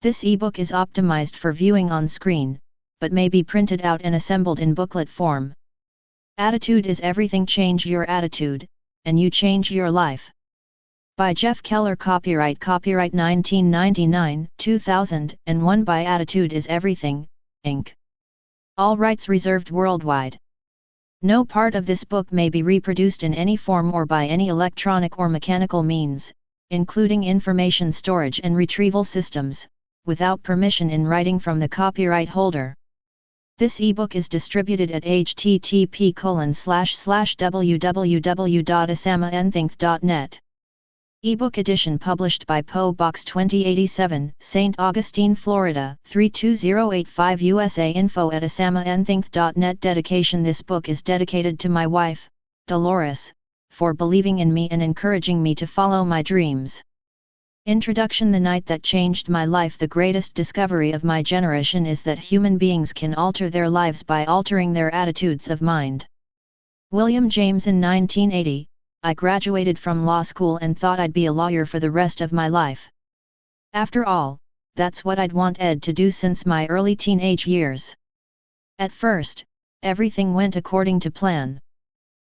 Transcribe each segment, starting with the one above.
This ebook is optimized for viewing on screen, but may be printed out and assembled in booklet form. Attitude is everything. Change your attitude, and you change your life. By Jeff Keller. Copyright 1999, 2001 by Attitude is Everything, Inc. All rights reserved worldwide. No part of this book may be reproduced in any form or by any electronic or mechanical means, including information storage and retrieval systems, without permission in writing from the copyright holder. This ebook is distributed at http://www.asamaandthink.net. Ebook edition published by Poe Box 2087, St. Augustine, Florida 32085 USA. info@asamaandthink.net. Dedication. This book is dedicated to my wife, Dolores, for believing in me and encouraging me to follow my dreams. Introduction. The night that changed my life. The greatest discovery of my generation is that human beings can alter their lives by altering their attitudes of mind. William James. In 1980, I graduated from law school and thought I'd be a lawyer for the rest of my life. After all, that's what I'd wanted to do since my early teenage years. At first, everything went according to plan.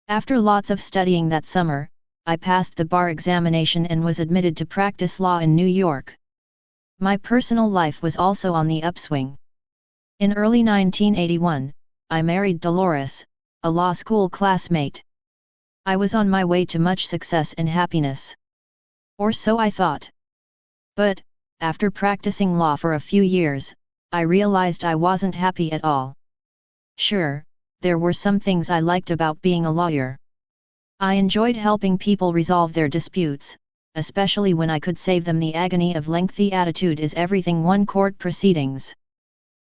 After lots of studying that summer, I passed the bar examination and was admitted to practice law in New York. My personal life was also on the upswing. In early 1981, I married Dolores, a law school classmate. I was on my way to much success and happiness. Or so I thought. But, after practicing law for a few years, I realized I wasn't happy at all. Sure, there were some things I liked about being a lawyer. I enjoyed helping people resolve their disputes, especially when I could save them the agony of lengthy attitude is everything court proceedings.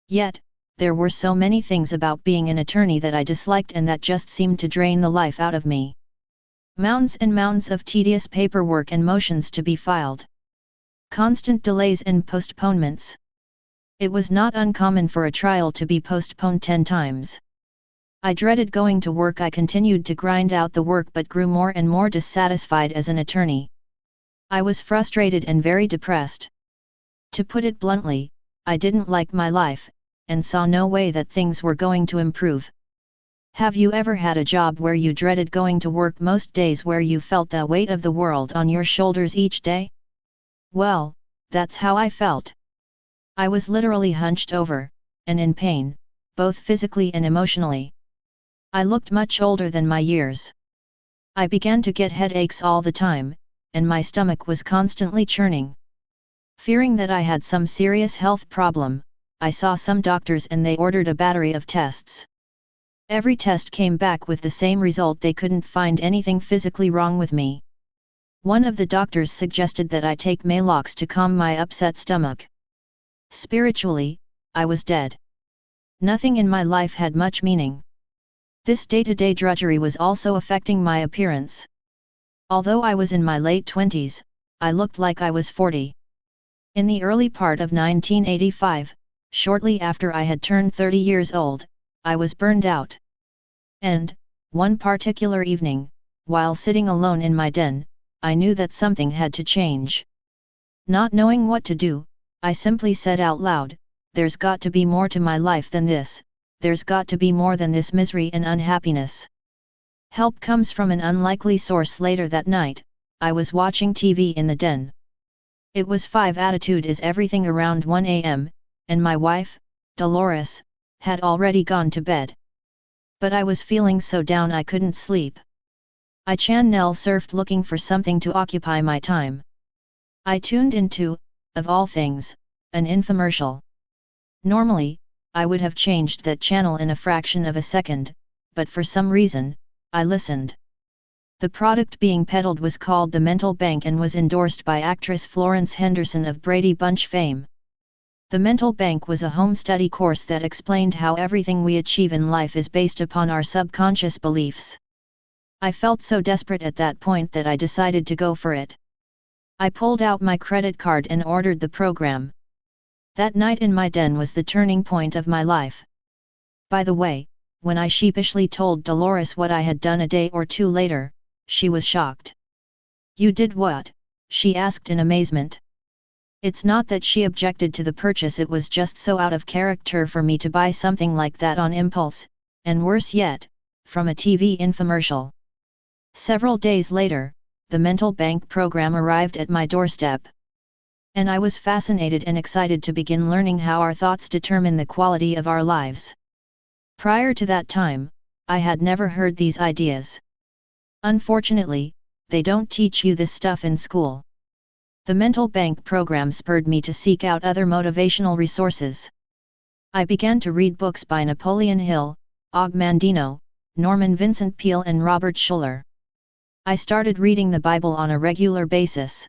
Yet, there were so many things about being an attorney that I disliked and that just seemed to drain the life out of me. Mounds and mounds of tedious paperwork and motions to be filed. Constant delays and postponements. It was not uncommon for a trial to be postponed 10 times. I dreaded going to work. I continued to grind out the work but grew more and more dissatisfied as an attorney. I was frustrated and very depressed. To put it bluntly, I didn't like my life, and saw no way that things were going to improve. Have you ever had a job where you dreaded going to work most days, where you felt the weight of the world on your shoulders each day? Well, that's how I felt. I was literally hunched over, and in pain, both physically and emotionally. I looked much older than my years. I began to get headaches all the time, and my stomach was constantly churning. Fearing that I had some serious health problem, I saw some doctors and they ordered a battery of tests. Every test came back with the same result: they couldn't find anything physically wrong with me. One of the doctors suggested that I take Maalox to calm my upset stomach. Spiritually, I was dead. Nothing in my life had much meaning. This day-to-day drudgery was also affecting my appearance. Although I was in my late 20s, I looked like I was 40. In the early part of 1985, shortly after I had turned 30 years old, I was burned out. And, one particular evening, while sitting alone in my den, I knew that something had to change. Not knowing what to do, I simply said out loud, "There's got to be more to my life than this, there's got to be more than this misery and unhappiness." Help comes from an unlikely source. Later that night, I was watching TV in the den. It was 5 Attitude is Everything around 1 a.m., and my wife, Dolores, had already gone to bed. But I was feeling so down I couldn't sleep. I channel surfed looking for something to occupy my time. I tuned into, of all things, an infomercial. Normally, I would have changed that channel in a fraction of a second, but for some reason, I listened. The product being peddled was called the Mental Bank and was endorsed by actress Florence Henderson of Brady Bunch fame. The Mental Bank was a home study course that explained how everything we achieve in life is based upon our subconscious beliefs. I felt so desperate at that point that I decided to go for it. I pulled out my credit card and ordered the program. That night in my den was the turning point of my life. By the way, when I sheepishly told Dolores what I had done a day or two later, she was shocked. "You did what?" she asked in amazement. It's not that she objected to the purchase, it was just so out of character for me to buy something like that on impulse, and worse yet, from a TV infomercial. Several days later, the mental bank program arrived at my doorstep. And I was fascinated and excited to begin learning how our thoughts determine the quality of our lives. Prior to that time, I had never heard these ideas. Unfortunately, they don't teach you this stuff in school. The mental bank program spurred me to seek out other motivational resources. I began to read books by Napoleon Hill, Og Mandino, Norman Vincent Peale and Robert Schuller. I started reading the Bible on a regular basis.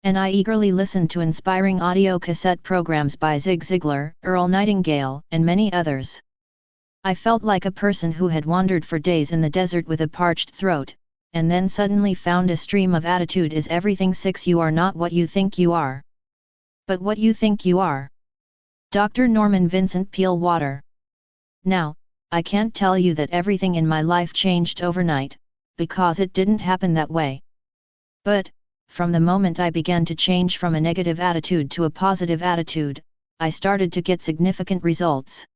And I eagerly listened to inspiring audio cassette programs by Zig Ziglar, Earl Nightingale, and many others. I felt like a person who had wandered for days in the desert with a parched throat, and then suddenly found a stream of attitude is everything. 6 You are not what you think you are, but what you think you are. Dr. Norman Vincent Peale Water. Now, I can't tell you that everything in my life changed overnight, because it didn't happen that way. But, from the moment I began to change from a negative attitude to a positive attitude, I started to get significant results.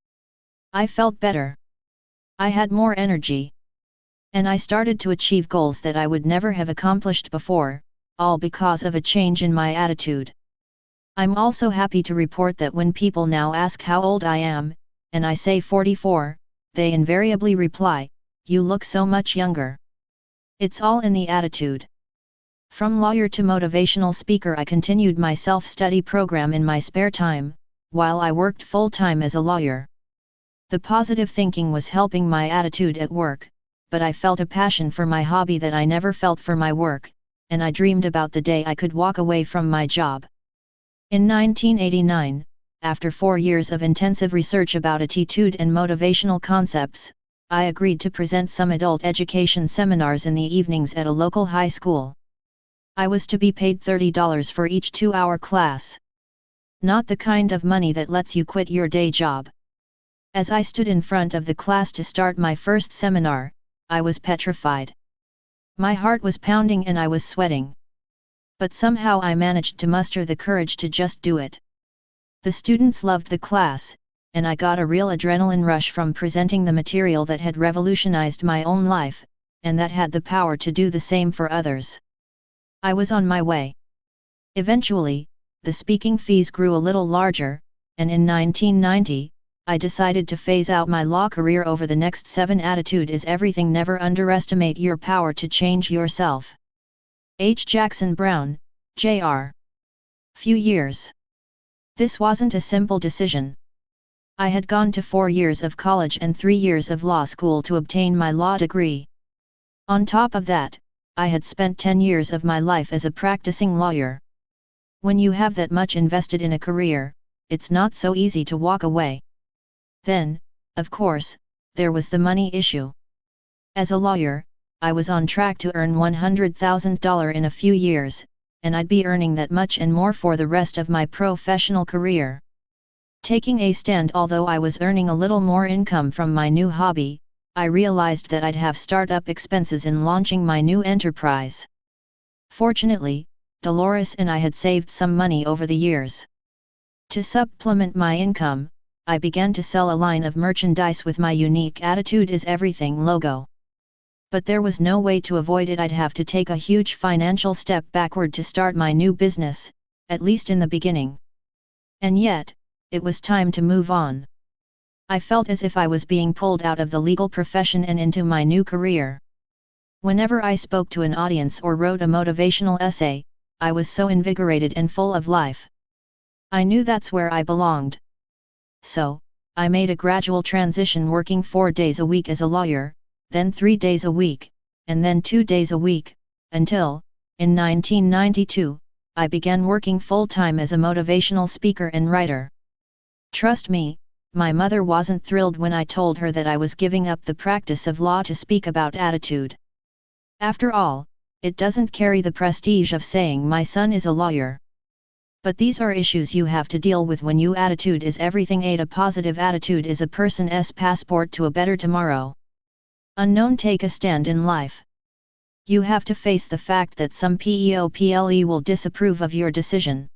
I felt better. I had more energy. And I started to achieve goals that I would never have accomplished before, all because of a change in my attitude. I'm also happy to report that when people now ask how old I am, and I say 44, they invariably reply, "You look so much younger." It's all in the attitude. From lawyer to motivational speaker, I continued my self-study program in my spare time, while I worked full-time as a lawyer. The positive thinking was helping my attitude at work, but I felt a passion for my hobby that I never felt for my work, and I dreamed about the day I could walk away from my job. In 1989, after 4 years of intensive research about attitude and motivational concepts, I agreed to present some adult education seminars in the evenings at a local high school. I was to be paid $30 for each 2-hour class. Not the kind of money that lets you quit your day job. As I stood in front of the class to start my first seminar, I was petrified. My heart was pounding and I was sweating. But somehow I managed to muster the courage to just do it. The students loved the class, and I got a real adrenaline rush from presenting the material that had revolutionized my own life, and that had the power to do the same for others. I was on my way. Eventually, the speaking fees grew a little larger, and in 1990, I decided to phase out my law career over the next 7. Attitude is everything. Never underestimate your power to change yourself. H. Jackson Brown, Jr. Few years. This wasn't a simple decision. I had gone to 4 years of college and 3 years of law school to obtain my law degree. On top of that, I had spent 10 years of my life as a practicing lawyer. When you have that much invested in a career, it's not so easy to walk away. Then, of course, there was the money issue. As a lawyer, I was on track to earn $100,000 in a few years, and I'd be earning that much and more for the rest of my professional career. Taking a stand. Although I was earning a little more income from my new hobby, I realized that I'd have startup expenses in launching my new enterprise. Fortunately, Dolores and I had saved some money over the years. To supplement my income, I began to sell a line of merchandise with my unique Attitude is Everything logo. But there was no way to avoid it. I'd have to take a huge financial step backward to start my new business, at least in the beginning. And yet, it was time to move on. I felt as if I was being pulled out of the legal profession and into my new career. Whenever I spoke to an audience or wrote a motivational essay, I was so invigorated and full of life. I knew that's where I belonged. So, I made a gradual transition, working 4 days a week as a lawyer, then 3 days a week, and then 2 days a week, until, in 1992, I began working full-time as a motivational speaker and writer. Trust me, my mother wasn't thrilled when I told her that I was giving up the practice of law to speak about attitude. After all, it doesn't carry the prestige of saying my son is a lawyer. But these are issues you have to deal with when you attitude is everything. A positive attitude is a person's passport to a better tomorrow. Unknown. Take a stand in life. You have to face the fact that some people will disapprove of your decision.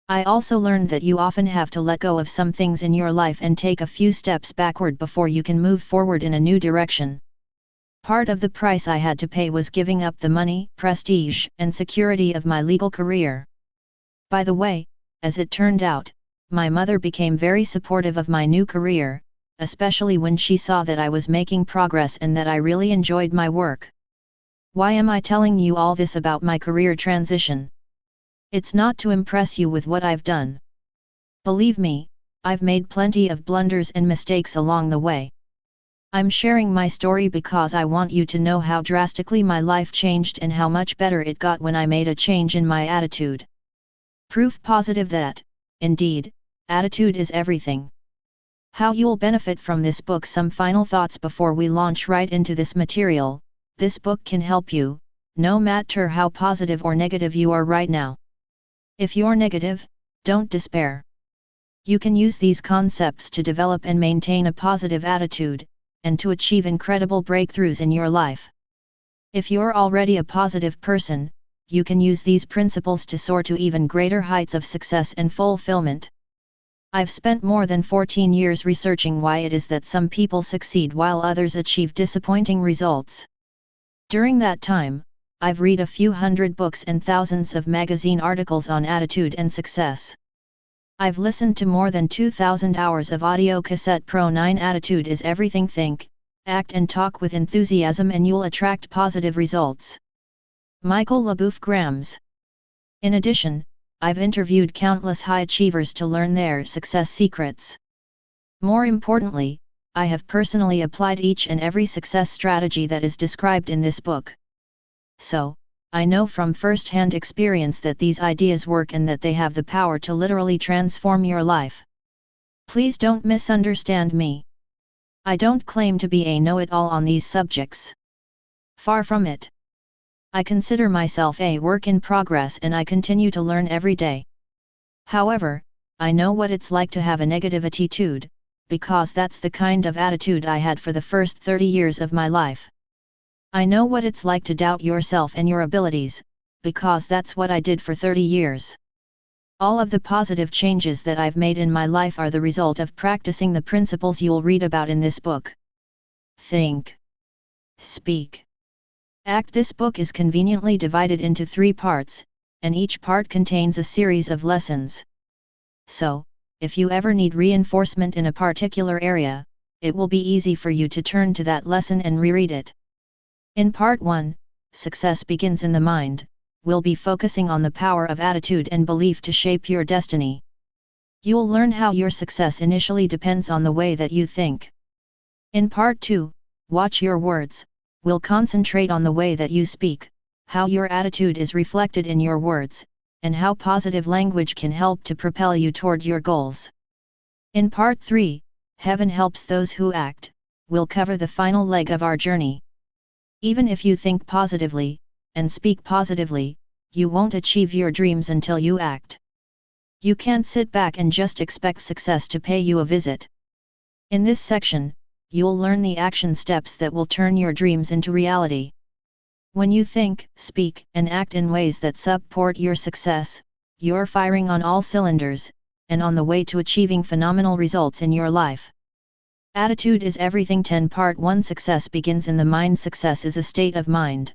I also learned that you often have to let go of some things in your life and take a few steps backward before you can move forward in a new direction. Part of the price I had to pay was giving up the money, prestige, and security of my legal career. By the way, as it turned out, my mother became very supportive of my new career, especially when she saw that I was making progress and that I really enjoyed my work. Why am I telling you all this about my career transition? It's not to impress you with what I've done. Believe me, I've made plenty of blunders and mistakes along the way. I'm sharing my story because I want you to know how drastically my life changed and how much better it got when I made a change in my attitude. Proof positive that, indeed, attitude is everything. How you'll benefit from this book. Some final thoughts before we launch right into this material. This book can help you, no matter how positive or negative you are right now. If you're negative, don't despair. You can use these concepts to develop and maintain a positive attitude, and to achieve incredible breakthroughs in your life. If you're already a positive person, you can use these principles to soar to even greater heights of success and fulfillment. I've spent more than 14 years researching why it is that some people succeed while others achieve disappointing results. During that time, I've read a few hundred books and thousands of magazine articles on attitude and success. I've listened to more than 2,000 hours of audio cassette. Pro 9 Attitude is everything. Think, act and talk with enthusiasm and you'll attract positive results. Michael LaBeouf Grams. In addition, I've interviewed countless high achievers to learn their success secrets. More importantly, I have personally applied each and every success strategy that is described in this book. So, I know from first-hand experience that these ideas work and that they have the power to literally transform your life. Please don't misunderstand me. I don't claim to be a know-it-all on these subjects. Far from it. I consider myself a work in progress and I continue to learn every day. However, I know what it's like to have a negative attitude, because that's the kind of attitude I had for the first 30 years of my life. I know what it's like to doubt yourself and your abilities, because that's what I did for 30 years. All of the positive changes that I've made in my life are the result of practicing the principles you'll read about in this book. Think. Speak. Act. This book is conveniently divided into 3 parts, and each part contains a series of lessons. So, if you ever need reinforcement in a particular area, it will be easy for you to turn to that lesson and reread it. In Part 1, Success Begins in the Mind, we'll be focusing on the power of attitude and belief to shape your destiny. You'll learn how your success initially depends on the way that you think. In Part 2, Watch Your Words, we'll concentrate on the way that you speak, how your attitude is reflected in your words, and how positive language can help to propel you toward your goals. In Part 3, Heaven Helps Those Who Act, we'll cover the final leg of our journey. Even if you think positively, and speak positively, you won't achieve your dreams until you act. You can't sit back and just expect success to pay you a visit. In this section, you'll learn the action steps that will turn your dreams into reality. When you think, speak, and act in ways that support your success, you're firing on all cylinders, and on the way to achieving phenomenal results in your life. Attitude is everything. 10 Part 1 Success Begins in the Mind. Success is a state of mind.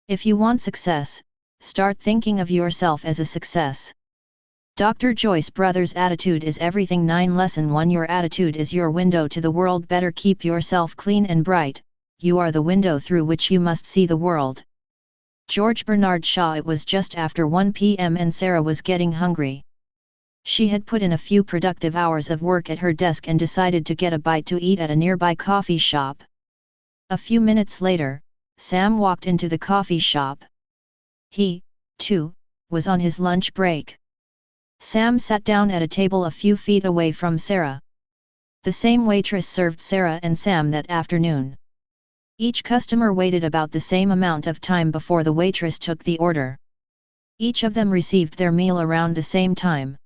If you want success, start thinking of yourself as a success. Dr. Joyce Brothers. Attitude is everything. 9 Lesson 1 Your attitude is your window to the world. Better keep yourself clean and bright, you are the window through which you must see the world. George Bernard Shaw. It was just after 1 p.m. and Sarah was getting hungry. She had put in a few productive hours of work at her desk and decided to get a bite to eat at a nearby coffee shop. A few minutes later, Sam walked into the coffee shop. He, too, was on his lunch break. Sam sat down at a table a few feet away from Sarah. The same waitress served Sarah and Sam that afternoon. Each customer waited about the same amount of time before the waitress took the order. Each of them received their meal around the same time.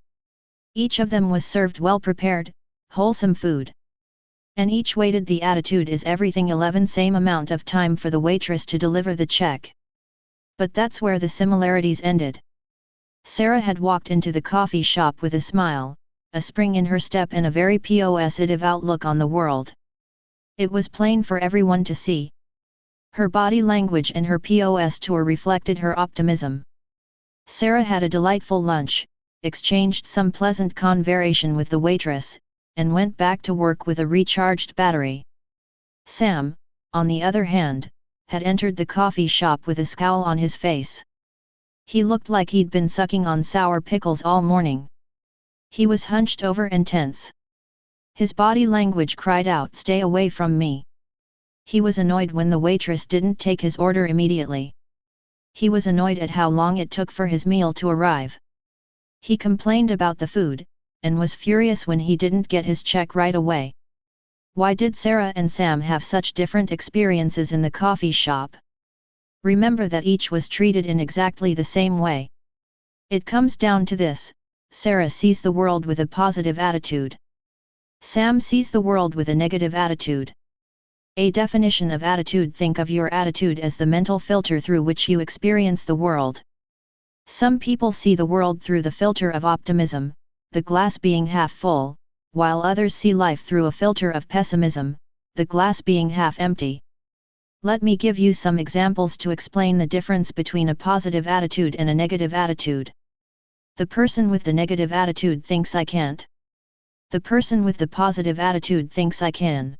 Each of them was served well-prepared, wholesome food. And each waited. The attitude is everything. 11 Same amount of time for the waitress to deliver the check. But that's where the similarities ended. Sarah had walked into the coffee shop with a smile, a spring in her step and a very positive outlook on the world. It was plain for everyone to see. Her body language and her posture reflected her optimism. Sarah had a delightful lunch, exchanged some pleasant conversation with the waitress, and went back to work with a recharged battery. Sam, on the other hand, had entered the coffee shop with a scowl on his face. He looked like he'd been sucking on sour pickles all morning. He was hunched over and tense. His body language cried out, "Stay away from me." He was annoyed when the waitress didn't take his order immediately. He was annoyed at how long it took for his meal to arrive. He complained about the food, and was furious when he didn't get his check right away. Why did Sarah and Sam have such different experiences in the coffee shop? Remember that each was treated in exactly the same way. It comes down to this: Sarah sees the world with a positive attitude. Sam sees the world with a negative attitude. A definition of attitude: think of your attitude as the mental filter through which you experience the world. Some people see the world through the filter of optimism, the glass being half full, while others see life through a filter of pessimism, the glass being half empty. Let me give you some examples to explain the difference between a positive attitude and a negative attitude. The person with the negative attitude thinks I can't. The person with the positive attitude thinks I can.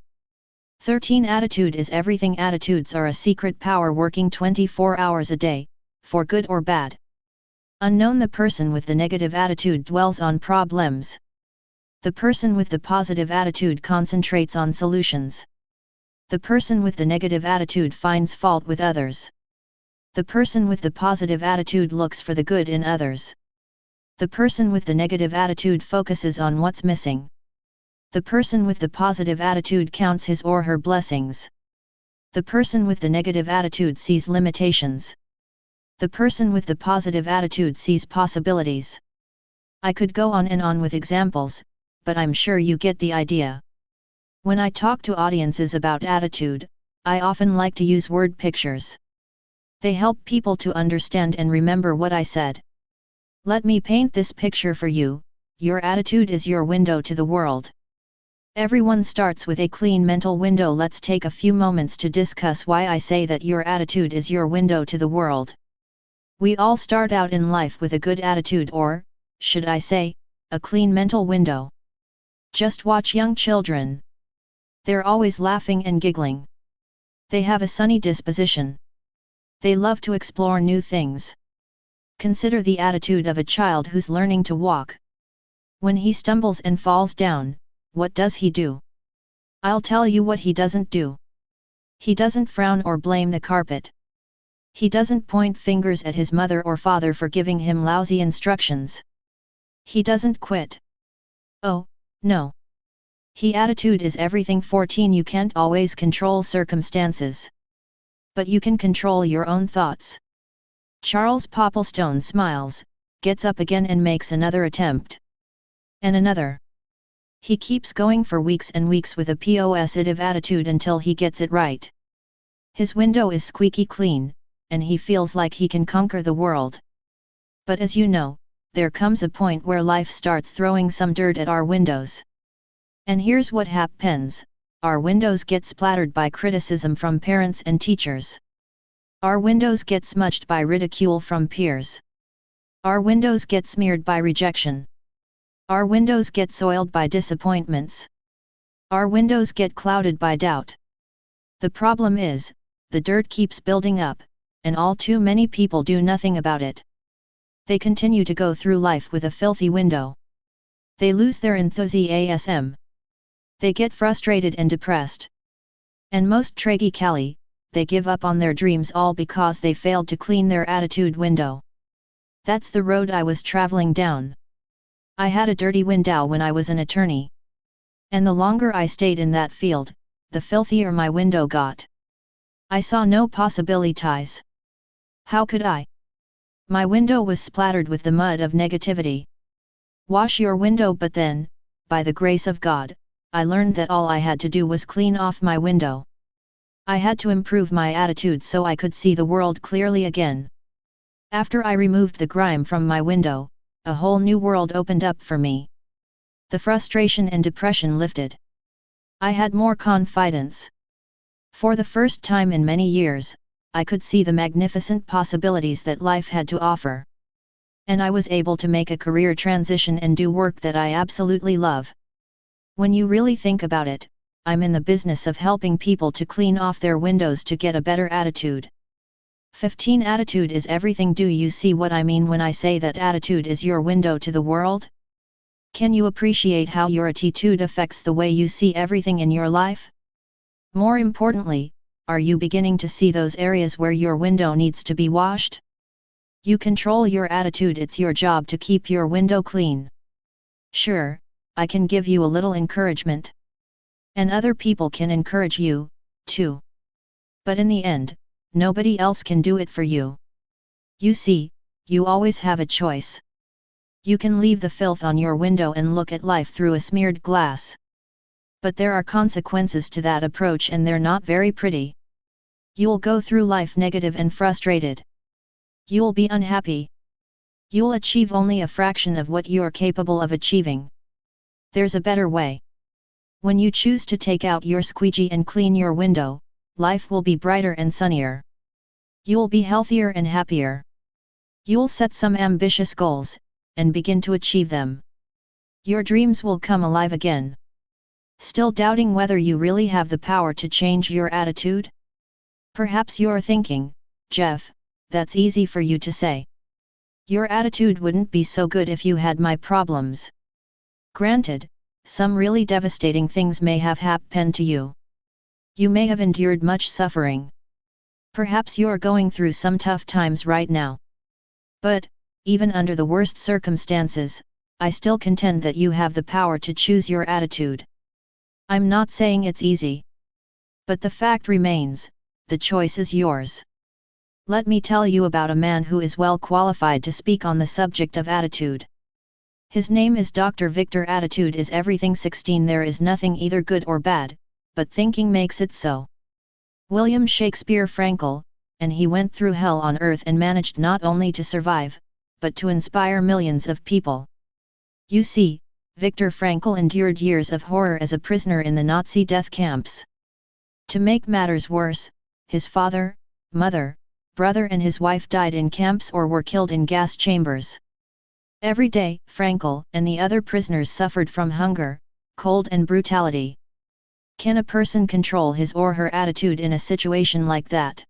13. Attitude is everything. Attitudes are a secret power working 24 hours a day, for good or bad. Unknown. The person with the negative attitude dwells on problems. The person with the positive attitude concentrates on solutions. The person with the negative attitude finds fault with others. The person with the positive attitude looks for the good in others. The person with the negative attitude focuses on what's missing. The person with the positive attitude counts his or her blessings. The person with the negative attitude sees limitations. The person with the positive attitude sees possibilities. I could go on and on with examples, but I'm sure you get the idea. When I talk to audiences about attitude, I often like to use word pictures. They help people to understand and remember what I said. Let me paint this picture for you. Your attitude is your window to the world. Everyone starts with a clean mental window. Let's take a few moments to discuss why I say that your attitude is your window to the world. We all start out in life with a good attitude, or, should I say, a clean mental window. Just watch young children. They're always laughing and giggling. They have a sunny disposition. They love to explore new things. Consider the attitude of a child who's learning to walk. When he stumbles and falls down, what does he do? I'll tell you what he doesn't do. He doesn't frown or blame the carpet. He doesn't point fingers at his mother or father for giving him lousy instructions. He doesn't quit. Oh, no. Attitude is everything. 14. You can't always control circumstances. But you can control your own thoughts. Charles Popplestone smiles, gets up again and makes another attempt. And another. He keeps going for weeks and weeks with a positive attitude until he gets it right. His window is squeaky clean, and he feels like he can conquer the world. But as you know, there comes a point where life starts throwing some dirt at our windows. And here's what happens: our windows get splattered by criticism from parents and teachers. Our windows get smudged by ridicule from peers. Our windows get smeared by rejection. Our windows get soiled by disappointments. Our windows get clouded by doubt. The problem is, the dirt keeps building up, and all too many people do nothing about it. They continue to go through life with a filthy window. They lose their enthusiasm. They get frustrated and depressed. And most tragically, they give up on their dreams, all because they failed to clean their attitude window. That's the road I was traveling down. I had a dirty window when I was an attorney. And the longer I stayed in that field, the filthier my window got. I saw no possibilities. How could I? My window was splattered with the mud of negativity. Wash your window. But then, by the grace of God, I learned that all I had to do was clean off my window. I had to improve my attitude so I could see the world clearly again. After I removed the grime from my window, a whole new world opened up for me. The frustration and depression lifted. I had more confidence. For the first time in many years, I could see the magnificent possibilities that life had to offer. And I was able to make a career transition and do work that I absolutely love. When you really think about it, I'm in the business of helping people to clean off their windows to get a better attitude. 15 Attitude is everything. Do you see what I mean when I say that attitude is your window to the world? Can you appreciate how your attitude affects the way you see everything in your life? More importantly, are you beginning to see those areas where your window needs to be washed? You control your attitude. It's your job to keep your window clean. Sure, I can give you a little encouragement. And other people can encourage you, too. But in the end, nobody else can do it for you. You see, you always have a choice. You can leave the filth on your window and look at life through a smeared glass. But there are consequences to that approach, and they're not very pretty. You'll go through life negative and frustrated. You'll be unhappy. You'll achieve only a fraction of what you're capable of achieving. There's a better way. When you choose to take out your squeegee and clean your window, life will be brighter and sunnier. You'll be healthier and happier. You'll set some ambitious goals, and begin to achieve them. Your dreams will come alive again. Still doubting whether you really have the power to change your attitude? Perhaps you're thinking, Jeff, that's easy for you to say. Your attitude wouldn't be so good if you had my problems. Granted, some really devastating things may have happened to you. You may have endured much suffering. Perhaps you're going through some tough times right now. But, even under the worst circumstances, I still contend that you have the power to choose your attitude. I'm not saying it's easy. But the fact remains, the choice is yours. Let me tell you about a man who is well qualified to speak on the subject of attitude. His name is Dr. Victor. Attitude is everything. 16 There is nothing either good or bad, but thinking makes it so. William Shakespeare Frankl, and he went through hell on earth and managed not only to survive, but to inspire millions of people. You see, Viktor Frankl endured years of horror as a prisoner in the Nazi death camps. To make matters worse, his father, mother, brother and his wife died in camps or were killed in gas chambers. Every day, Frankl and the other prisoners suffered from hunger, cold and brutality. Can a person control his or her attitude in a situation like that?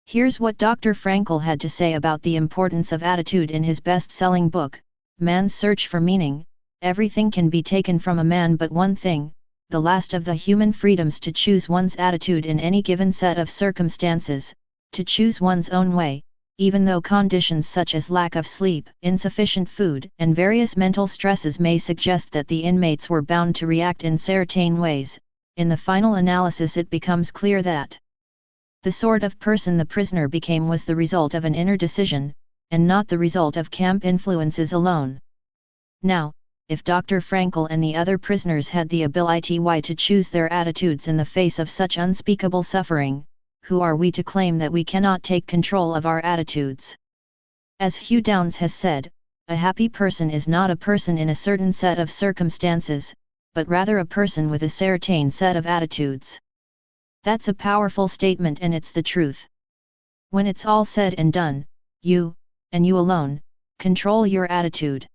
Here's what Dr. Frankl had to say about the importance of attitude in his best-selling book, Man's Search for Meaning. Everything can be taken from a man but one thing, the last of the human freedoms, to choose one's attitude in any given set of circumstances, to choose one's own way, even though conditions such as lack of sleep, insufficient food, and various mental stresses may suggest that the inmates were bound to react in certain ways. In the final analysis it becomes clear that the sort of person the prisoner became was the result of an inner decision, and not the result of camp influences alone. Now, if Dr. Frankl and the other prisoners had the ability to choose their attitudes in the face of such unspeakable suffering, who are we to claim that we cannot take control of our attitudes? As Hugh Downs has said, a happy person is not a person in a certain set of circumstances, but rather a person with a certain set of attitudes. That's a powerful statement, and it's the truth. When it's all said and done, you, and you alone, control your attitude.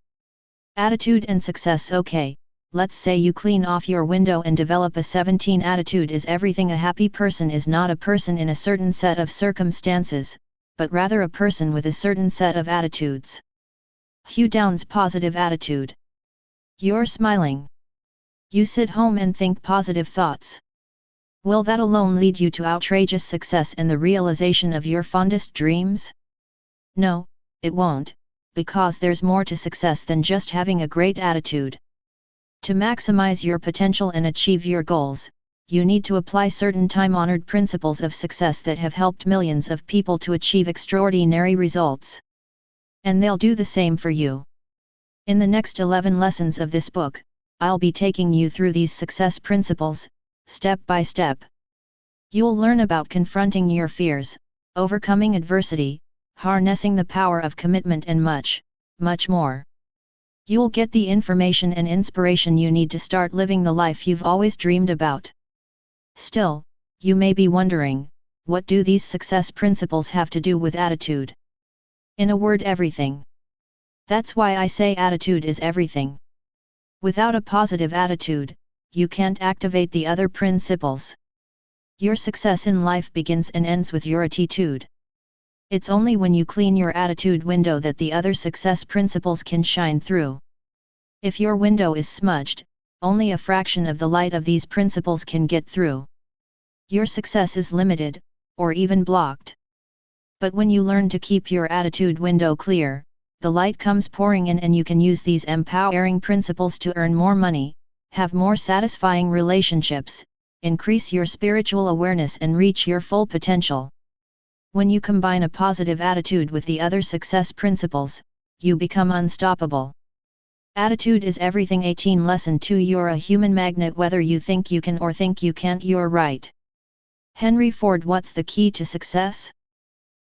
Attitude and success. Okay, let's say you clean off your window and develop a 17 attitude is everything. A happy person is not a person in a certain set of circumstances, but rather a person with a certain set of attitudes. Hugh Downs. Positive attitude. You're smiling. You sit home and think positive thoughts. Will that alone lead you to outrageous success and the realization of your fondest dreams? No, it won't, because there's more to success than just having a great attitude. To maximize your potential and achieve your goals, you need to apply certain time-honored principles of success that have helped millions of people to achieve extraordinary results. And they'll do the same for you. In the next 11 lessons of this book, I'll be taking you through these success principles, step by step. You'll learn about confronting your fears, overcoming adversity, harnessing the power of commitment and much, much more. You'll get the information and inspiration you need to start living the life you've always dreamed about. Still, you may be wondering, what do these success principles have to do with attitude? In a word, everything. That's why I say attitude is everything. Without a positive attitude, you can't activate the other principles. Your success in life begins and ends with your attitude. It's only when you clean your attitude window that the other success principles can shine through. If your window is smudged, only a fraction of the light of these principles can get through. Your success is limited, or even blocked. But when you learn to keep your attitude window clear, the light comes pouring in and you can use these empowering principles to earn more money, have more satisfying relationships, increase your spiritual awareness and reach your full potential. When you combine a positive attitude with the other success principles, you become unstoppable. Attitude is everything. 18 Lesson 2. You're a human magnet. Whether you think you can or think you can't, you're right. Henry Ford. What's the key to success?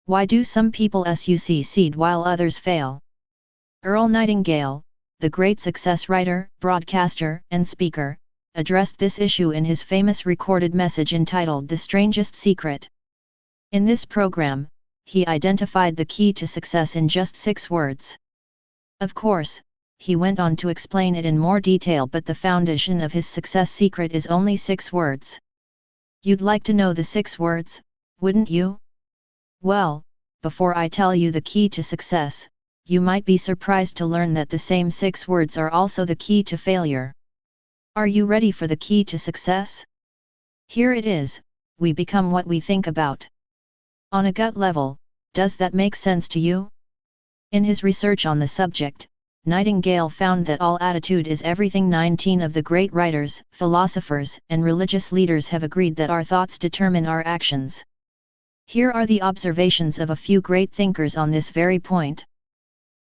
Why do some people succeed while others fail? Earl Nightingale, the great success writer, broadcaster, and speaker, addressed this issue in his famous recorded message entitled The Strangest Secret. In this program, he identified the key to success in just 6 words. Of course, he went on to explain it in more detail, but the foundation of his success secret is only 6 words. You'd like to know the 6 words, wouldn't you? Well, before I tell you the key to success, you might be surprised to learn that the same 6 words are also the key to failure. Are you ready for the key to success? Here it is: we become what we think about. On a gut level, does that make sense to you? In his research on the subject, Nightingale found that all attitude is everything. 19 of the great writers, philosophers, and religious leaders have agreed that our thoughts determine our actions. Here are the observations of a few great thinkers on this very point.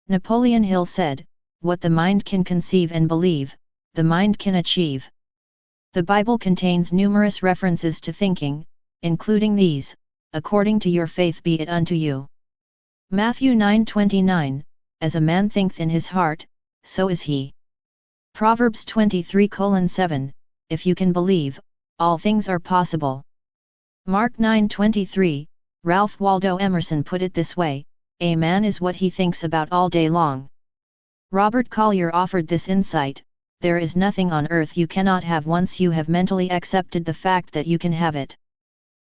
Napoleon Hill said, "What the mind can conceive and believe, the mind can achieve." The Bible contains numerous references to thinking, including these: "According to your faith be it unto you." Matthew 9:29, "As a man thinketh in his heart, so is he." Proverbs 23:7, "If you can believe, all things are possible." Mark 9:23, Ralph Waldo Emerson put it this way: "A man is what he thinks about all day long." Robert Collier offered this insight: "There is nothing on earth you cannot have once you have mentally accepted the fact that you can have it."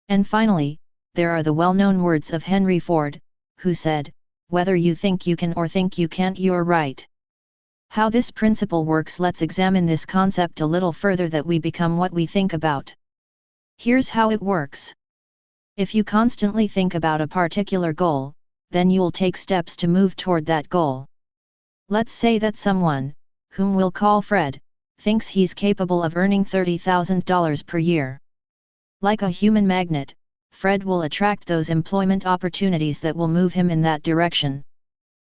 And finally, there are the well-known words of Henry Ford, who said, "Whether you think you can or think you can't, you're right." How this principle works: let's examine this concept a little further, that we become what we think about. Here's how it works. If you constantly think about a particular goal, then you'll take steps to move toward that goal. Let's say that someone, whom we'll call Fred, thinks he's capable of earning $30,000 per year. Like a human magnet, Fred will attract those employment opportunities that will move him in that direction.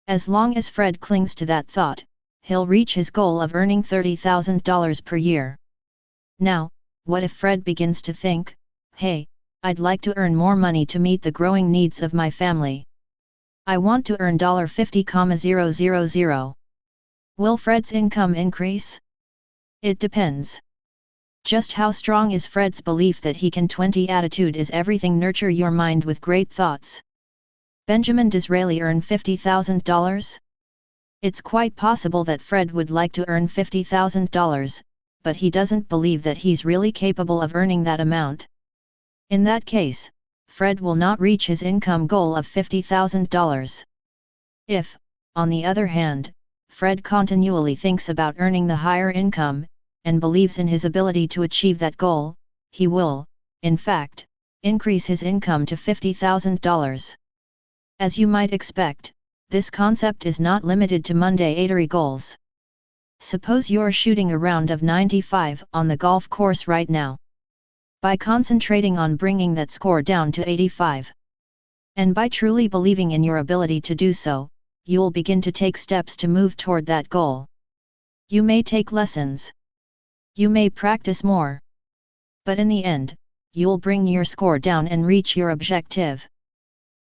As long as Fred clings to that thought, he'll reach his goal of earning $30,000 per year. Now, what if Fred begins to think, "Hey, I'd like to earn more money to meet the growing needs of my family. I want to earn $50,000. Will Fred's income increase? It depends. Just how strong is Fred's belief that he can? 20 Attitude is everything. Nurture your mind with great thoughts. Benjamin Disraeli earn $50,000? It's quite possible that Fred would like to earn $50,000, but he doesn't believe that he's really capable of earning that amount. In that case, Fred will not reach his income goal of $50,000. If, on the other hand, Fred continually thinks about earning the higher income, and believes in his ability to achieve that goal, he will, in fact, increase his income to $50,000. As you might expect, this concept is not limited to Monday-atory goals. Suppose you're shooting a round of 95 on the golf course right now. By concentrating on bringing that score down to 85, and by truly believing in your ability to do so, you'll begin to take steps to move toward that goal. You may take lessons. You may practice more. But in the end, you'll bring your score down and reach your objective.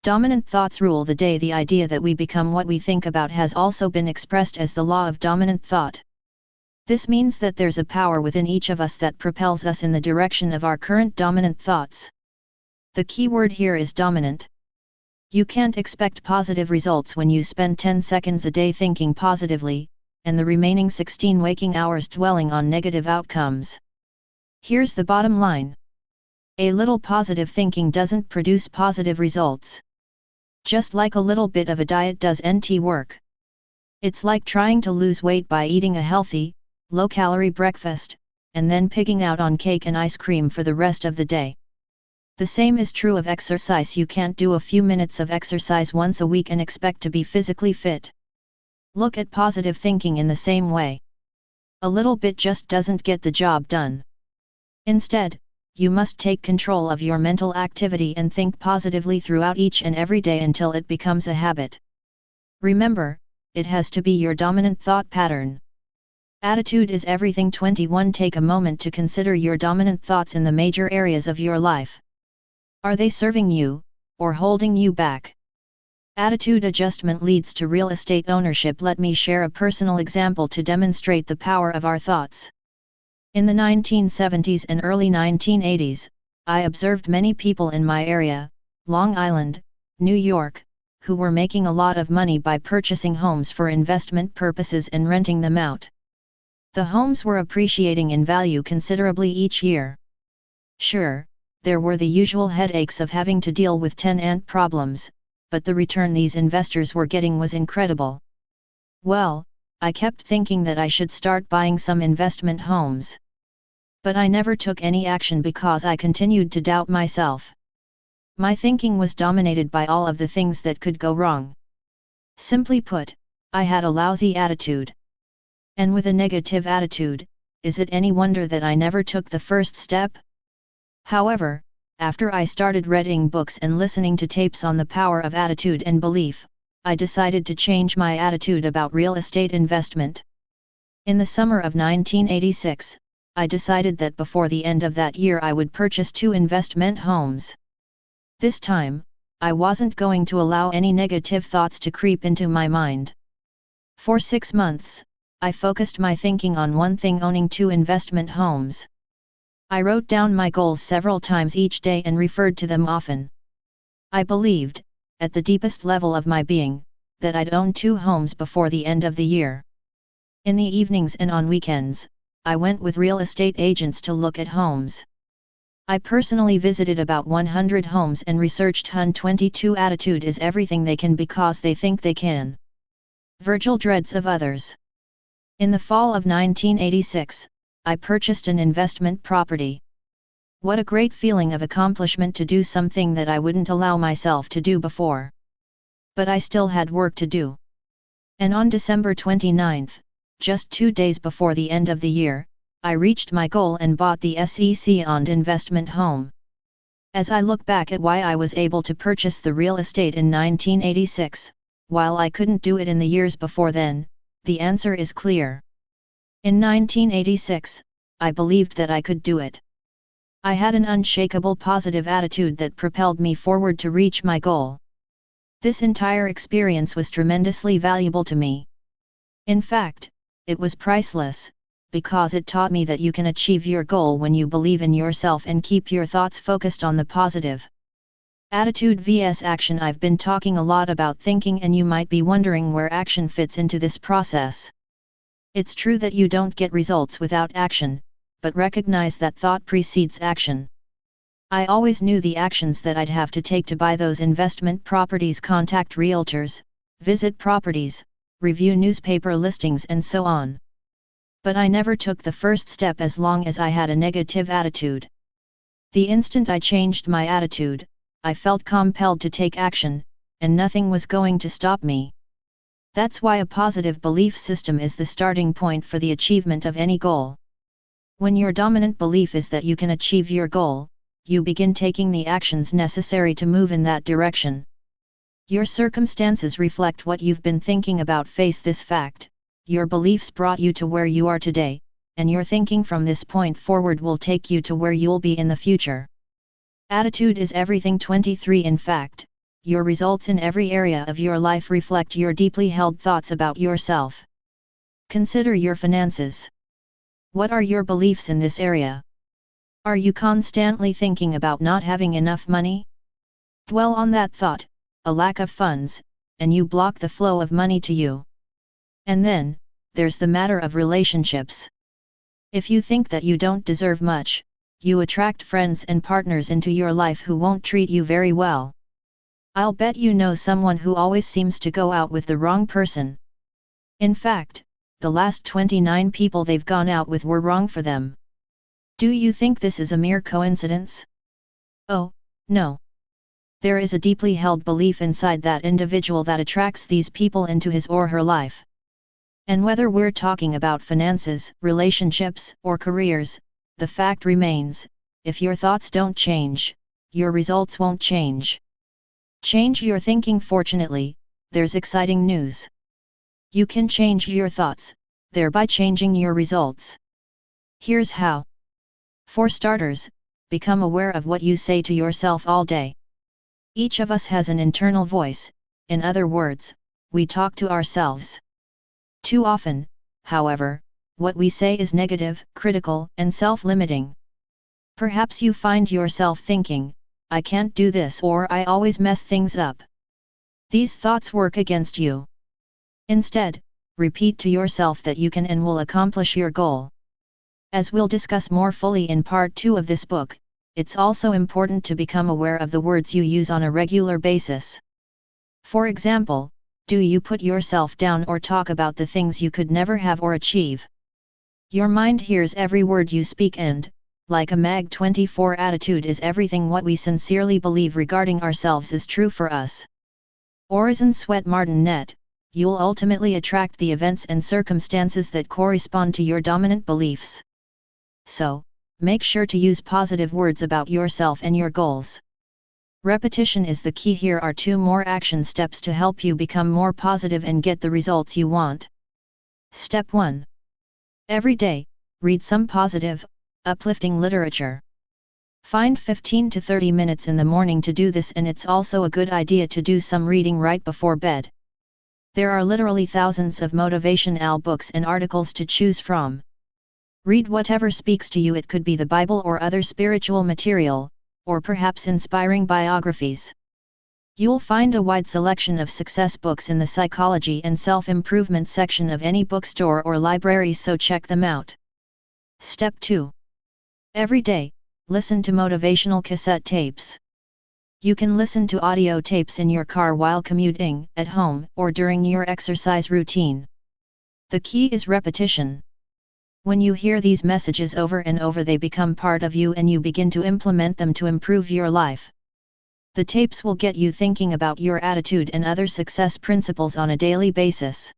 Dominant thoughts rule the day. The idea that we become what we think about has also been expressed as the law of dominant thought. This means that there's a power within each of us that propels us in the direction of our current dominant thoughts. The key word here is dominant. You can't expect positive results when you spend 10 seconds a day thinking positively, and the remaining 16 waking hours dwelling on negative outcomes. Here's the bottom line. A little positive thinking doesn't produce positive results. Just like a little bit of a diet does NT work. It's like trying to lose weight by eating a healthy, low-calorie breakfast, and then pigging out on cake and ice cream for the rest of the day. The same is true of exercise. You can't do a few minutes of exercise once a week and expect to be physically fit. Look at positive thinking in the same way. A little bit just doesn't get the job done. Instead, you must take control of your mental activity and think positively throughout each and every day until it becomes a habit. Remember, it has to be your dominant thought pattern. Attitude is everything. 21. Take a moment to consider your dominant thoughts in the major areas of your life. Are they serving you, or holding you back? Attitude adjustment leads to real estate ownership. Let me share a personal example to demonstrate the power of our thoughts. In the 1970s and early 1980s, I observed many people in my area, Long Island, New York, who were making a lot of money by purchasing homes for investment purposes and renting them out. The homes were appreciating in value considerably each year. Sure, there were the usual headaches of having to deal with tenant problems, but the return these investors were getting was incredible. Well, I kept thinking that I should start buying some investment homes. But I never took any action because I continued to doubt myself. My thinking was dominated by all of the things that could go wrong. Simply put, I had a lousy attitude. And with a negative attitude, is it any wonder that I never took the first step? However, after I started reading books and listening to tapes on the power of attitude and belief, I decided to change my attitude about real estate investment. In the summer of 1986, I decided that before the end of that year I would purchase 2 investment homes. This time, I wasn't going to allow any negative thoughts to creep into my mind. For 6 months, I focused my thinking on one thing: owning 2 investment homes. I wrote down my goals several times each day and referred to them often. I believed, at the deepest level of my being, that I'd own 2 homes before the end of the year. In the evenings and on weekends, I went with real estate agents to look at homes. I personally visited about 100 homes and researched HUN 22. Attitude is everything. They can because they think they can. Virgil dreads of others. In the fall of 1986, I purchased an investment property. What a great feeling of accomplishment to do something that I wouldn't allow myself to do before. But I still had work to do. And on December 29, just 2 days before the end of the year, I reached my goal and bought the SEC-owned investment home. As I look back at why I was able to purchase the real estate in 1986, while I couldn't do it in the years before then, the answer is clear. In 1986, I believed that I could do it. I had an unshakable positive attitude that propelled me forward to reach my goal. This entire experience was tremendously valuable to me. In fact, it was priceless, because it taught me that you can achieve your goal when you believe in yourself and keep your thoughts focused on the positive. Attitude vs action. I've been talking a lot about thinking, and you might be wondering where action fits into this process. It's true that you don't get results without action, but recognize that thought precedes action. I always knew the actions that I'd have to take to buy those investment properties: contact realtors, visit properties, review newspaper listings, and so on. But I never took the first step as long as I had a negative attitude. The instant I changed my attitude, I felt compelled to take action, and nothing was going to stop me. That's why a positive belief system is the starting point for the achievement of any goal. When your dominant belief is that you can achieve your goal, you begin taking the actions necessary to move in that direction. Your circumstances reflect what you've been thinking about. Face this fact: your beliefs brought you to where you are today, and your thinking from this point forward will take you to where you'll be in the future. Attitude is everything. 23. In fact, your results in every area of your life reflect your deeply held thoughts about yourself. Consider your finances. What are your beliefs in this area? Are you constantly thinking about not having enough money? Dwell on that thought, a lack of funds, and you block the flow of money to you. And then, there's the matter of relationships. If you think that you don't deserve much, you attract friends and partners into your life who won't treat you very well. I'll bet you know someone who always seems to go out with the wrong person. In fact, the last 29 people they've gone out with were wrong for them. Do you think this is a mere coincidence? Oh, no. There is a deeply held belief inside that individual that attracts these people into his or her life. And whether we're talking about finances, relationships, or careers, the fact remains, if your thoughts don't change, your results won't change. Change your thinking. Fortunately, there's exciting news. You can change your thoughts, thereby changing your results. Here's how. For starters, become aware of what you say to yourself all day. Each of us has an internal voice, in other words, we talk to ourselves. Too often, however, what we say is negative, critical, and self-limiting. Perhaps you find yourself thinking, I can't do this, or I always mess things up. These thoughts work against you. Instead, repeat to yourself that you can and will accomplish your goal. As we'll discuss more fully in part 2 of this book, it's also important to become aware of the words you use on a regular basis. For example, do you put yourself down or talk about the things you could never have or achieve? Your mind hears every word you speak and, like a MAG-24 attitude, is everything what we sincerely believe regarding ourselves is true for us. Orison Swett Martin net, you'll ultimately attract the events and circumstances that correspond to your dominant beliefs. So, make sure to use positive words about yourself and your goals. Repetition is the key. Here are 2 more action steps to help you become more positive and get the results you want. Step 1. Every day, read some positive, uplifting literature. Find 15 to 30 minutes in the morning to do this, and it's also a good idea to do some reading right before bed. There are literally thousands of motivational books and articles to choose from. Read whatever speaks to you. It could be the Bible or other spiritual material, or perhaps inspiring biographies. You'll find a wide selection of success books in the psychology and self-improvement section of any bookstore or library, so check them out. Step 2. Every day, listen to motivational cassette tapes. You can listen to audio tapes in your car while commuting, at home, or during your exercise routine. The key is repetition. When you hear these messages over and over, they become part of you and you begin to implement them to improve your life. The tapes will get you thinking about your attitude and other success principles on a daily basis.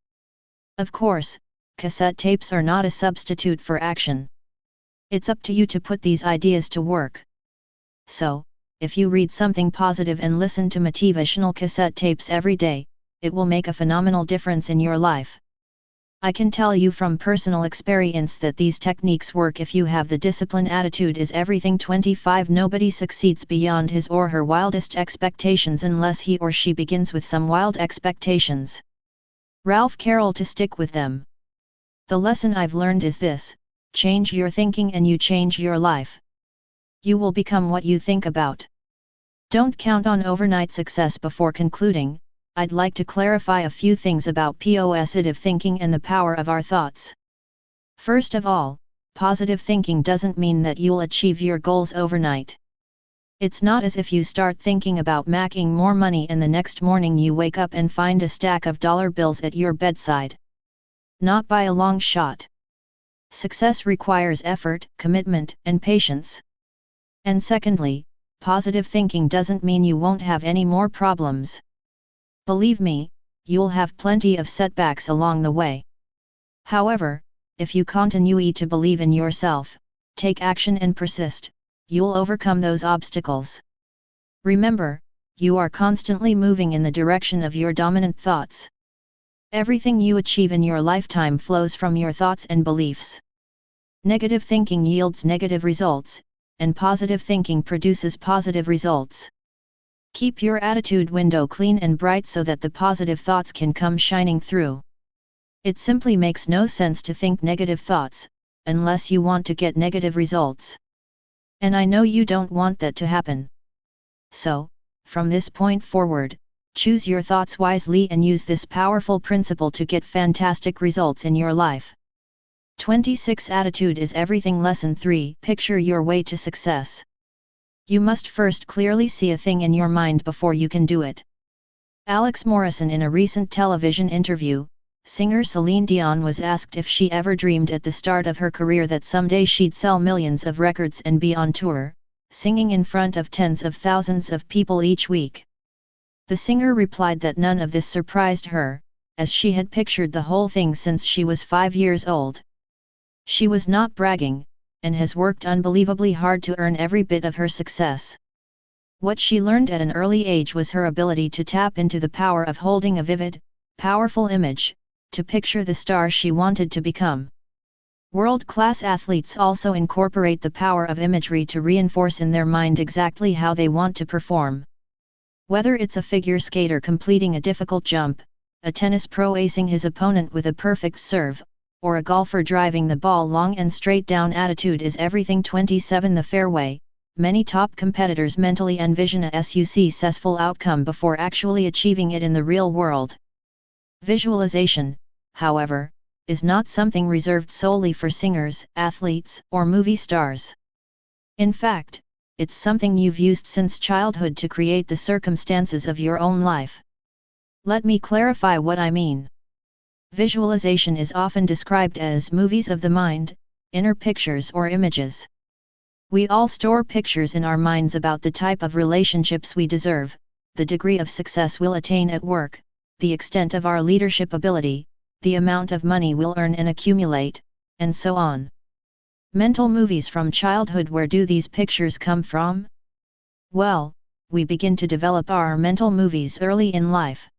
Of course, cassette tapes are not a substitute for action. It's up to you to put these ideas to work. So, if you read something positive and listen to motivational cassette tapes every day, it will make a phenomenal difference in your life. I can tell you from personal experience that these techniques work if you have the discipline. Attitude is everything. 25 Nobody succeeds beyond his or her wildest expectations unless he or she begins with some wild expectations. Ralph Carroll. To stick with them. The lesson I've learned is this: change your thinking and you change your life. You will become what you think about. Don't count on overnight success. Before concluding, I'd like to clarify a few things about positive thinking and the power of our thoughts. First of all, positive thinking doesn't mean that you'll achieve your goals overnight. It's not as if you start thinking about making more money and the next morning you wake up and find a stack of dollar bills at your bedside. Not by a long shot. Success requires effort, commitment, and patience. And secondly, positive thinking doesn't mean you won't have any more problems. Believe me, you'll have plenty of setbacks along the way. However, if you continue to believe in yourself, take action and persist, you'll overcome those obstacles. Remember, you are constantly moving in the direction of your dominant thoughts. Everything you achieve in your lifetime flows from your thoughts and beliefs. Negative thinking yields negative results, and positive thinking produces positive results. Keep your attitude window clean and bright so that the positive thoughts can come shining through. It simply makes no sense to think negative thoughts, unless you want to get negative results. And I know you don't want that to happen. So, from this point forward, choose your thoughts wisely and use this powerful principle to get fantastic results in your life. 26 Attitude is Everything. Lesson 3 Picture your way to success. You must first clearly see a thing in your mind before you can do it. Alex Morrison. In a recent television interview, singer Celine Dion was asked if she ever dreamed at the start of her career that someday she'd sell millions of records and be on tour, singing in front of tens of thousands of people each week. The singer replied that none of this surprised her, as she had pictured the whole thing since she was 5 years old. She was not bragging, and has worked unbelievably hard to earn every bit of her success. What she learned at an early age was her ability to tap into the power of holding a vivid, powerful image, to picture the star she wanted to become. World-class athletes also incorporate the power of imagery to reinforce in their mind exactly how they want to perform. Whether it's a figure skater completing a difficult jump, a tennis pro acing his opponent with a perfect serve, or a golfer driving the ball long and straight down, attitude is everything. 27 The fairway. Many top competitors mentally envision a successful outcome before actually achieving it in the real world. Visualization, however, is not something reserved solely for singers, athletes, or movie stars. In fact, it's something you've used since childhood to create the circumstances of your own life. Let me clarify what I mean. Visualization is often described as movies of the mind, inner pictures or images. We all store pictures in our minds about the type of relationships we deserve, the degree of success we'll attain at work, the extent of our leadership ability, the amount of money we'll earn and accumulate, and so on. Mental movies from childhood. Where do these pictures come from? Well, we begin to develop our mental movies early in life.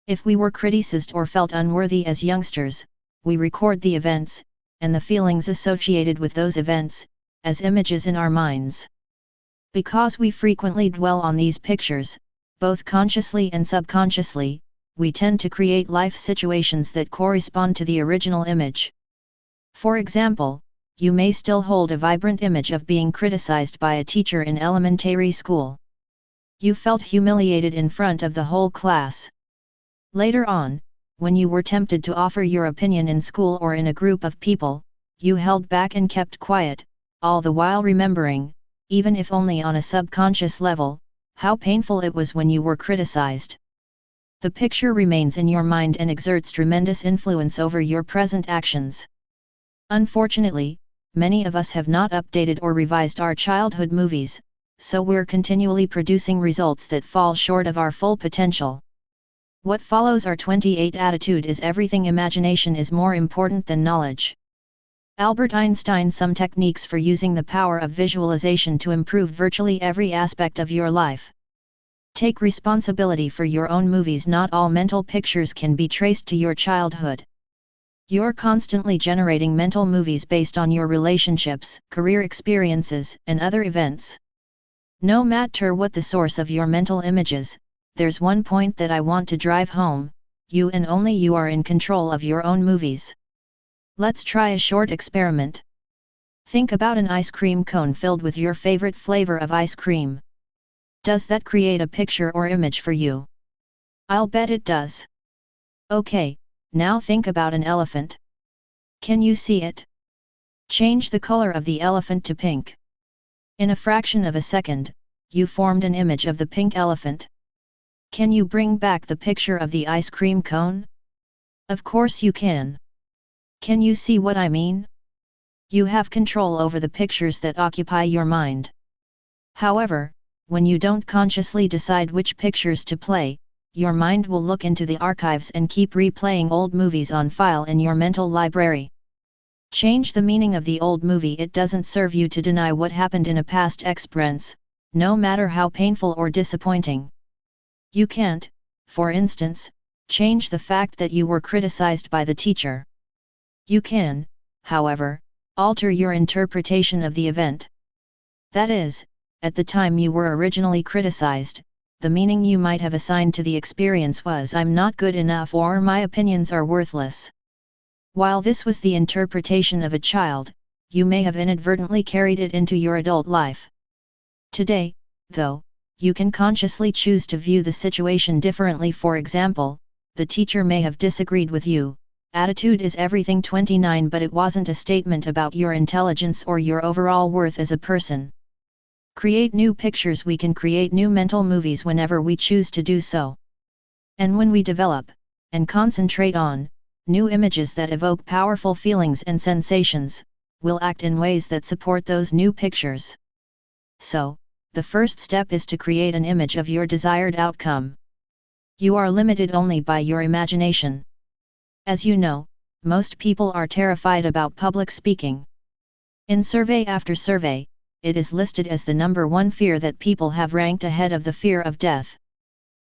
If we were criticized or felt unworthy as youngsters, we record the events, and the feelings associated with those events, as images in our minds. Because we frequently dwell on these pictures, both consciously and subconsciously, we tend to create life situations that correspond to the original image. For example, you may still hold a vibrant image of being criticized by a teacher in elementary school. You felt humiliated in front of the whole class. Later on, when you were tempted to offer your opinion in school or in a group of people, you held back and kept quiet, all the while remembering, even if only on a subconscious level, how painful it was when you were criticized. The picture remains in your mind and exerts tremendous influence over your present actions. Unfortunately, many of us have not updated or revised our childhood movies, so we're continually producing results that fall short of our full potential. What follows are 28 Attitude is everything. Imagination is more important than knowledge. Albert Einstein. Some techniques for using the power of visualization to improve virtually every aspect of your life. Take responsibility for your own movies. Not all mental pictures can be traced to your childhood. You're constantly generating mental movies based on your relationships, career experiences, and other events. No matter what the source of your mental images, there's one point that I want to drive home: you and only you are in control of your own movies. Let's try a short experiment. Think about an ice cream cone filled with your favorite flavor of ice cream. Does that create a picture or image for you? I'll bet it does. Okay, now think about an elephant. Can you see it? Change the color of the elephant to pink. In a fraction of a second, you formed an image of the pink elephant. Can you bring back the picture of the ice cream cone? Of course you can. Can you see what I mean? You have control over the pictures that occupy your mind. However, when you don't consciously decide which pictures to play, your mind will look into the archives and keep replaying old movies on file in your mental library. Change the meaning of the old movie. It doesn't serve you to deny what happened in a past experience, no matter how painful or disappointing. You can't, for instance, change the fact that you were criticized by the teacher. You can, however, alter your interpretation of the event. That is, at the time you were originally criticized, the meaning you might have assigned to the experience was "I'm not good enough" or "my opinions are worthless." While this was the interpretation of a child, you may have inadvertently carried it into your adult life. Today, though, you can consciously choose to view the situation differently. For example, the teacher may have disagreed with you. Attitude is everything 29, but it wasn't a statement about your intelligence or your overall worth as a person. Create new pictures. We can create new mental movies whenever we choose to do so. And when we develop, and concentrate on, new images that evoke powerful feelings and sensations, we'll act in ways that support those new pictures. So, the first step is to create an image of your desired outcome. You are limited only by your imagination. As you know, most people are terrified about public speaking. In survey after survey, it is listed as the number one fear that people have, ranked ahead of the fear of death.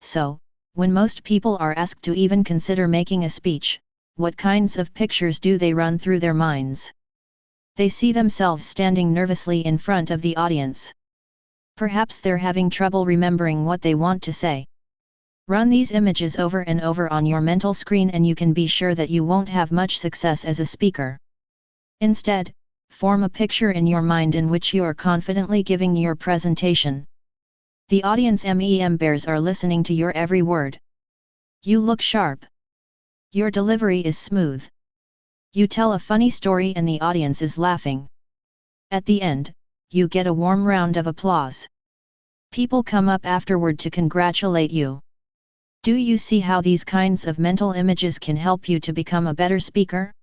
So, when most people are asked to even consider making a speech, what kinds of pictures do they run through their minds? They see themselves standing nervously in front of the audience. Perhaps they're having trouble remembering what they want to say. Run these images over and over on your mental screen and you can be sure that you won't have much success as a speaker. Instead, form a picture in your mind in which you are confidently giving your presentation. The audience members are listening to your every word. You look sharp. Your delivery is smooth. You tell a funny story and the audience is laughing. At the end, you get a warm round of applause. People come up afterward to congratulate you. Do you see how these kinds of mental images can help you to become a better speaker?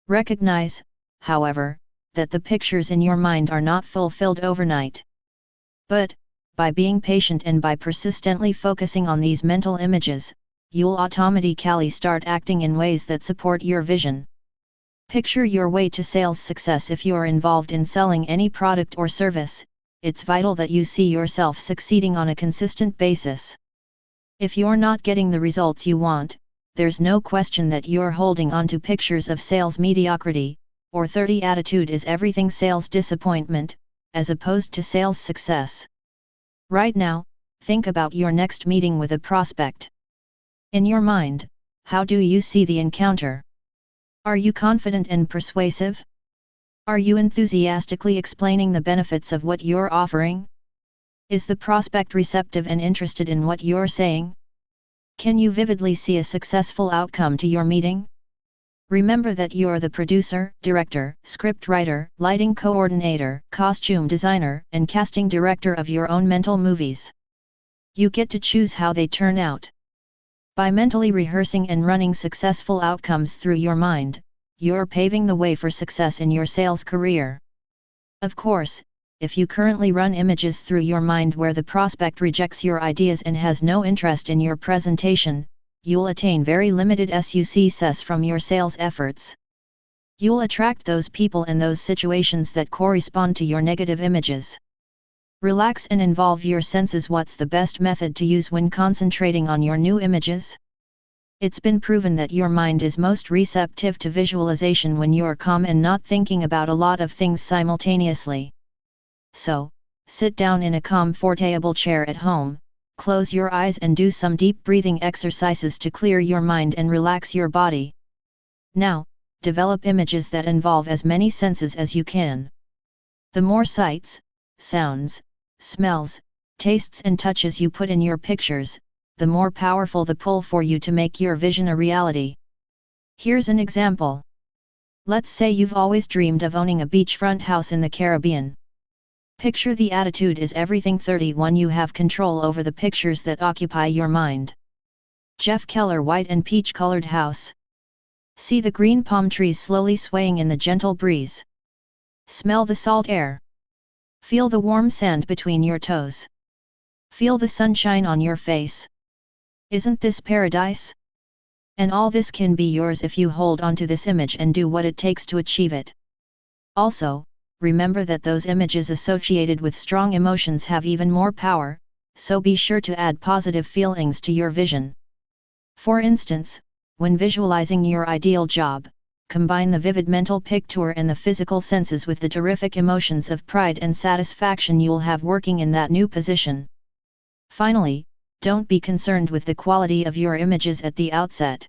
Recognize, however, that the pictures in your mind are not fulfilled overnight. But, by being patient and by persistently focusing on these mental images, you'll automatically start acting in ways that support your vision. Picture your way to sales success. If you're involved in selling any product or service, it's vital that you see yourself succeeding on a consistent basis. If you're not getting the results you want, there's no question that you're holding on to pictures of sales mediocrity, or 30 attitude is everything sales disappointment, as opposed to sales success. Right now, think about your next meeting with a prospect. In your mind, how do you see the encounter? Are you confident and persuasive? Are you enthusiastically explaining the benefits of what you're offering? Is the prospect receptive and interested in what you're saying? Can you vividly see a successful outcome to your meeting? Remember that you're the producer, director, script writer, lighting coordinator, costume designer, and casting director of your own mental movies. You get to choose how they turn out. By mentally rehearsing and running successful outcomes through your mind, you're paving the way for success in your sales career. Of course, if you currently run images through your mind where the prospect rejects your ideas and has no interest in your presentation, you'll attain very limited success from your sales efforts. You'll attract those people and those situations that correspond to your negative images. Relax and involve your senses. What's the best method to use when concentrating on your new images? It's been proven that your mind is most receptive to visualization when you're calm and not thinking about a lot of things simultaneously. So, sit down in a comfortable chair at home, close your eyes and do some deep breathing exercises to clear your mind and relax your body. Now, develop images that involve as many senses as you can. The more sights, sounds, smells, tastes and touches you put in your pictures, the more powerful the pull for you to make your vision a reality. Here's an example. Let's say you've always dreamed of owning a beachfront house in the Caribbean. Picture the attitude is everything 31. You have control over the pictures that occupy your mind. Jeff Keller white and peach-colored house. See the green palm trees slowly swaying in the gentle breeze. Smell the salt air. Feel the warm sand between your toes. Feel the sunshine on your face. Isn't this paradise? And all this can be yours if you hold on to this image and do what it takes to achieve it. Also, remember that those images associated with strong emotions have even more power, so be sure to add positive feelings to your vision. For instance, when visualizing your ideal job, combine the vivid mental picture and the physical senses with the terrific emotions of pride and satisfaction you'll have working in that new position. Finally, don't be concerned with the quality of your images at the outset.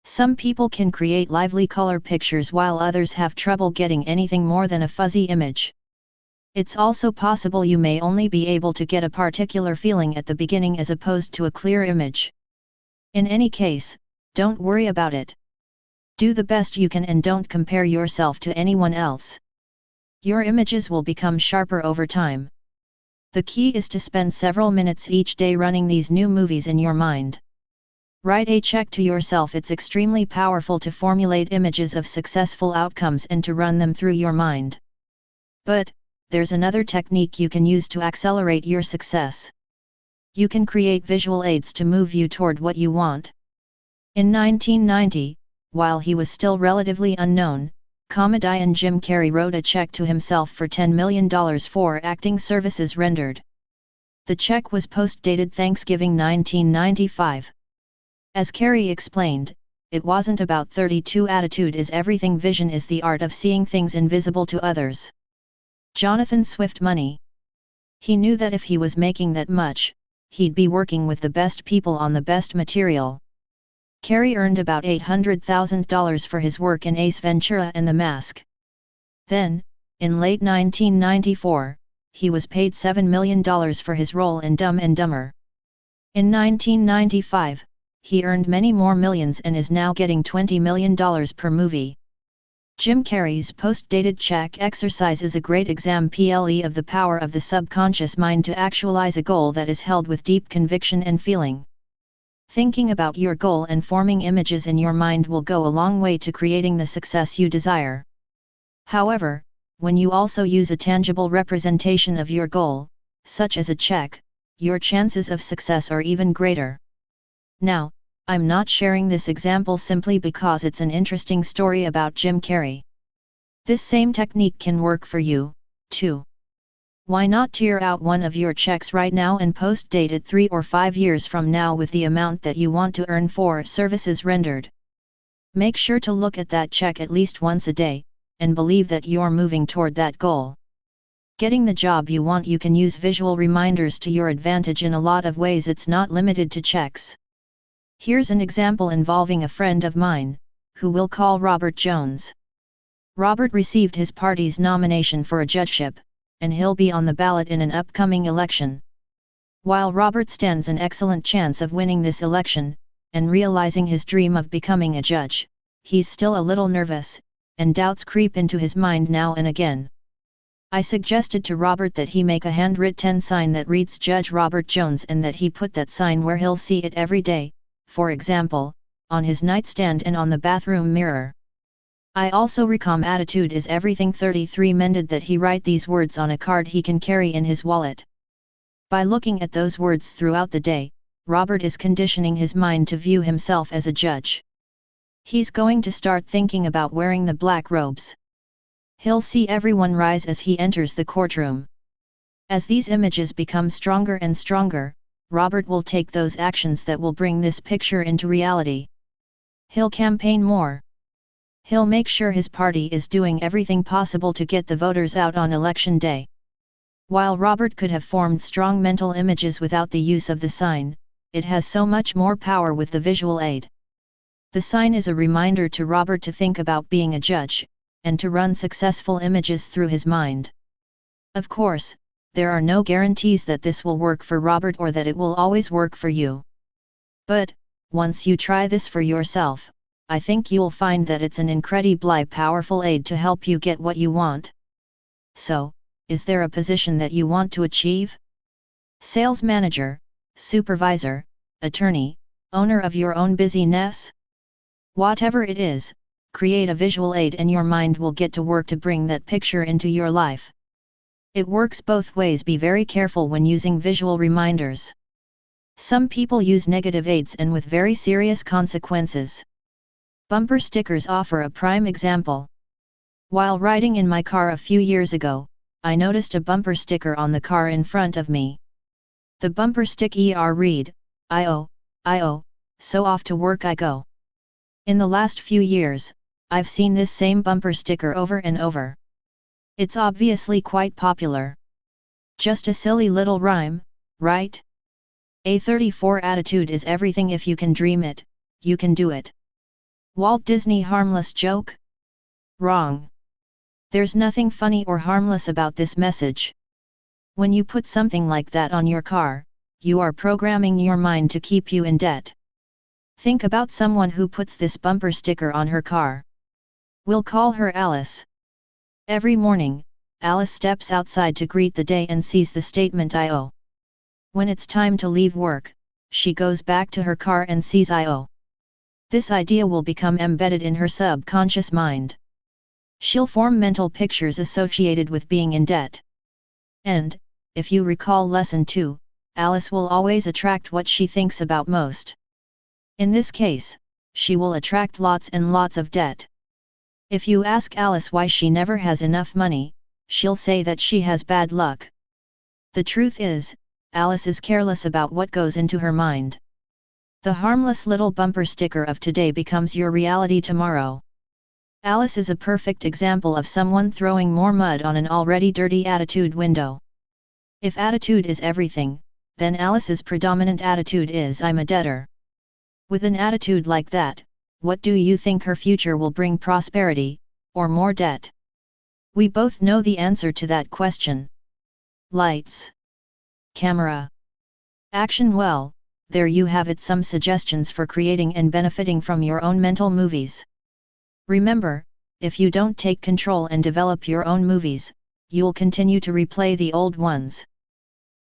Some people can create lively color pictures while others have trouble getting anything more than a fuzzy image. It's also possible you may only be able to get a particular feeling at the beginning as opposed to a clear image. In any case, don't worry about it. Do the best you can and don't compare yourself to anyone else. Your images will become sharper over time. The key is to spend several minutes each day running these new movies in your mind. Write a check to yourself. It's extremely powerful to formulate images of successful outcomes and to run them through your mind. But, there's another technique you can use to accelerate your success. You can create visual aids to move you toward what you want. In 1990, while he was still relatively unknown, comedian Jim Carrey wrote a check to himself for $10 million for acting services rendered. The check was post-dated Thanksgiving 1995. As Carrey explained, it wasn't about 32. Attitude is everything. Vision is the art of seeing things invisible to others. Jonathan Swift. Money. He knew that if he was making that much, he'd be working with the best people on the best material. Carrey earned about $800,000 for his work in Ace Ventura and The Mask. Then, in late 1994, he was paid $7 million for his role in Dumb and Dumber. In 1995, he earned many more millions and is now getting $20 million per movie. Jim Carrey's post-dated check exercise is a great example of the power of the subconscious mind to actualize a goal that is held with deep conviction and feeling. Thinking about your goal and forming images in your mind will go a long way to creating the success you desire. However, when you also use a tangible representation of your goal, such as a check, your chances of success are even greater. Now, I'm not sharing this example simply because it's an interesting story about Jim Carrey. This same technique can work for you, too. Why not tear out one of your checks right now and post-date it 3 or 5 years from now with the amount that you want to earn for services rendered? Make sure to look at that check at least once a day, and believe that you're moving toward that goal. Getting the job you want. You can use visual reminders to your advantage in a lot of ways. It's not limited to checks. Here's an example involving a friend of mine, who we'll call Robert Jones. Robert received his party's nomination for a judgeship, and he'll be on the ballot in an upcoming election. While Robert stands an excellent chance of winning this election, and realizing his dream of becoming a judge, he's still a little nervous, and doubts creep into his mind now and again. I suggested to Robert that he make a handwritten sign that reads Judge Robert Jones and that he put that sign where he'll see it every day, for example, on his nightstand and on the bathroom mirror. I also recommend attitude is everything 33 mended that he write these words on a card he can carry in his wallet. By looking at those words throughout the day, Robert is conditioning his mind to view himself as a judge. He's going to start thinking about wearing the black robes. He'll see everyone rise as he enters the courtroom. As these images become stronger and stronger, Robert will take those actions that will bring this picture into reality. He'll campaign more. He'll make sure his party is doing everything possible to get the voters out on election day. While Robert could have formed strong mental images without the use of the sign, it has so much more power with the visual aid. The sign is a reminder to Robert to think about being a judge, and to run successful images through his mind. Of course, there are no guarantees that this will work for Robert or that it will always work for you. But, once you try this for yourself, I think you'll find that it's an incredibly powerful aid to help you get what you want. So, is there a position that you want to achieve? Sales manager, supervisor, attorney, owner of your own business? Whatever it is, create a visual aid and your mind will get to work to bring that picture into your life. It works both ways. Be very careful when using visual reminders. Some people use negative aids and with very serious consequences. Bumper stickers offer a prime example. While riding in my car a few years ago, I noticed a bumper sticker on the car in front of me. The bumper sticker read, I-O, so off to work I go. In the last few years, I've seen this same bumper sticker over and over. It's obviously quite popular. Just a silly little rhyme, right? A 34 attitude is everything. If you can dream it, you can do it. Walt Disney harmless joke? Wrong. There's nothing funny or harmless about this message. When you put something like that on your car, you are programming your mind to keep you in debt. Think about someone who puts this bumper sticker on her car. We'll call her Alice. Every morning, Alice steps outside to greet the day and sees the statement "I owe." When it's time to leave work, she goes back to her car and sees "I owe." This idea will become embedded in her subconscious mind. She'll form mental pictures associated with being in debt. And, if you recall lesson 2, Alice will always attract what she thinks about most. In this case, she will attract lots and lots of debt. If you ask Alice why she never has enough money, she'll say that she has bad luck. The truth is, Alice is careless about what goes into her mind. The harmless little bumper sticker of today becomes your reality tomorrow. Alice is a perfect example of someone throwing more mud on an already dirty attitude window. If attitude is everything, then Alice's predominant attitude is "I'm a debtor." With an attitude like that, what do you think her future will bring? Prosperity, or more debt? We both know the answer to that question. Lights, camera, action. Well, there you have it, some suggestions for creating and benefiting from your own mental movies. Remember, if you don't take control and develop your own movies, you'll continue to replay the old ones.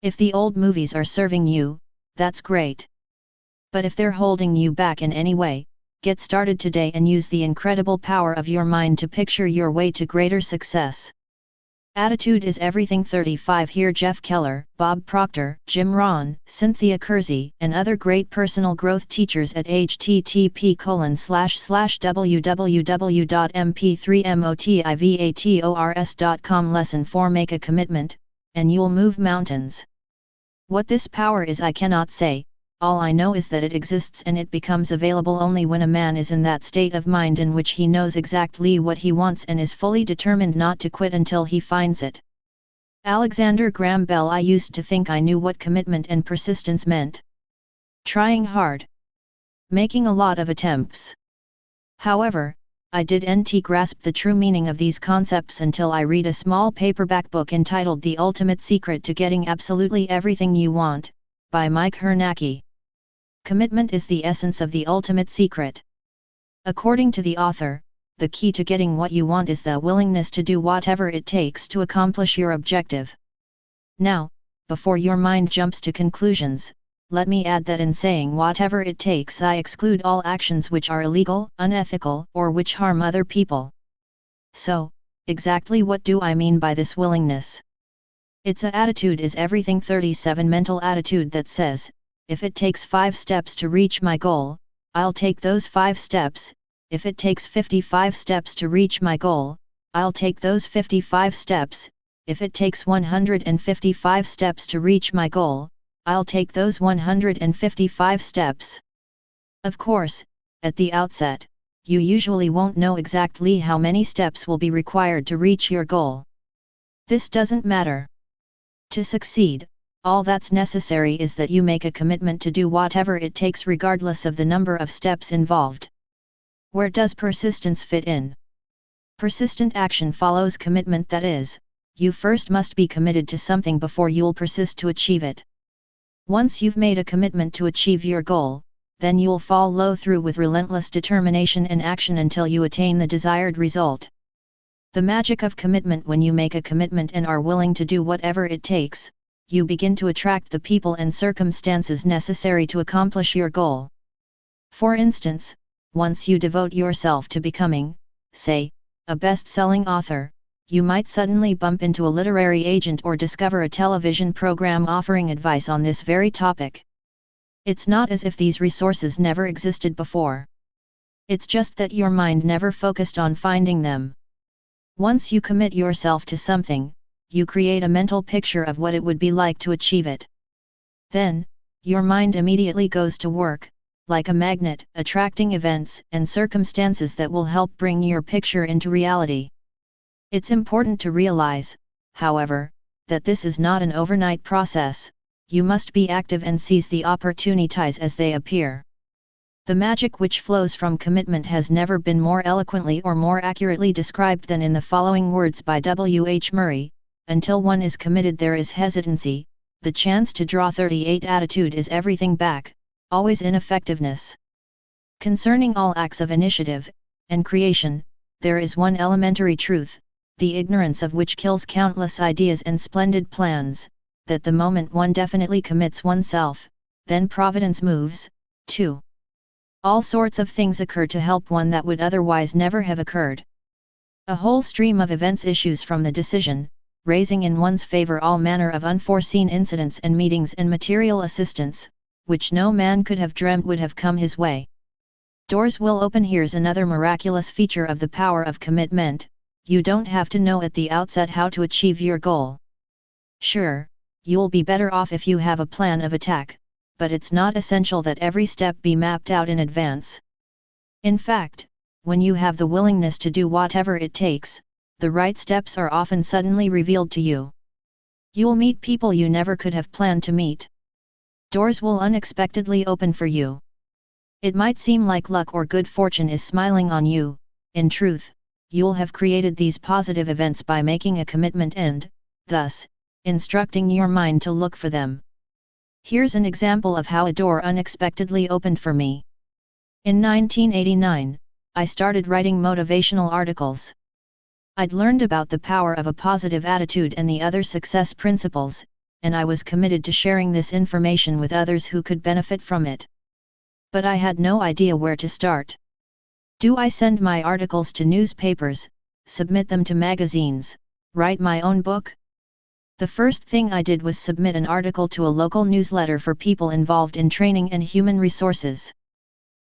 If the old movies are serving you, that's great. But if they're holding you back in any way, get started today and use the incredible power of your mind to picture your way to greater success. Attitude is everything. 35 Hear Jeff Keller, Bob Proctor, Jim Rohn, Cynthia Kersey, and other great personal growth teachers at http://www.mp3motivators.com. Lesson 4 Make a commitment, and you'll move mountains. What this power is I cannot say. All I know is that it exists, and it becomes available only when a man is in that state of mind in which he knows exactly what he wants and is fully determined not to quit until he finds it. Alexander Graham Bell. I used to think I knew what commitment and persistence meant. Trying hard. Making a lot of attempts. However, I didn't grasp the true meaning of these concepts until I read a small paperback book entitled The Ultimate Secret to Getting Absolutely Everything You Want, by Mike Hernacki. Commitment is the essence of the ultimate secret. According to the author, the key to getting what you want is the willingness to do whatever it takes to accomplish your objective. Now, before your mind jumps to conclusions, let me add that in saying whatever it takes, I exclude all actions which are illegal, unethical, or which harm other people. So, exactly what do I mean by this willingness? It's a attitude is everything. 37 Mental attitude that says, if it takes 5 steps to reach my goal, I'll take those 5 steps. If it takes 55 steps to reach my goal, I'll take those 55 steps. If it takes 155 steps to reach my goal, I'll take those 155 steps. Of course, at the outset, you usually won't know exactly how many steps will be required to reach your goal. This doesn't matter. To succeed, all that's necessary is that you make a commitment to do whatever it takes regardless of the number of steps involved. Where does persistence fit in? Persistent action follows commitment, that is, you first must be committed to something before you'll persist to achieve it. Once you've made a commitment to achieve your goal, then you'll follow through with relentless determination and action until you attain the desired result. The magic of commitment: when you make a commitment and are willing to do whatever it takes, you begin to attract the people and circumstances necessary to accomplish your goal. For instance, once you devote yourself to becoming, say, a best-selling author, you might suddenly bump into a literary agent or discover a television program offering advice on this very topic. It's not as if these resources never existed before. It's just that your mind never focused on finding them. Once you commit yourself to something, you create a mental picture of what it would be like to achieve it. Then, your mind immediately goes to work, like a magnet, attracting events and circumstances that will help bring your picture into reality. It's important to realize, however, that this is not an overnight process. you must be active and seize the opportunities as they appear. The magic which flows from commitment has never been more eloquently or more accurately described than in the following words by W. H. Murray: until one is committed there is hesitancy, the chance to draw 38 attitude is everything back, always ineffectiveness. Concerning all acts of initiative and creation, there is one elementary truth, the ignorance of which kills countless ideas and splendid plans, that the moment one definitely commits oneself, then Providence moves, too. All sorts of things occur to help one that would otherwise never have occurred. A whole stream of events issues from the decision, raising in one's favor all manner of unforeseen incidents and meetings and material assistance, which no man could have dreamt would have come his way. Doors will open. Here's another miraculous feature of the power of commitment: you don't have to know at the outset how to achieve your goal. Sure, you'll be better off if you have a plan of attack, but it's not essential that every step be mapped out in advance. In fact, when you have the willingness to do whatever it takes, the right steps are often suddenly revealed to you. You'll meet people you never could have planned to meet. Doors will unexpectedly open for you. It might seem like luck or good fortune is smiling on you. In truth, you'll have created these positive events by making a commitment and, thus, instructing your mind to look for them. Here's an example of how a door unexpectedly opened for me. In 1989, I started writing motivational articles. I'd learned about the power of a positive attitude and the other success principles, and I was committed to sharing this information with others who could benefit from it. But I had no idea where to start. Do I send my articles to newspapers, submit them to magazines, write my own book? The first thing I did was submit an article to a local newsletter for people involved in training and human resources.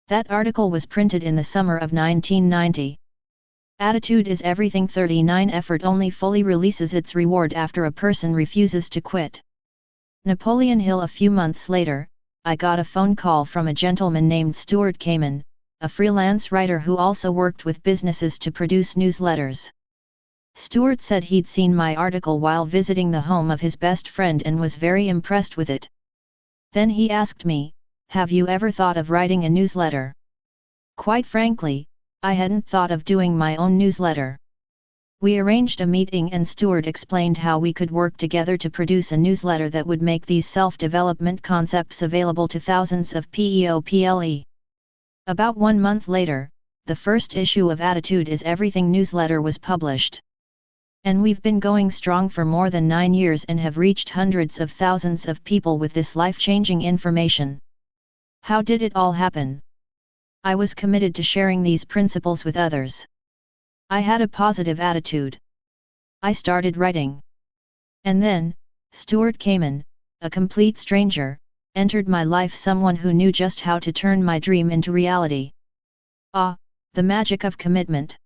That article was printed in the summer of 1990. Attitude is everything. 39 Effort only fully releases its reward after a person refuses to quit. Napoleon Hill. A few months later, I got a phone call from a gentleman named Stuart Kamen, a freelance writer who also worked with businesses to produce newsletters. Stuart said he'd seen my article while visiting the home of his best friend and was very impressed with it. Then he asked me, "Have you ever thought of writing a newsletter?" Quite frankly, I hadn't thought of doing my own newsletter. We arranged a meeting and Stuart explained how we could work together to produce a newsletter that would make these self-development concepts available to thousands of people. About 1 month later, the first issue of Attitude is Everything newsletter was published. And we've been going strong for more than 9 years and have reached hundreds of thousands of people with this life-changing information. How did it all happen? I was committed to sharing these principles with others. I had a positive attitude. I started writing. And then, Stuart Kamen, a complete stranger, entered my life, someone who knew just how to turn my dream into reality. Ah, the magic of commitment.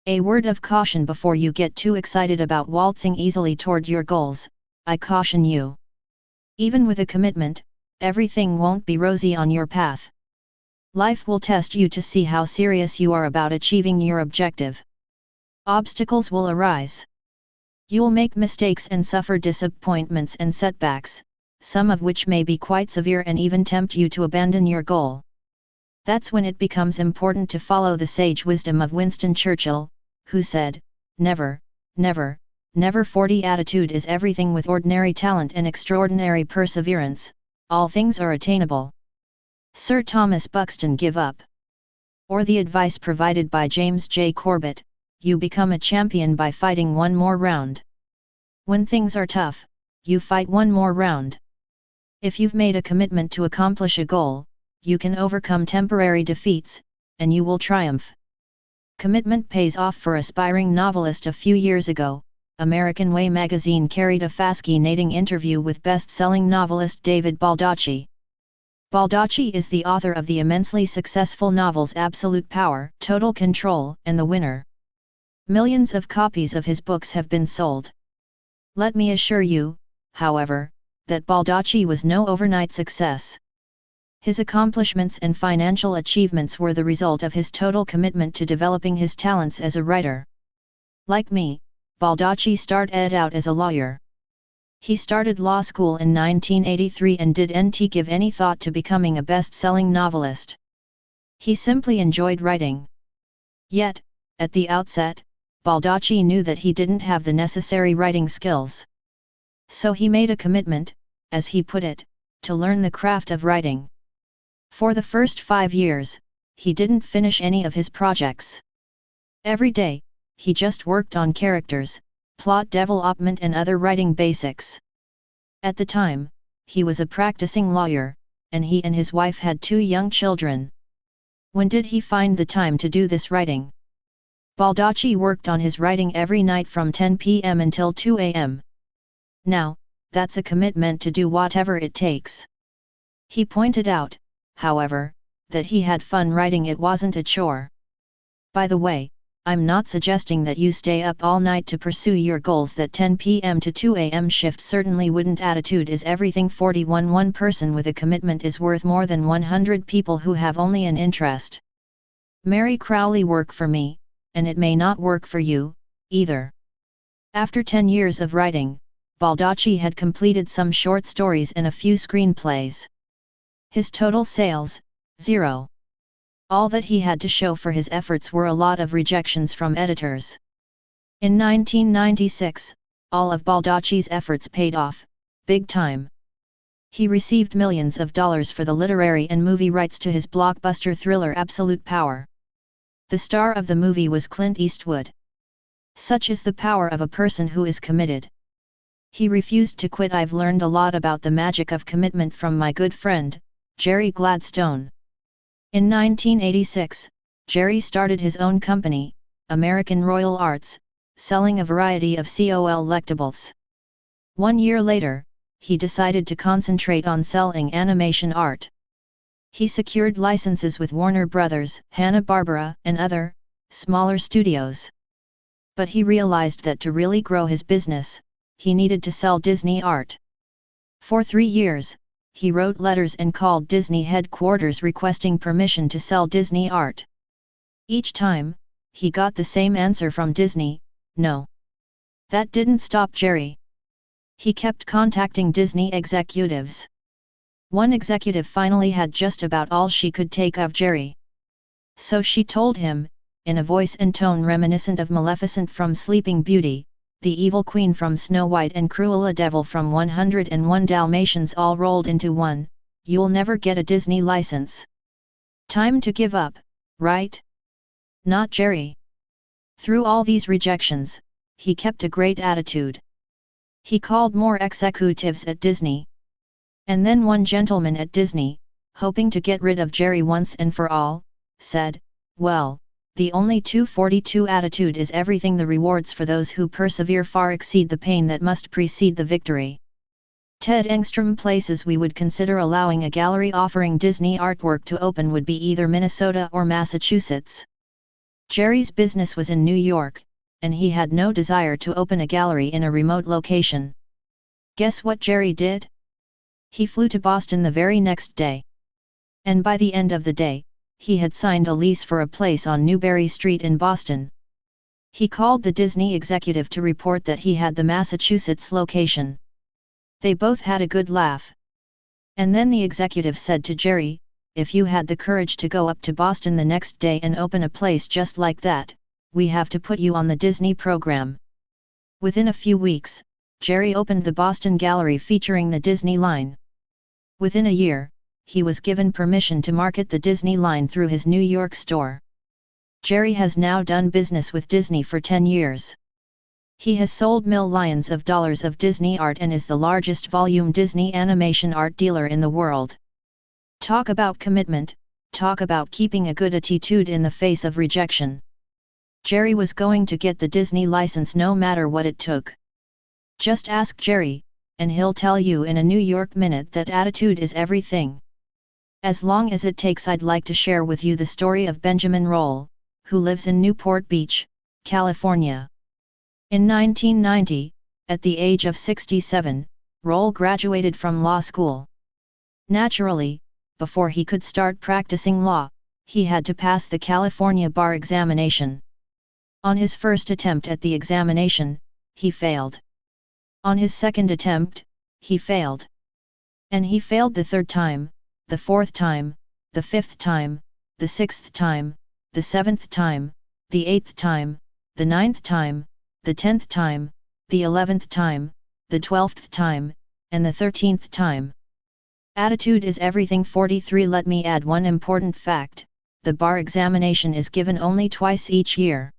A word of caution before you get too excited about waltzing easily toward your goals: I caution you. Even with a commitment, everything won't be rosy on your path. Life will test you to see how serious you are about achieving your objective. Obstacles will arise. You'll make mistakes and suffer disappointments and setbacks, some of which may be quite severe and even tempt you to abandon your goal. That's when it becomes important to follow the sage wisdom of Winston Churchill, who said, "Never, never, never 40 Attitude is everything. With ordinary talent and extraordinary perseverance, all things are attainable." Sir Thomas Buxton. Give up. Or the advice provided by James J. Corbett: you become a champion by fighting one more round. When things are tough, you fight one more round. If you've made a commitment to accomplish a goal, you can overcome temporary defeats, and you will triumph. Commitment pays off. For aspiring novelist. A few years ago, American Way magazine carried a fascinating interview with best-selling novelist David Baldacci. Baldacci is the author of the immensely successful novels Absolute Power, Total Control, and The Winner. Millions of copies of his books have been sold. Let me assure you, however, that Baldacci was no overnight success. His accomplishments and financial achievements were the result of his total commitment to developing his talents as a writer. Like me, Baldacci started out as a lawyer. He started law school in 1983 and didn't give any thought to becoming a best-selling novelist. He simply enjoyed writing. Yet, at the outset, Baldacci knew that he didn't have the necessary writing skills. So he made a commitment, as he put it, to learn the craft of writing. For the first 5 years, he didn't finish any of his projects. Every day, he just worked on characters, plot development and other writing basics. At the time, he was a practicing lawyer, and he and his wife had 2 young children. When did he find the time to do this writing? Baldacci worked on his writing every night from 10 p.m. until 2 a.m. Now, that's a commitment to do whatever it takes. He pointed out, however, that he had fun writing. It wasn't a chore. By the way, I'm not suggesting that you stay up all night to pursue your goals. That 10 p.m. to 2 a.m. shift certainly wouldn't. Attitude is everything. 41 One person with a commitment is worth more than 100 people who have only an interest. Mary Crowley. Work for me, and it may not work for you, either. After 10 years of writing, Baldacci had completed some short stories and a few screenplays. His total sales, 0. All that he had to show for his efforts were a lot of rejections from editors. In 1996, all of Baldacci's efforts paid off, big time. He received millions of dollars for the literary and movie rights to his blockbuster thriller Absolute Power. The star of the movie was Clint Eastwood. Such is the power of a person who is committed. He refused to quit. I've learned a lot about the magic of commitment from my good friend, Jerry Gladstone. In 1986, Jerry started his own company, American Royal Arts, selling a variety of collectibles. 1 year later, he decided to concentrate on selling animation art. He secured licenses with Warner Brothers, Hanna-Barbera, and other, smaller studios. But he realized that to really grow his business, he needed to sell Disney art. For 3 years, he wrote letters and called Disney headquarters requesting permission to sell Disney art. Each time, he got the same answer from Disney, no. That didn't stop Jerry. He kept contacting Disney executives. One executive finally had just about all she could take of Jerry. So she told him, in a voice and tone reminiscent of Maleficent from Sleeping Beauty, the evil queen from Snow White and Cruella Devil from 101 Dalmatians all rolled into one, you'll never get a Disney license. Time to give up, right? Not Jerry. Through all these rejections, he kept a great attitude. He called more executives at Disney. And then one gentleman at Disney, hoping to get rid of Jerry once and for all, said, well, the only 242 attitude is everything. The rewards for those who persevere far exceed the pain that must precede the victory. Ted Engstrom. Places we would consider allowing a gallery offering Disney artwork to open would be either Minnesota or Massachusetts. Jerry's business was in New York, and he had no desire to open a gallery in a remote location. Guess what Jerry did? He flew to Boston the very next day. And by the end of the day, he had signed a lease for a place on Newbury Street in Boston. He called the Disney executive to report that he had the Massachusetts location. They both had a good laugh. And then the executive said to Jerry, if you had the courage to go up to Boston the next day and open a place just like that, we have to put you on the Disney program. Within a few weeks, Jerry opened the Boston Gallery featuring the Disney line. Within a year, he was given permission to market the Disney line through his New York store. Jerry has now done business with Disney for 10 years. He has sold millions of dollars of Disney art and is the largest volume Disney animation art dealer in the world. Talk about commitment, talk about keeping a good attitude in the face of rejection. Jerry was going to get the Disney license no matter what it took. Just ask Jerry, and he'll tell you in a New York minute that attitude is everything. As long as it takes. I'd like to share with you the story of Benjamin Roll, who lives in Newport Beach, California. In 1990, at the age of 67, Roll graduated from law school. Naturally, before he could start practicing law, he had to pass the California bar examination. On his first attempt at the examination, he failed. On his second attempt, he failed. And he failed the third time, the fourth time, the fifth time, the sixth time, the seventh time, the eighth time, the ninth time, the 10th time, the 11th time, the 12th time, and the 13th time. Attitude is everything. 43. Let me add one important fact: the bar examination is given only twice each year.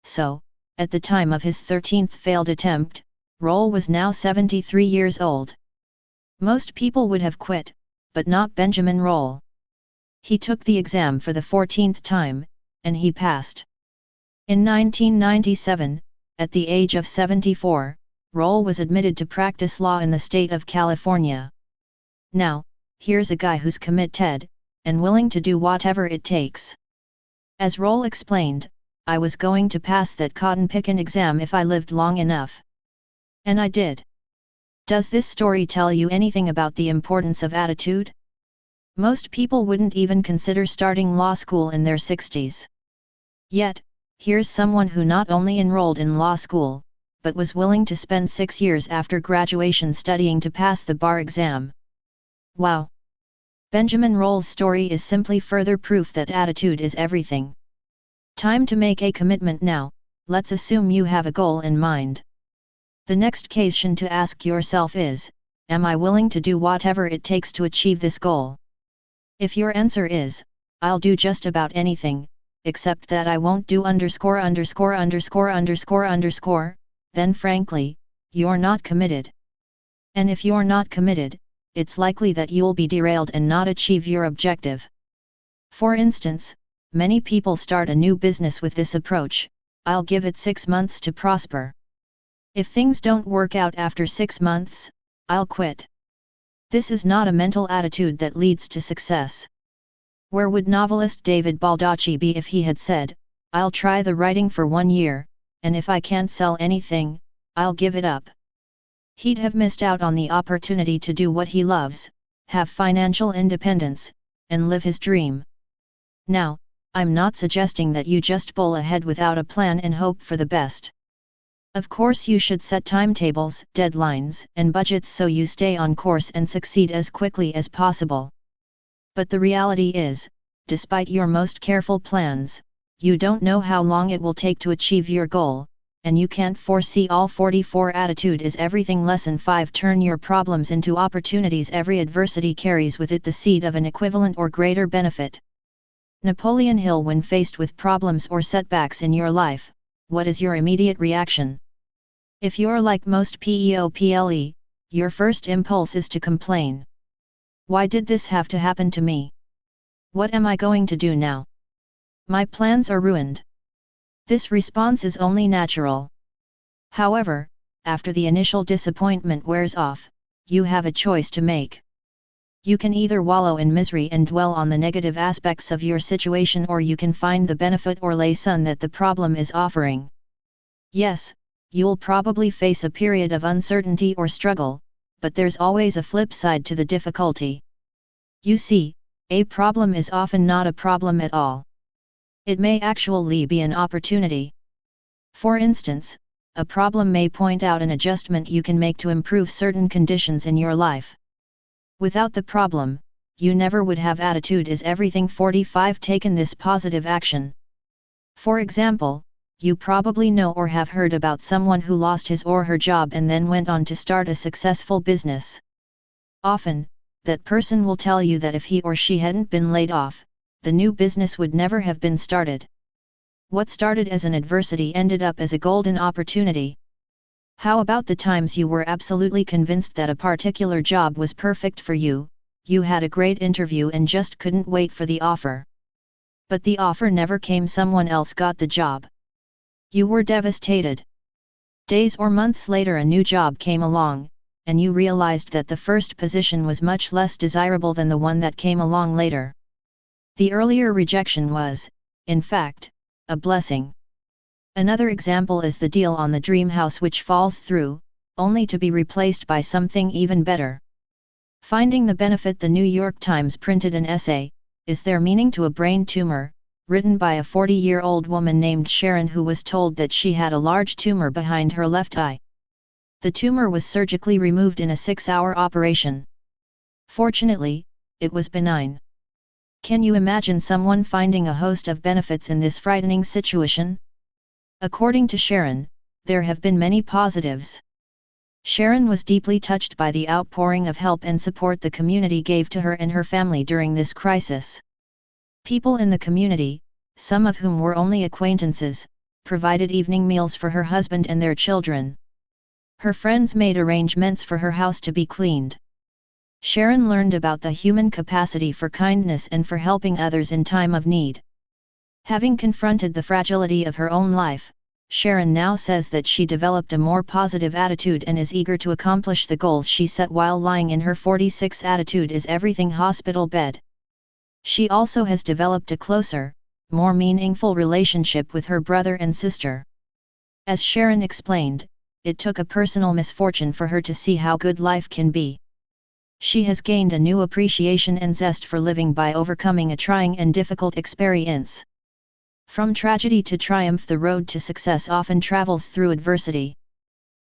So, at the time of his 13th failed attempt, Roll was now 73 years old. Most people would have quit, but not Benjamin Roll. He took the exam for the 14th time, and he passed. In 1997, at the age of 74, Roll was admitted to practice law in the state of California. Now, here's a guy who's committed, and willing to do whatever it takes. As Roll explained, I was going to pass that cotton pickin' exam if I lived long enough. And I did. Does this story tell you anything about the importance of attitude? Most people wouldn't even consider starting law school in their 60s. Yet, here's someone who not only enrolled in law school, but was willing to spend 6 years after graduation studying to pass the bar exam. Wow! Benjamin Roll's story is simply further proof that attitude is everything. Time to make a commitment now. Let's assume you have a goal in mind. The next question to ask yourself is, am I willing to do whatever it takes to achieve this goal? If your answer is, I'll do just about anything, except that I won't do _________, then frankly, you're not committed. And if you're not committed, it's likely that you'll be derailed and not achieve your objective. For instance, many people start a new business with this approach: I'll give it 6 months to prosper. If things don't work out after 6 months, I'll quit. This is not a mental attitude that leads to success. Where would novelist David Baldacci be if he had said, I'll try the writing for 1 year, and if I can't sell anything, I'll give it up? He'd have missed out on the opportunity to do what he loves, have financial independence, and live his dream. Now, I'm not suggesting that you just bowl ahead without a plan and hope for the best. Of course you should set timetables, deadlines, and budgets so you stay on course and succeed as quickly as possible. But the reality is, despite your most careful plans, you don't know how long it will take to achieve your goal, and you can't foresee all. 44. Attitude is everything. Lesson 5. Turn your problems into opportunities. Every adversity carries with it the seed of an equivalent or greater benefit. Napoleon Hill. When faced with problems or setbacks in your life, what is your immediate reaction? If you're like most people, your first impulse is to complain. Why did this have to happen to me? What am I going to do now? My plans are ruined. This response is only natural. However, after the initial disappointment wears off, you have a choice to make. You can either wallow in misery and dwell on the negative aspects of your situation, or you can find the benefit or lesson that the problem is offering. Yes, you'll probably face a period of uncertainty or struggle, but there's always a flip side to the difficulty. You see, a problem is often not a problem at all. It may actually be an opportunity. For instance, a problem may point out an adjustment you can make to improve certain conditions in your life. Without the problem, you never would have. Attitude is everything. 45. Taken this positive action. For example, you probably know or have heard about someone who lost his or her job and then went on to start a successful business. Often, that person will tell you that if he or she hadn't been laid off, the new business would never have been started. What started as an adversity ended up as a golden opportunity. How about the times you were absolutely convinced that a particular job was perfect for you, you had a great interview and just couldn't wait for the offer? But the offer never came. Someone else got the job. You were devastated. Days or months later a new job came along, and you realized that the first position was much less desirable than the one that came along later. The earlier rejection was, in fact, a blessing. Another example is the deal on the dream house which falls through, only to be replaced by something even better. Finding the benefit. The New York Times printed an essay, Is There Meaning to a Brain Tumor?, written by a 40-year-old woman named Sharon who was told that she had a large tumor behind her left eye. The tumor was surgically removed in a 6-hour operation. Fortunately, it was benign. Can you imagine someone finding a host of benefits in this frightening situation? According to Sharon, there have been many positives. Sharon was deeply touched by the outpouring of help and support the community gave to her and her family during this crisis. People in the community, some of whom were only acquaintances, provided evening meals for her husband and their children. Her friends made arrangements for her house to be cleaned. Sharon learned about the human capacity for kindness and for helping others in time of need. Having confronted the fragility of her own life, Sharon now says that she developed a more positive attitude and is eager to accomplish the goals she set while lying in her 46 attitude is everything hospital bed. She also has developed a closer, more meaningful relationship with her brother and sister. As Sharon explained, it took a personal misfortune for her to see how good life can be. She has gained a new appreciation and zest for living by overcoming a trying and difficult experience. From tragedy to triumph, the road to success often travels through adversity.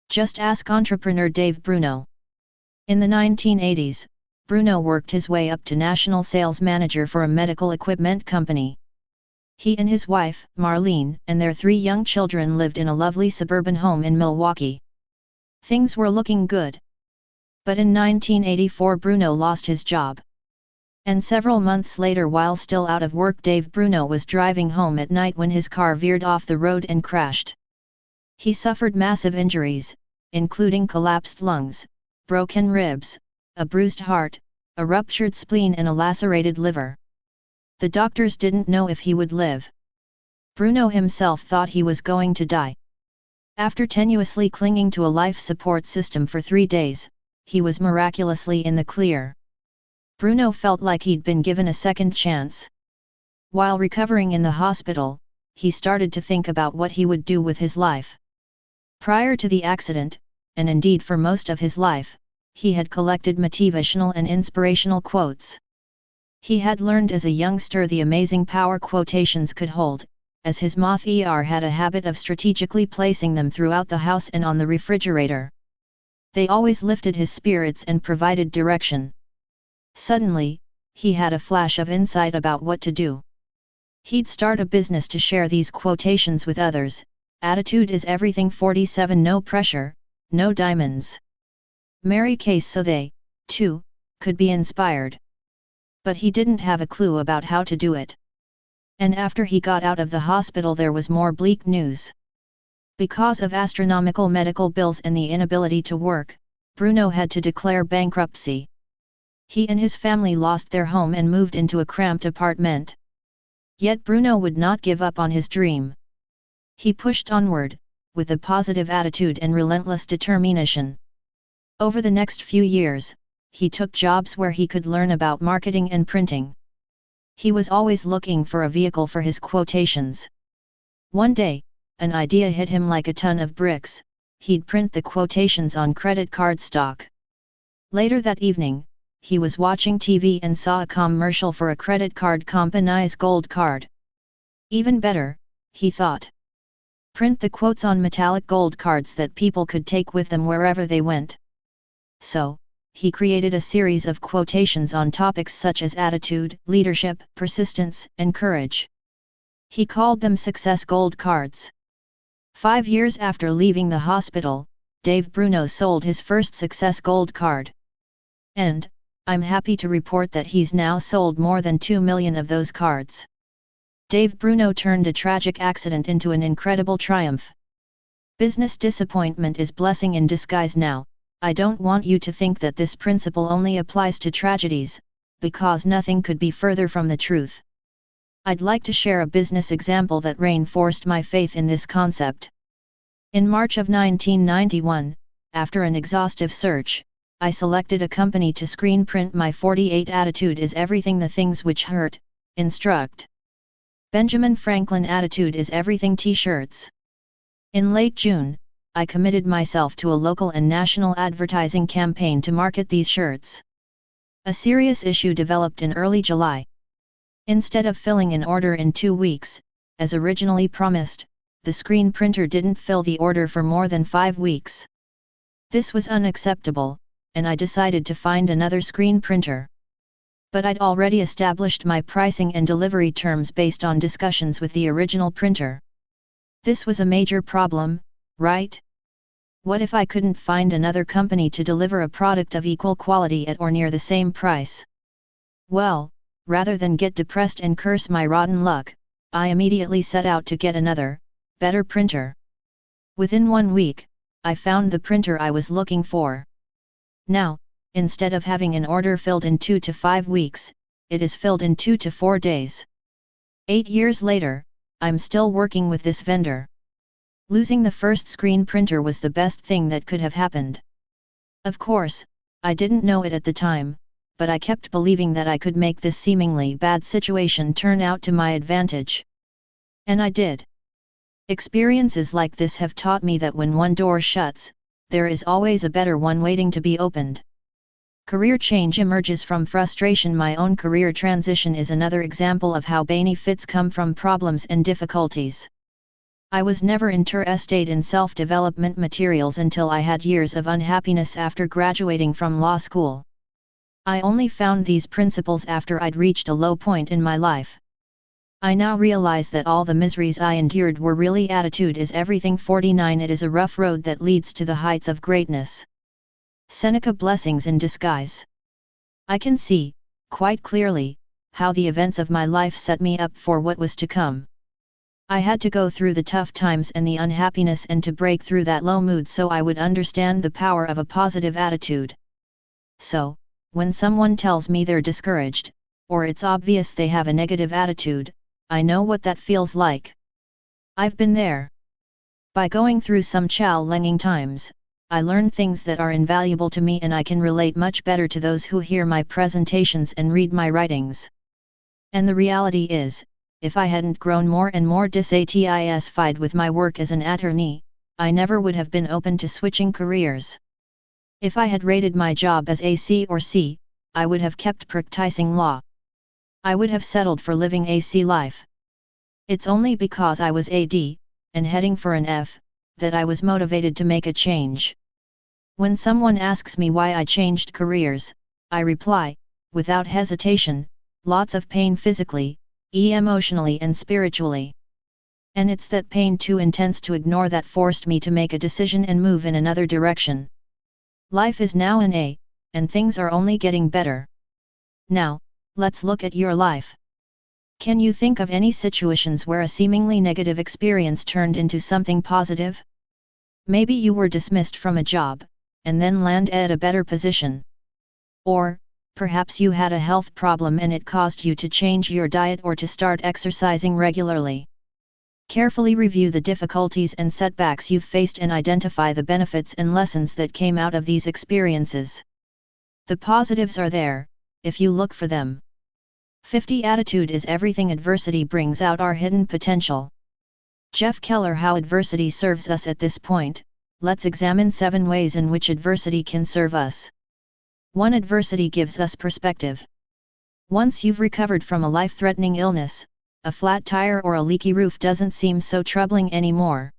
Just ask entrepreneur Dave Bruno. In the 1980s, Bruno worked his way up to national sales manager for a medical equipment company. He and his wife, Marlene, and their 3 young children lived in a lovely suburban home in Milwaukee. Things were looking good. But in 1984 Bruno lost his job. And several months later, while still out of work, Dave Bruno was driving home at night when his car veered off the road and crashed. He suffered massive injuries, including collapsed lungs, broken ribs, a bruised heart, a ruptured spleen and a lacerated liver. The doctors didn't know if he would live. Bruno himself thought he was going to die. After tenuously clinging to a life support system for 3 days, he was miraculously in the clear. Bruno felt like he'd been given a second chance. While recovering in the hospital, he started to think about what he would do with his life. Prior to the accident, and indeed for most of his life, he had collected motivational and inspirational quotes. He had learned as a youngster the amazing power quotations could hold, as his moth-er had a habit of strategically placing them throughout the house and on the refrigerator. They always lifted his spirits and provided direction. Suddenly, he had a flash of insight about what to do. He'd start a business to share these quotations with others. Attitude is everything. 47 No pressure, no diamonds. Mary Case so they, too, could be inspired. But he didn't have a clue about how to do it. And after he got out of the hospital there was more bleak news. Because of astronomical medical bills and the inability to work, Bruno had to declare bankruptcy. He and his family lost their home and moved into a cramped apartment. Yet Bruno would not give up on his dream. He pushed onward, with a positive attitude and relentless determination. Over the next few years, he took jobs where he could learn about marketing and printing. He was always looking for a vehicle for his quotations. One day, an idea hit him like a ton of bricks. He'd print the quotations on credit card stock. Later that evening, he was watching TV and saw a commercial for a credit card company's gold card. Even better, he thought. Print the quotes on metallic gold cards that people could take with them wherever they went. So, he created a series of quotations on topics such as attitude, leadership, persistence, and courage. He called them Success Gold Cards. 5 years after leaving the hospital, Dave Bruno sold his first Success Gold Card. And, I'm happy to report that he's now sold more than 2 million of those cards. Dave Bruno turned a tragic accident into an incredible triumph. Business disappointment is blessing in disguise now. I don't want you to think that this principle only applies to tragedies, because nothing could be further from the truth. I'd like to share a business example that reinforced my faith in this concept. In March of 1991, after an exhaustive search, I selected a company to screen print my 48 Attitude is Everything, the Things Which Hurt, Instruct. Benjamin Franklin Attitude is Everything t-shirts. In late June, I committed myself to a local and national advertising campaign to market these shirts. A serious issue developed in early July. Instead of filling an order in 2 weeks, as originally promised, the screen printer didn't fill the order for more than 5 weeks. This was unacceptable, and I decided to find another screen printer. But I'd already established my pricing and delivery terms based on discussions with the original printer. This was a major problem, right? What if I couldn't find another company to deliver a product of equal quality at or near the same price? Well, rather than get depressed and curse my rotten luck, I immediately set out to get another, better printer. Within 1 week, I found the printer I was looking for. Now, instead of having an order filled in 2 to 5 weeks, it is filled in 2 to 4 days. 8 years later, I'm still working with this vendor. Losing the first screen printer was the best thing that could have happened. Of course, I didn't know it at the time, but I kept believing that I could make this seemingly bad situation turn out to my advantage. And I did. Experiences like this have taught me that when one door shuts, there is always a better one waiting to be opened. Career change emerges from frustration. My own career transition is another example of how benefits come from problems and difficulties. I was never interested in self-development materials until I had years of unhappiness after graduating from law school. I only found these principles after I'd reached a low point in my life. I now realize that all the miseries I endured were really attitude is everything. 49 It is a rough road that leads to the heights of greatness. Seneca. Blessings in disguise. I can see, quite clearly, how the events of my life set me up for what was to come. I had to go through the tough times and the unhappiness and to break through that low mood so I would understand the power of a positive attitude. So, when someone tells me they're discouraged, or it's obvious they have a negative attitude, I know what that feels like. I've been there. By going through some challenging times, I learn things that are invaluable to me and I can relate much better to those who hear my presentations and read my writings. And the reality is, if I hadn't grown more and more dissatisfied with my work as an attorney, I never would have been open to switching careers. If I had rated my job as a C or C, I would have kept practicing law. I would have settled for living a C life. It's only because I was a D, and heading for an F, that I was motivated to make a change. When someone asks me why I changed careers, I reply, without hesitation, lots of pain physically, emotionally and spiritually. And it's that pain too intense to ignore that forced me to make a decision and move in another direction. Life is now an A, and things are only getting better. Now, let's look at your life. Can you think of any situations where a seemingly negative experience turned into something positive? Maybe you were dismissed from a job, and then landed at a better position. Or, perhaps you had a health problem and it caused you to change your diet or to start exercising regularly. Carefully review the difficulties and setbacks you've faced and identify the benefits and lessons that came out of these experiences. The positives are there, if you look for them. 50 Attitude is everything. Adversity brings out our hidden potential. Jeff Keller. How adversity serves us. At this point, let's examine 7 ways in which adversity can serve us. 1. Adversity gives us perspective. Once you've recovered from a life-threatening illness, a flat tire or a leaky roof doesn't seem so troubling anymore.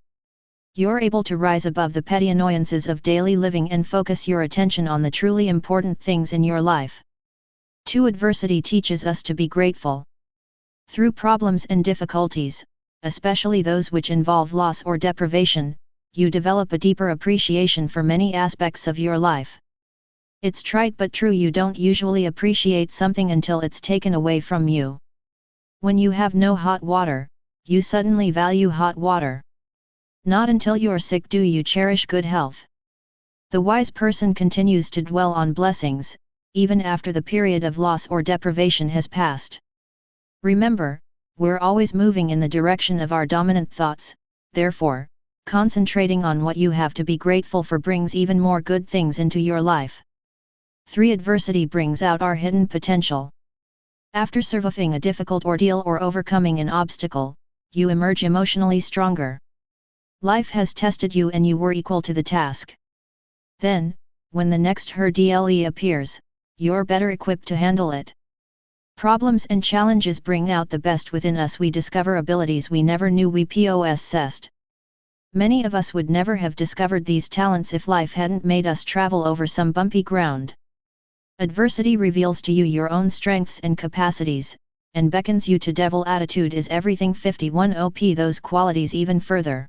You're able to rise above the petty annoyances of daily living and focus your attention on the truly important things in your life. 2. Adversity teaches us to be grateful. Through problems and difficulties, especially those which involve loss or deprivation, you develop a deeper appreciation for many aspects of your life. It's trite but true, you don't usually appreciate something until it's taken away from you. When you have no hot water, you suddenly value hot water. Not until you're sick do you cherish good health. The wise person continues to dwell on blessings, even after the period of loss or deprivation has passed. Remember, we're always moving in the direction of our dominant thoughts, therefore, concentrating on what you have to be grateful for brings even more good things into your life. 3. Adversity brings out our hidden potential. After surviving a difficult ordeal or overcoming an obstacle, you emerge emotionally stronger. Life has tested you and you were equal to the task. Then, when the next hurdle appears, you're better equipped to handle it. Problems and challenges bring out the best within us. We discover abilities we never knew we possessed. Many of us would never have discovered these talents if life hadn't made us travel over some bumpy ground. Adversity reveals to you your own strengths and capacities, and beckons you to devil attitude is everything 51 OP those qualities even further.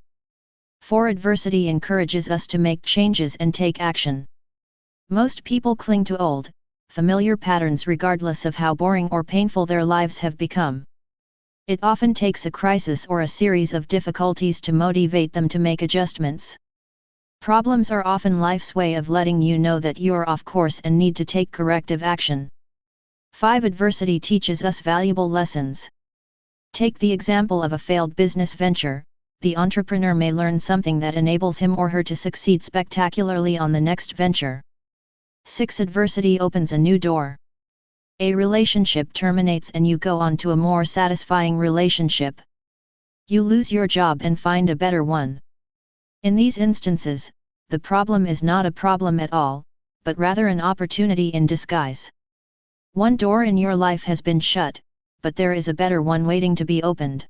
For adversity encourages us to make changes and take action. Most people cling to old, familiar patterns regardless of how boring or painful their lives have become. It often takes a crisis or a series of difficulties to motivate them to make adjustments. Problems are often life's way of letting you know that you're off course and need to take corrective action. 5. Adversity teaches us valuable lessons. Take the example of a failed business venture. The entrepreneur may learn something that enables him or her to succeed spectacularly on the next venture. 6. Adversity opens a new door. A relationship terminates and you go on to a more satisfying relationship. You lose your job and find a better one. In these instances, the problem is not a problem at all, but rather an opportunity in disguise. One door in your life has been shut, but there is a better one waiting to be opened.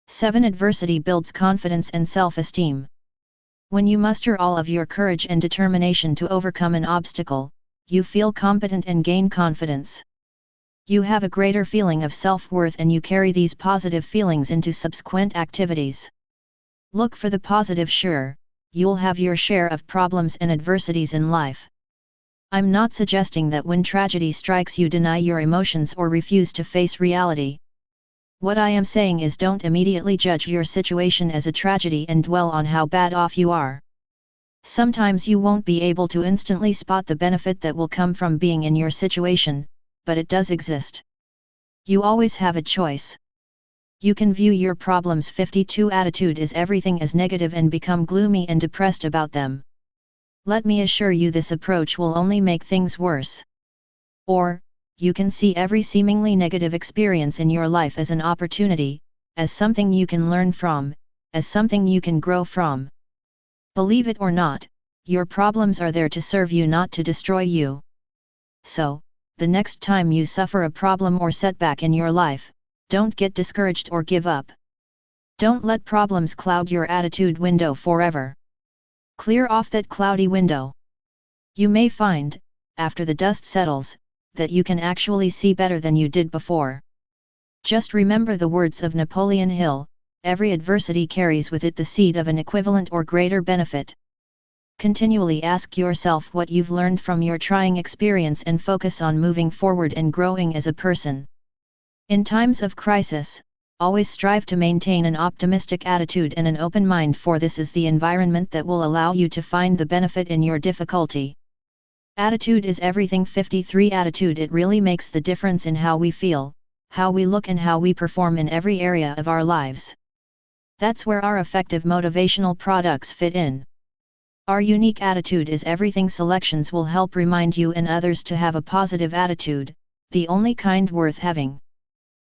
7. Adversity builds confidence and self-esteem. When you muster all of your courage and determination to overcome an obstacle, you feel competent and gain confidence. You have a greater feeling of self-worth and you carry these positive feelings into subsequent activities. Look for the positive. Sure, you'll have your share of problems and adversities in life. I'm not suggesting that when tragedy strikes you deny your emotions or refuse to face reality. What I am saying is don't immediately judge your situation as a tragedy and dwell on how bad off you are. Sometimes you won't be able to instantly spot the benefit that will come from being in your situation, but it does exist. You always have a choice. You can view your problems 52 attitude is everything as negative and become gloomy and depressed about them. Let me assure you this approach will only make things worse. Or, you can see every seemingly negative experience in your life as an opportunity, as something you can learn from, as something you can grow from. Believe it or not, your problems are there to serve you, not to destroy you. So, the next time you suffer a problem or setback in your life, don't get discouraged or give up. Don't let problems cloud your attitude window forever. Clear off that cloudy window. You may find, after the dust settles, that you can actually see better than you did before. Just remember the words of Napoleon Hill, every adversity carries with it the seed of an equivalent or greater benefit. Continually ask yourself what you've learned from your trying experience and focus on moving forward and growing as a person. In times of crisis, always strive to maintain an optimistic attitude and an open mind, for this is the environment that will allow you to find the benefit in your difficulty. Attitude is everything. 53 Attitude. It really makes the difference in how we feel, how we look and how we perform in every area of our lives. That's where our effective motivational products fit in. Our unique attitude is everything. Selections will help remind you and others to have a positive attitude, the only kind worth having.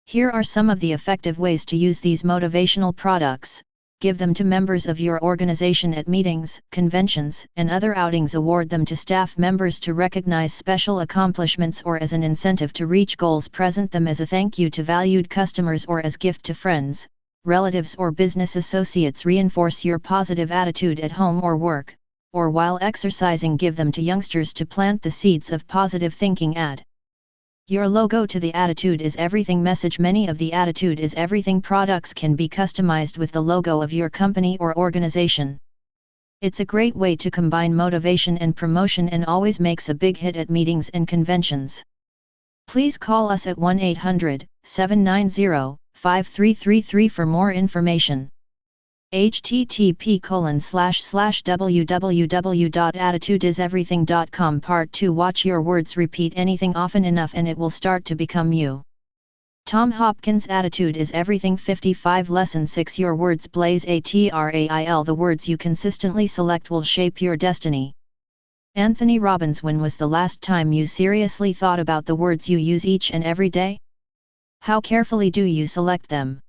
Here are some of the effective ways to use these motivational products. Give them to members of your organization at meetings, conventions, and other outings. Award them to staff members to recognize special accomplishments or as an incentive to reach goals. Present them as a thank you to valued customers or as gift to friends, relatives or business associates. Reinforce your positive attitude at home or work, or while exercising. Give them to youngsters to plant the seeds of positive thinking. Add your logo to the Attitude is Everything message. Many of the Attitude is Everything products can be customized with the logo of your company or organization. It's a great way to combine motivation and promotion and always makes a big hit at meetings and conventions. Please call us at 1-800-790-5333 for more information. http://www.attitudeiseverything.com Part 2. Watch your words. Repeat anything often enough and it will start to become you. Tom Hopkins. Attitude is Everything. 55 Lesson 6. Your words blaze a trail. The words you consistently select will shape your destiny. Anthony Robbins. When was the last time you seriously thought about the words you use each and every day? How carefully do you select them?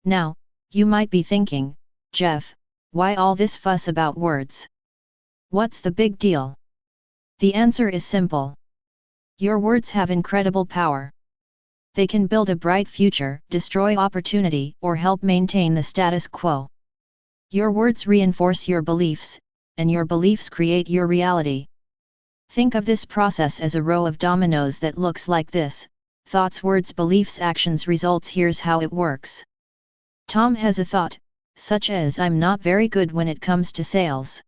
Now, you might be thinking, Jeff, why all this fuss about words? What's the big deal? The answer is simple. Your words have incredible power. They can build a bright future, destroy opportunity, or help maintain the status quo. Your words reinforce your beliefs, and your beliefs create your reality. Think of this process as a row of dominoes that looks like this: thoughts, words, beliefs, actions, results. Here's how it works. Tom has a thought, such as "I'm not very good when it comes to sales."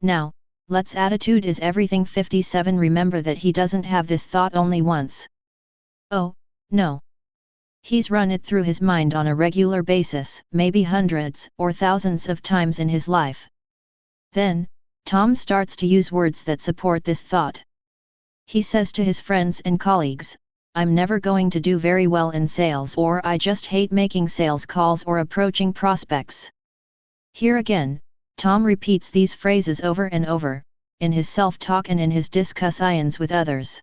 Now, let's attitude is everything. 57. Remember that he doesn't have this thought only once. Oh, no. He's run it through his mind on a regular basis, maybe hundreds or thousands of times in his life. Then, Tom starts to use words that support this thought. He says to his friends and colleagues, "I'm never going to do very well in sales," or "I just hate making sales calls or approaching prospects." Here again, Tom repeats these phrases over and over, in his self-talk and in his discussions with others.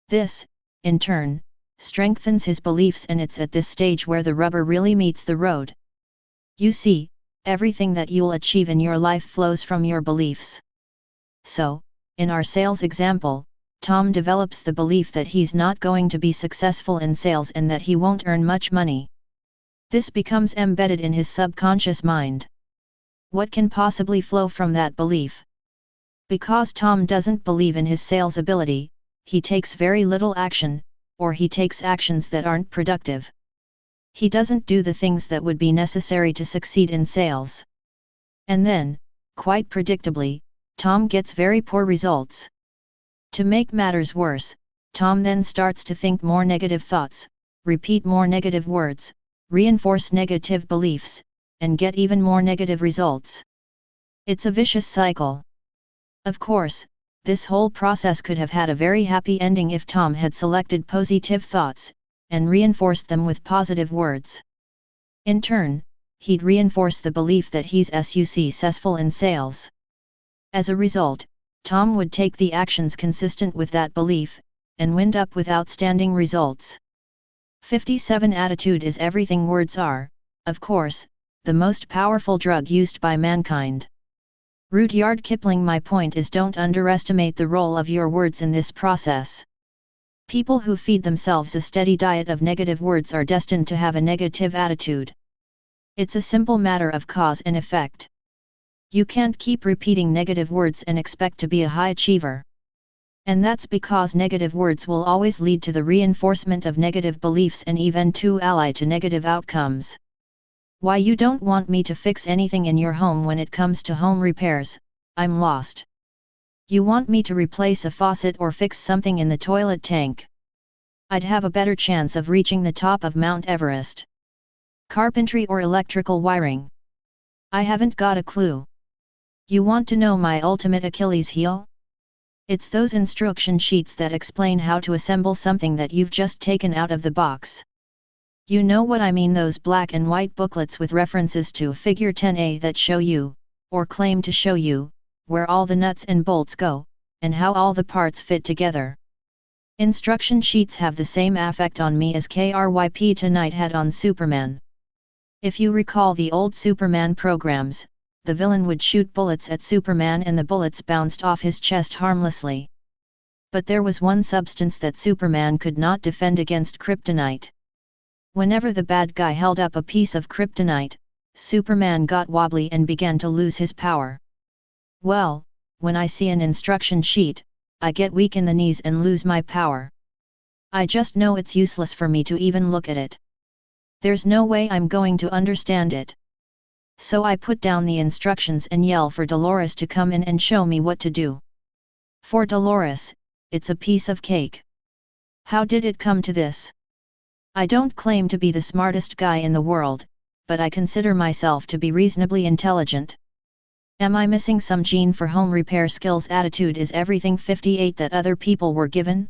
This, in turn, strengthens his beliefs, and it's at this stage where the rubber really meets the road. You see, everything that you'll achieve in your life flows from your beliefs. So, in our sales example, Tom develops the belief that he's not going to be successful in sales and that he won't earn much money. This becomes embedded in his subconscious mind. What can possibly flow from that belief? Because Tom doesn't believe in his sales ability, he takes very little action, or he takes actions that aren't productive. He doesn't do the things that would be necessary to succeed in sales. And then, quite predictably, Tom gets very poor results. To make matters worse, Tom then starts to think more negative thoughts, repeat more negative words, reinforce negative beliefs, and get even more negative results. It's a vicious cycle. Of course, this whole process could have had a very happy ending if Tom had selected positive thoughts, and reinforced them with positive words. In turn, he'd reinforce the belief that he's successful in sales. As a result, Tom would take the actions consistent with that belief, and wind up with outstanding results. 57. Attitude is everything. Words are, of course, the most powerful drug used by mankind. Rudyard Kipling. My point is, don't underestimate the role of your words in this process. People who feed themselves a steady diet of negative words are destined to have a negative attitude. It's a simple matter of cause and effect. You can't keep repeating negative words and expect to be a high achiever. And that's because negative words will always lead to the reinforcement of negative beliefs and even to ally to negative outcomes. Why you don't want me to fix anything in your home when it comes to home repairs? I'm lost. You want me to replace a faucet or fix something in the toilet tank? I'd have a better chance of reaching the top of Mount Everest. Carpentry or electrical wiring? I haven't got a clue. You want to know my ultimate Achilles heel? It's those instruction sheets that explain how to assemble something that you've just taken out of the box. You know what I mean, those black and white booklets with references to Figure 10a that show you, or claim to show you, where all the nuts and bolts go, and how all the parts fit together. Instruction sheets have the same effect on me as Kryptonite tonight had on Superman. If you recall the old Superman programs, the villain would shoot bullets at Superman and the bullets bounced off his chest harmlessly. But there was one substance that Superman could not defend against: kryptonite. Whenever the bad guy held up a piece of kryptonite, Superman got wobbly and began to lose his power. Well, when I see an instruction sheet, I get weak in the knees and lose my power. I just know it's useless for me to even look at it. There's no way I'm going to understand it. So I put down the instructions and yell for Dolores to come in and show me what to do. For Dolores, it's a piece of cake. How did it come to this? I don't claim to be the smartest guy in the world, but I consider myself to be reasonably intelligent. Am I missing some gene for home repair skills? Attitude is everything. 58. That other people were given?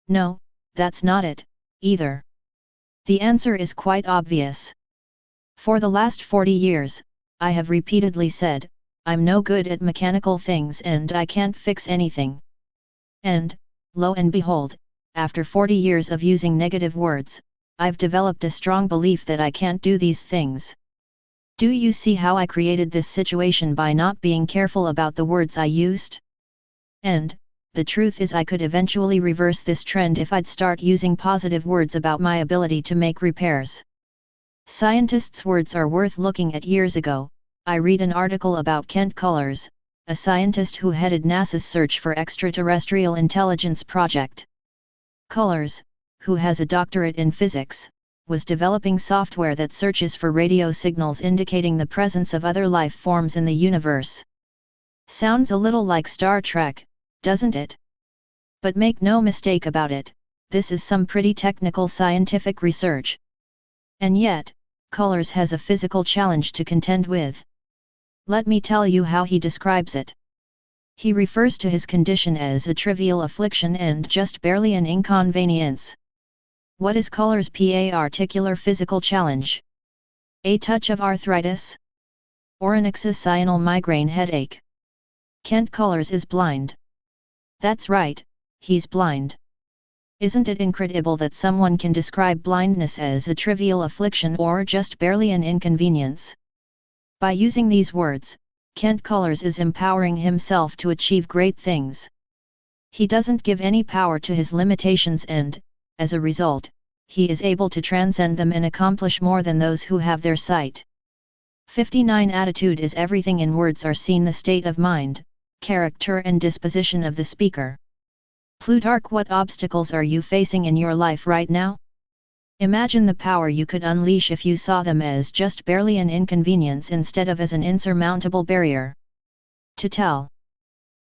No, that's not it, either. The answer is quite obvious. For the last 40 years, I have repeatedly said, I'm no good at mechanical things and I can't fix anything. And, lo and behold, after 40 years of using negative words, I've developed a strong belief that I can't do these things. Do you see how I created this situation by not being careful about the words I used? And, the truth is, I could eventually reverse this trend if I'd start using positive words about my ability to make repairs. Scientists' words are worth looking at. Years ago, I read an article about Kent Cullors, a scientist who headed NASA's search for extraterrestrial intelligence project. Cullors, who has a doctorate in physics, was developing software that searches for radio signals indicating the presence of other life forms in the universe. Sounds a little like Star Trek, doesn't it? But make no mistake about it, this is some pretty technical scientific research. And yet, Cullors has a physical challenge to contend with. Let me tell you how he describes it. He refers to his condition as a trivial affliction and just barely an inconvenience. What is Cullors' particular physical challenge? A touch of arthritis? Or an occasional migraine headache? Kent Cullors is blind. That's right, he's blind. Isn't it incredible that someone can describe blindness as a trivial affliction or just barely an inconvenience? By using these words, Kent Cullors is empowering himself to achieve great things. He doesn't give any power to his limitations and, as a result, he is able to transcend them and accomplish more than those who have their sight. 59 Attitude is everything. In words are seen the state of mind, character and disposition of the speaker. Plutarch. What obstacles are you facing in your life right now? Imagine the power you could unleash if you saw them as just barely an inconvenience instead of as an insurmountable barrier. To tell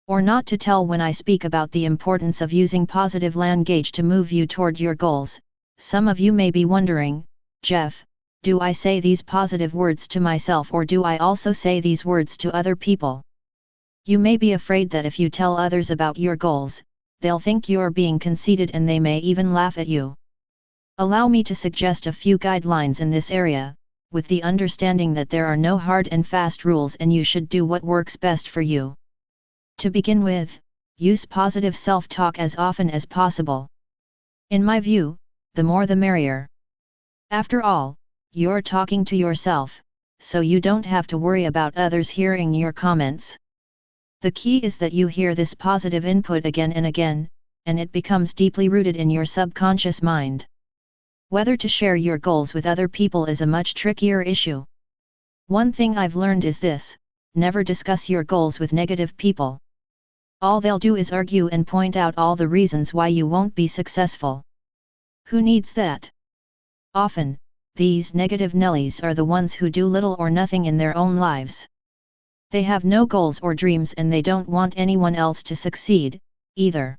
or not to tell. When I speak about the importance of using positive language to move you toward your goals, some of you may be wondering, Jeff, do I say these positive words to myself or do I also say these words to other people? You may be afraid that if you tell others about your goals, they'll think you're being conceited and they may even laugh at you. Allow me to suggest a few guidelines in this area, with the understanding that there are no hard and fast rules and you should do what works best for you. To begin with, use positive self-talk as often as possible. In my view, the more the merrier. After all, you're talking to yourself, so you don't have to worry about others hearing your comments. The key is that you hear this positive input again and again, and it becomes deeply rooted in your subconscious mind. Whether to share your goals with other people is a much trickier issue. One thing I've learned is this: never discuss your goals with negative people. All they'll do is argue and point out all the reasons why you won't be successful. Who needs that? Often, these negative Nellies are the ones who do little or nothing in their own lives. They have no goals or dreams and they don't want anyone else to succeed, either.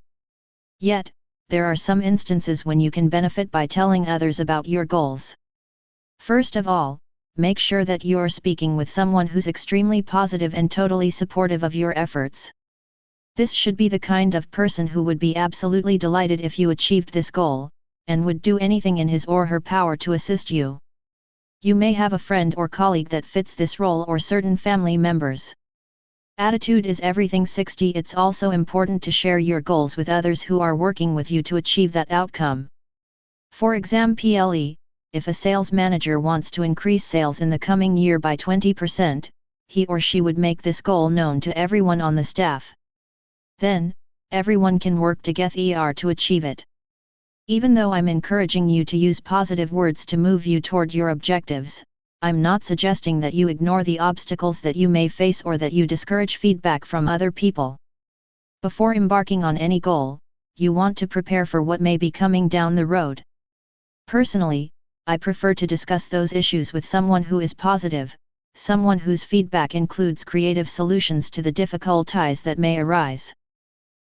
Yet, there are some instances when you can benefit by telling others about your goals. First of all, make sure that you're speaking with someone who's extremely positive and totally supportive of your efforts. This should be the kind of person who would be absolutely delighted if you achieved this goal, and would do anything in his or her power to assist you. You may have a friend or colleague that fits this role or certain family members. Attitude is everything. 60 It's also important to share your goals with others who are working with you to achieve that outcome. For example, if a sales manager wants to increase sales in the coming year by 20%, he or she would make this goal known to everyone on the staff. Then, everyone can work together to achieve it. Even though I'm encouraging you to use positive words to move you toward your objectives, I'm not suggesting that you ignore the obstacles that you may face or that you discourage feedback from other people. Before embarking on any goal, you want to prepare for what may be coming down the road. Personally, I prefer to discuss those issues with someone who is positive, someone whose feedback includes creative solutions to the difficulties that may arise.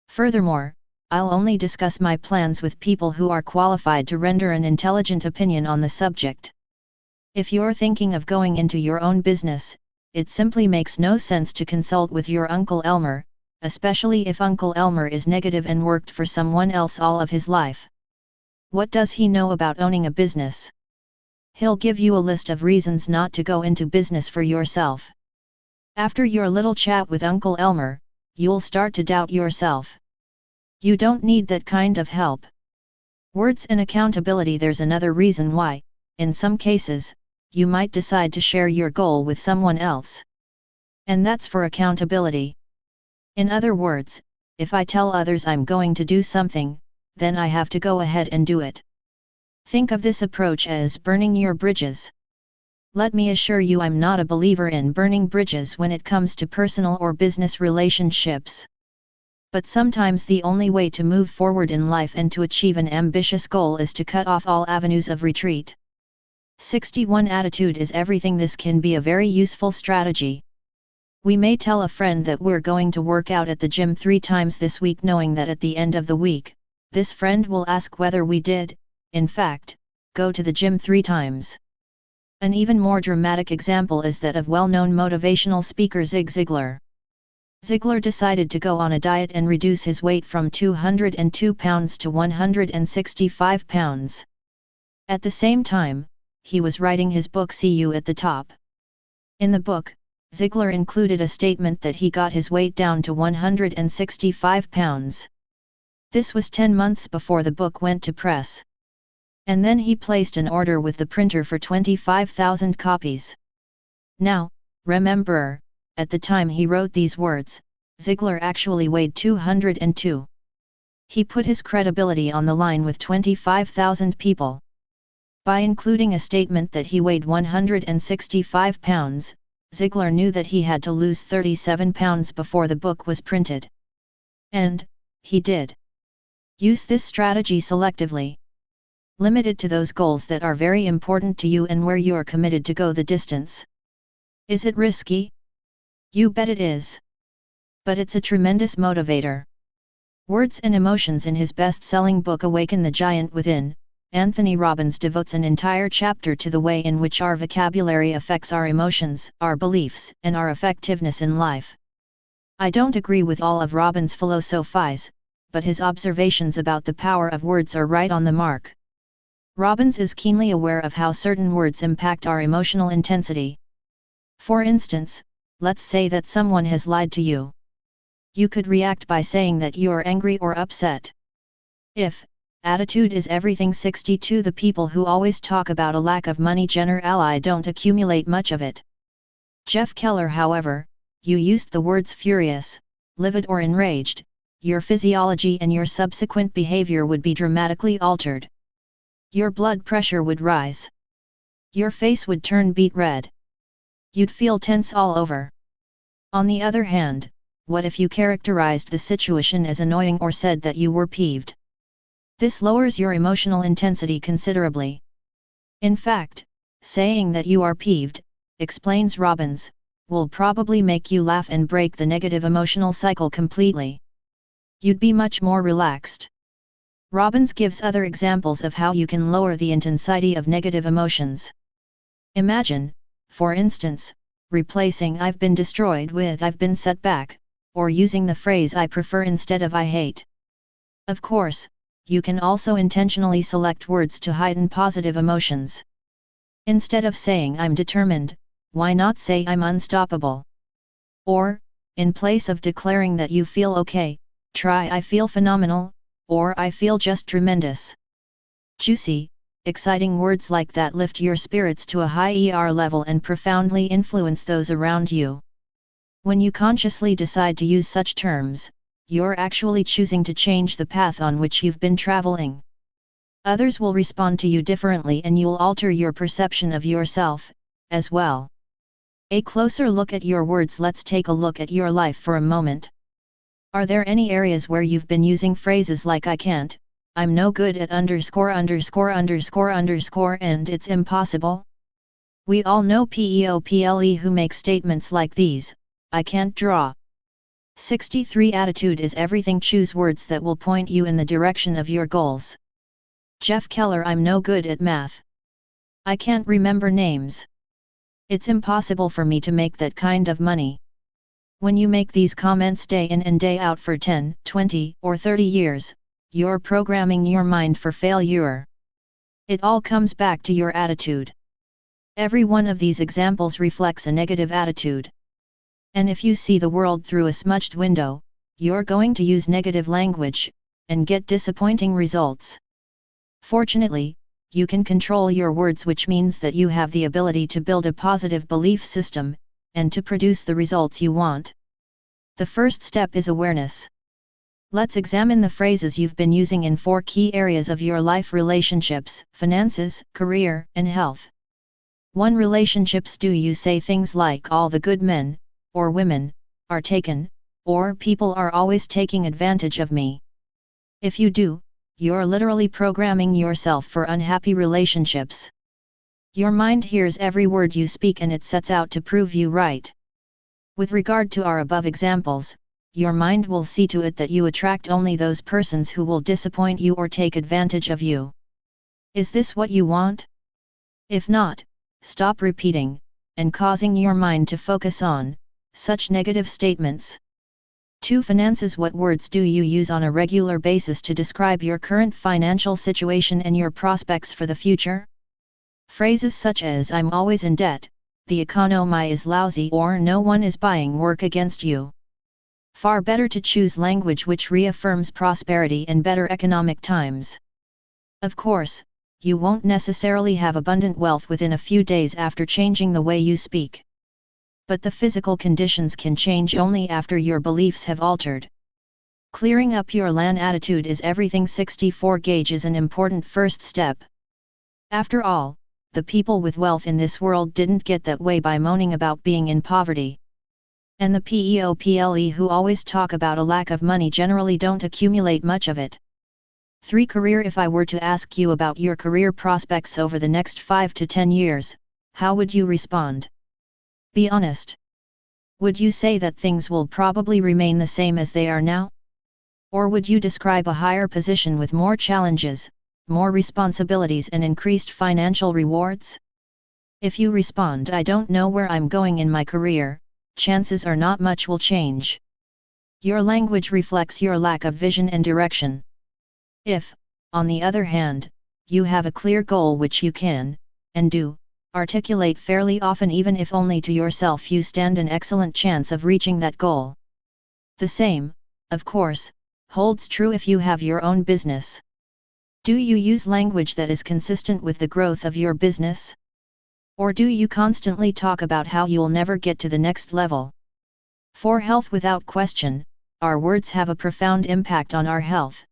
Furthermore, I'll only discuss my plans with people who are qualified to render an intelligent opinion on the subject. If you're thinking of going into your own business, it simply makes no sense to consult with your Uncle Elmer, especially if Uncle Elmer is negative and worked for someone else all of his life. What does he know about owning a business? He'll give you a list of reasons not to go into business for yourself. After your little chat with Uncle Elmer, you'll start to doubt yourself. You don't need that kind of help. Words and accountability. There's another reason why, in some cases, you might decide to share your goal with someone else. And that's for accountability. In other words, if I tell others I'm going to do something, then I have to go ahead and do it. Think of this approach as burning your bridges. Let me assure you I'm not a believer in burning bridges when it comes to personal or business relationships. But sometimes the only way to move forward in life and to achieve an ambitious goal is to cut off all avenues of retreat. 61 Attitude is everything. This can be a very useful strategy. We may tell a friend that we're going to work out at the gym 3 times this week, knowing that at the end of the week, this friend will ask whether we did, in fact, go to the gym 3 times. An even more dramatic example is that of well-known motivational speaker Zig Ziglar. Ziglar decided to go on a diet and reduce his weight from 202 pounds to 165 pounds. At the same time, he was writing his book See You at the Top. In the book, Ziglar included a statement that he got his weight down to 165 pounds. This was 10 months before the book went to press. And then he placed an order with the printer for 25,000 copies. Now, remember, at the time he wrote these words, Ziglar actually weighed 202. He put his credibility on the line with 25,000 people. By including a statement that he weighed 165 pounds, Ziglar knew that he had to lose 37 pounds before the book was printed. And, he did. Use this strategy selectively. Limit it to those goals that are very important to you and where you are committed to go the distance. Is it risky? You bet it is. But it's a tremendous motivator. Words and emotions. In his best-selling book Awaken the Giant Within, Anthony Robbins devotes an entire chapter to the way in which our vocabulary affects our emotions, our beliefs, and our effectiveness in life. I don't agree with all of Robbins' philosophies, but his observations about the power of words are right on the mark. Robbins is keenly aware of how certain words impact our emotional intensity. For instance, let's say that someone has lied to you. You could react by saying that you are angry or upset. If attitude is everything. 62 The people who always talk about a lack of money generally don't accumulate much of it. Jeff Keller. However, you used the words furious, livid or enraged, your physiology and your subsequent behavior would be dramatically altered. Your blood pressure would rise. Your face would turn beet red. You'd feel tense all over. On the other hand, what if you characterized the situation as annoying or said that you were peeved? This lowers your emotional intensity considerably. In fact, saying that you are peeved, explains Robbins, will probably make you laugh and break the negative emotional cycle completely. You'd be much more relaxed. Robbins gives other examples of how you can lower the intensity of negative emotions. Imagine, for instance, replacing I've been destroyed with I've been set back, or using the phrase I prefer instead of I hate. Of course, you can also intentionally select words to heighten positive emotions. Instead of saying I'm determined, why not say I'm unstoppable? Or, in place of declaring that you feel okay, try I feel phenomenal, or I feel just tremendous. Juicy, exciting words like that lift your spirits to a high level and profoundly influence those around you. When you consciously decide to use such terms, you're actually choosing to change the path on which you've been traveling. Others will respond to you differently and you'll alter your perception of yourself, as well. A closer look at your words. Let's take a look at your life for a moment. Are there any areas where you've been using phrases like I can't, I'm no good at .. and it's impossible? We all know people who make statements like these, I can't draw. 63 Attitude is everything. Choose words that will point you in the direction of your goals. Jeff Keller. I'm no good at math. I can't remember names. It's impossible for me to make that kind of money. When you make these comments day in and day out for 10, 20, or 30 years, you're programming your mind for failure. It all comes back to your attitude. Every one of these examples reflects a negative attitude. And if you see the world through a smudged window, you're going to use negative language, and get disappointing results. Fortunately, you can control your words, which means that you have the ability to build a positive belief system, and to produce the results you want. The first step is awareness. Let's examine the phrases you've been using in 4 key areas of your life: relationships, finances, career, and health. 1. Relationships. Do you say things like all the good men, or women, are taken, or people are always taking advantage of me? If you do, you're literally programming yourself for unhappy relationships. Your mind hears every word you speak and it sets out to prove you right. With regard to our above examples, your mind will see to it that you attract only those persons who will disappoint you or take advantage of you. Is this what you want? If not, stop repeating, and causing your mind to focus on, such negative statements. 2. Finances. What words do you use on a regular basis to describe your current financial situation and your prospects for the future? Phrases such as "I'm always in debt," "the economy is lousy," or "no one is buying" work against you. Far better to choose language which reaffirms prosperity and better economic times. Of course, you won't necessarily have abundant wealth within a few days after changing the way you speak. But the physical conditions can change only after your beliefs have altered. Clearing up your LAN attitude is everything. 64 Gauge is an important first step. After all, the people with wealth in this world didn't get that way by moaning about being in poverty. And the people who always talk about a lack of money generally don't accumulate much of it. 3. Career. If I were to ask you about your career prospects over the next 5 to 10 years, how would you respond? Be honest. Would you say that things will probably remain the same as they are now? Or would you describe a higher position with more challenges, more responsibilities and increased financial rewards? If you respond, "I don't know where I'm going in my career," chances are not much will change. Your language reflects your lack of vision and direction. If, on the other hand, you have a clear goal which you can, and do, articulate fairly often, even if only to yourself, you stand an excellent chance of reaching that goal. The same, of course, holds true if you have your own business. Do you use language that is consistent with the growth of your business? Or do you constantly talk about how you'll never get to the next level? For health, without question, our words have a profound impact on our health.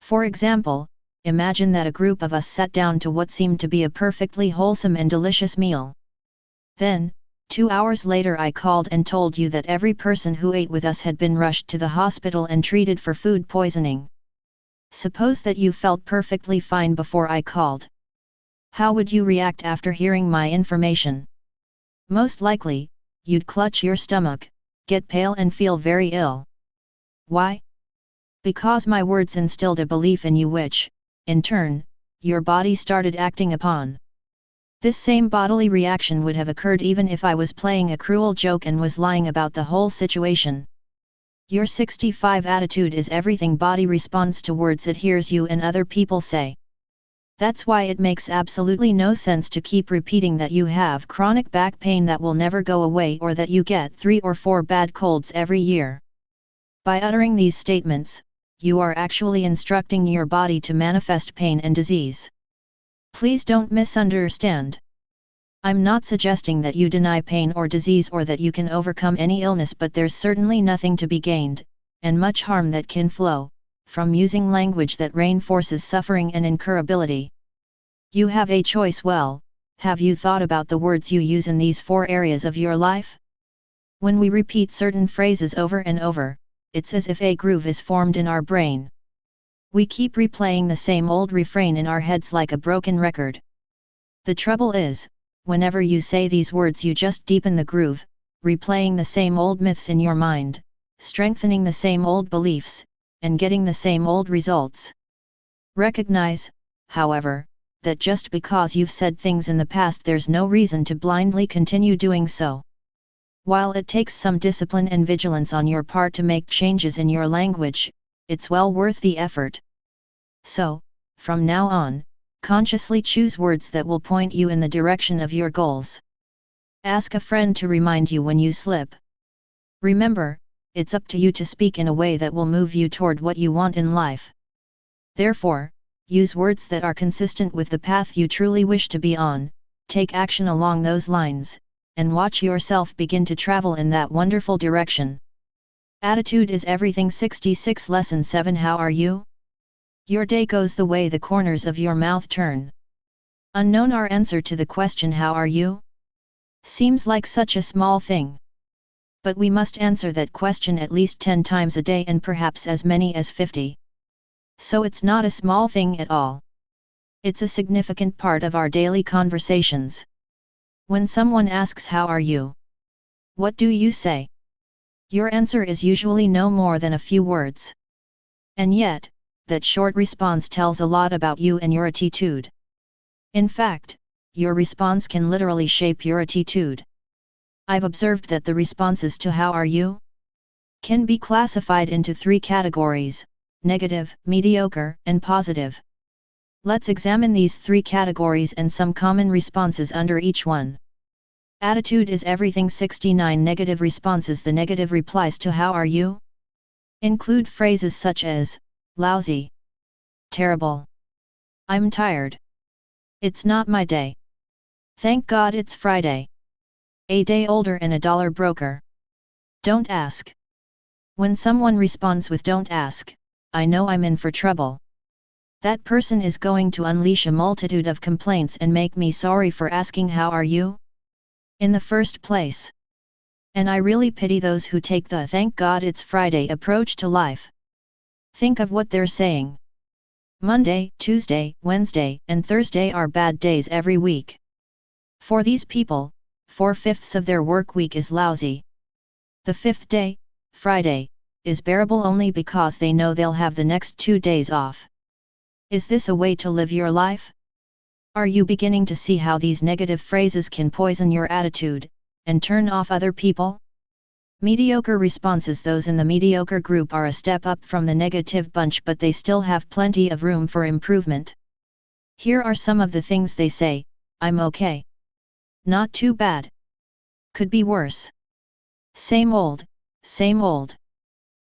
For example, imagine that a group of us sat down to what seemed to be a perfectly wholesome and delicious meal. Then, 2 hours later, I called and told you that every person who ate with us had been rushed to the hospital and treated for food poisoning. Suppose that you felt perfectly fine before I called. How would you react after hearing my information? Most likely, you'd clutch your stomach, get pale and feel very ill. Why? Because my words instilled a belief in you which, in turn, your body started acting upon. This same bodily reaction would have occurred even if I was playing a cruel joke and was lying about the whole situation. Your 65 attitude is everything body responds to words it hears you and other people say. That's why it makes absolutely no sense to keep repeating that you have chronic back pain that will never go away, or that you get 3 or 4 bad colds every year. By uttering these statements, you are actually instructing your body to manifest pain and disease. Please don't misunderstand. I'm not suggesting that you deny pain or disease or that you can overcome any illness, but there's certainly nothing to be gained, and much harm that can flow, from using language that reinforces suffering and incurability. You have a choice. Well, have you thought about the words you use in these 4 areas of your life? When we repeat certain phrases over and over, it's as if a groove is formed in our brain. We keep replaying the same old refrain in our heads like a broken record. The trouble is, whenever you say these words, you just deepen the groove, replaying the same old myths in your mind, strengthening the same old beliefs, and getting the same old results. Recognize, however, that just because you've said things in the past, there's no reason to blindly continue doing so. While it takes some discipline and vigilance on your part to make changes in your language, it's well worth the effort. So, from now on, consciously choose words that will point you in the direction of your goals. Ask a friend to remind you when you slip. Remember, it's up to you to speak in a way that will move you toward what you want in life. Therefore, use words that are consistent with the path you truly wish to be on, take action along those lines, and watch yourself begin to travel in that wonderful direction. Attitude is everything. 66 Lesson 7. How are you? Your day goes the way the corners of your mouth turn. Unknown. Our answer to the question how are you? Seems like such a small thing. But we must answer that question at least 10 times a day and perhaps as many as 50. So it's not a small thing at all. It's a significant part of our daily conversations. When someone asks how are you? What do you say? Your answer is usually no more than a few words. And yet, that short response tells a lot about you and your attitude. In fact, your response can literally shape your attitude. I've observed that the responses to how are you can be classified into 3 categories: negative, mediocre, and positive. Let's examine these 3 categories and some common responses under each one. Attitude is everything. 69 negative responses. The negative replies to how are you include phrases such as lousy, terrible, I'm tired, it's not my day, thank God it's Friday, a day older and a dollar broker. Don't ask. When someone responds with don't ask, I know I'm in for trouble. That person is going to unleash a multitude of complaints and make me sorry for asking how are you in the first place. And I really pity those who take the thank God it's Friday approach to life. Think of what they're saying. Monday, Tuesday, Wednesday, and Thursday are bad days every week. For these people, 4/5 of their work week is lousy. The 5th day, Friday, is bearable only because they know they'll have the next 2 days off. Is this a way to live your life? Are you beginning to see how these negative phrases can poison your attitude and turn off other people? Mediocre responses. Those in the mediocre group are a step up from the negative bunch, but they still have plenty of room for improvement. Here are some of the things they say: I'm okay. Not too bad. Could be worse. Same old, same old.